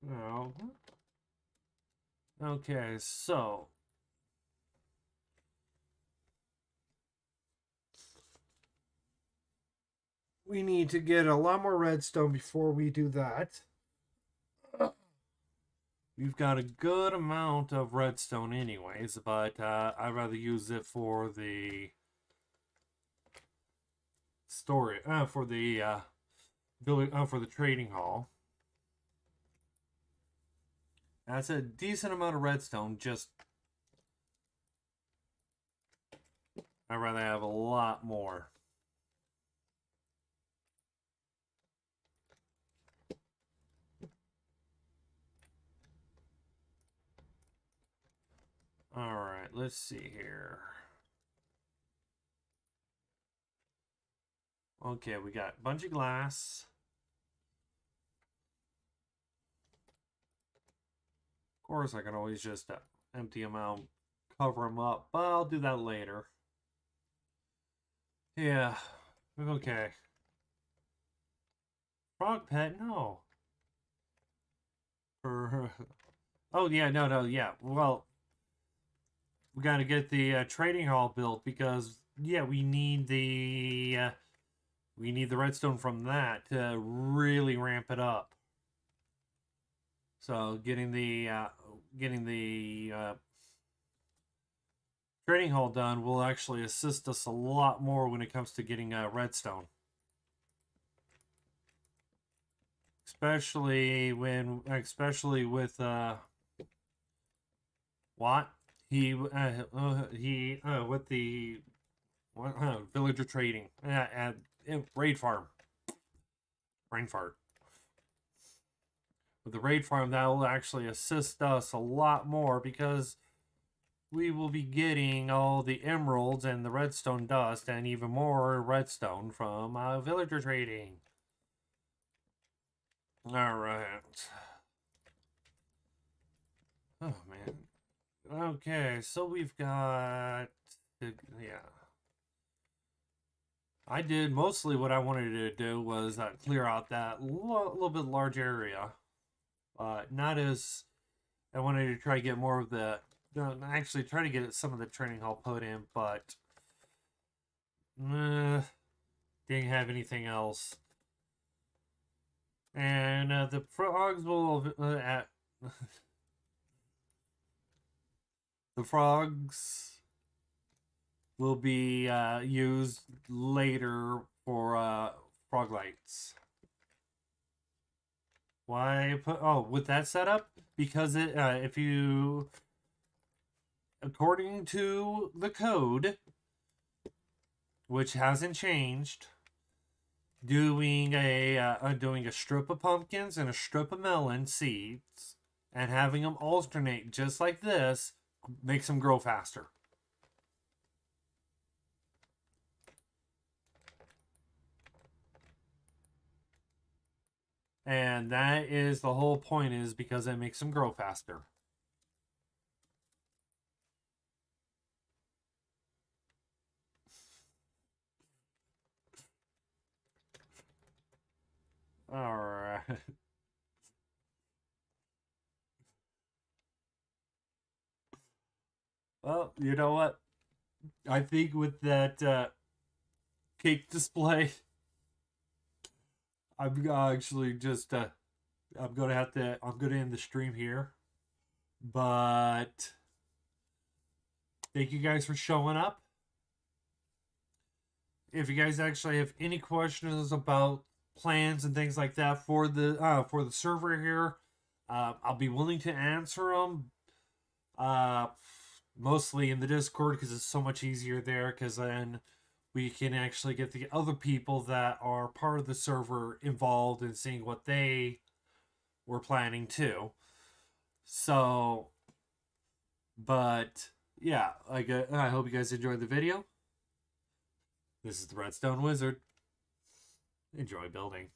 No. Okay, so we need to get a lot more redstone before we do that. We've got a good amount of redstone anyways, but I'd rather use it for the story, for the for the trading hall. That's a decent amount of redstone, just I'd rather have a lot more. Alright, let's see here. Okay, we got a bunch of glass. Of course, I can always just empty them out, cover them up, but I'll do that later. Yeah, okay. Frog pet? No. Oh, yeah, no, yeah. Well, we got to get the trading hall built because, yeah, we need the redstone from that to really ramp it up. So getting the trading hall done will actually assist us a lot more when it comes to getting redstone. Especially with what with the villager trading at raid farm, brain fart. With the raid farm, that will actually assist us a lot more because we will be getting all the emeralds and the redstone dust and even more redstone from villager trading. All right. Oh man. Okay, so we've got yeah. I did mostly what I wanted to do was clear out that little bit large area. Not as I wanted to try to get more of the actually try to get some of the training hall put in, but didn't have anything else. And the frogs will the frogs will be used later for frog lights. Why put, oh, with that setup? Because it, if you, according to the code, which hasn't changed, doing a strip of pumpkins and a strip of melon seeds and having them alternate just like this makes them grow faster. And that is the whole point, is because it makes them grow faster. All right. Well, you know what? I think with that cake display, I'm actually just I'm gonna end the stream here. But thank you guys for showing up. If you guys actually have any questions about plans and things like that for the server here, I'll be willing to answer them. Mostly in the Discord because it's so much easier there. Because then we can actually get the other people that are part of the server involved in seeing what they were planning too. So, but yeah, I hope you guys enjoyed the video. This is the Redstone Wizard. Enjoy building.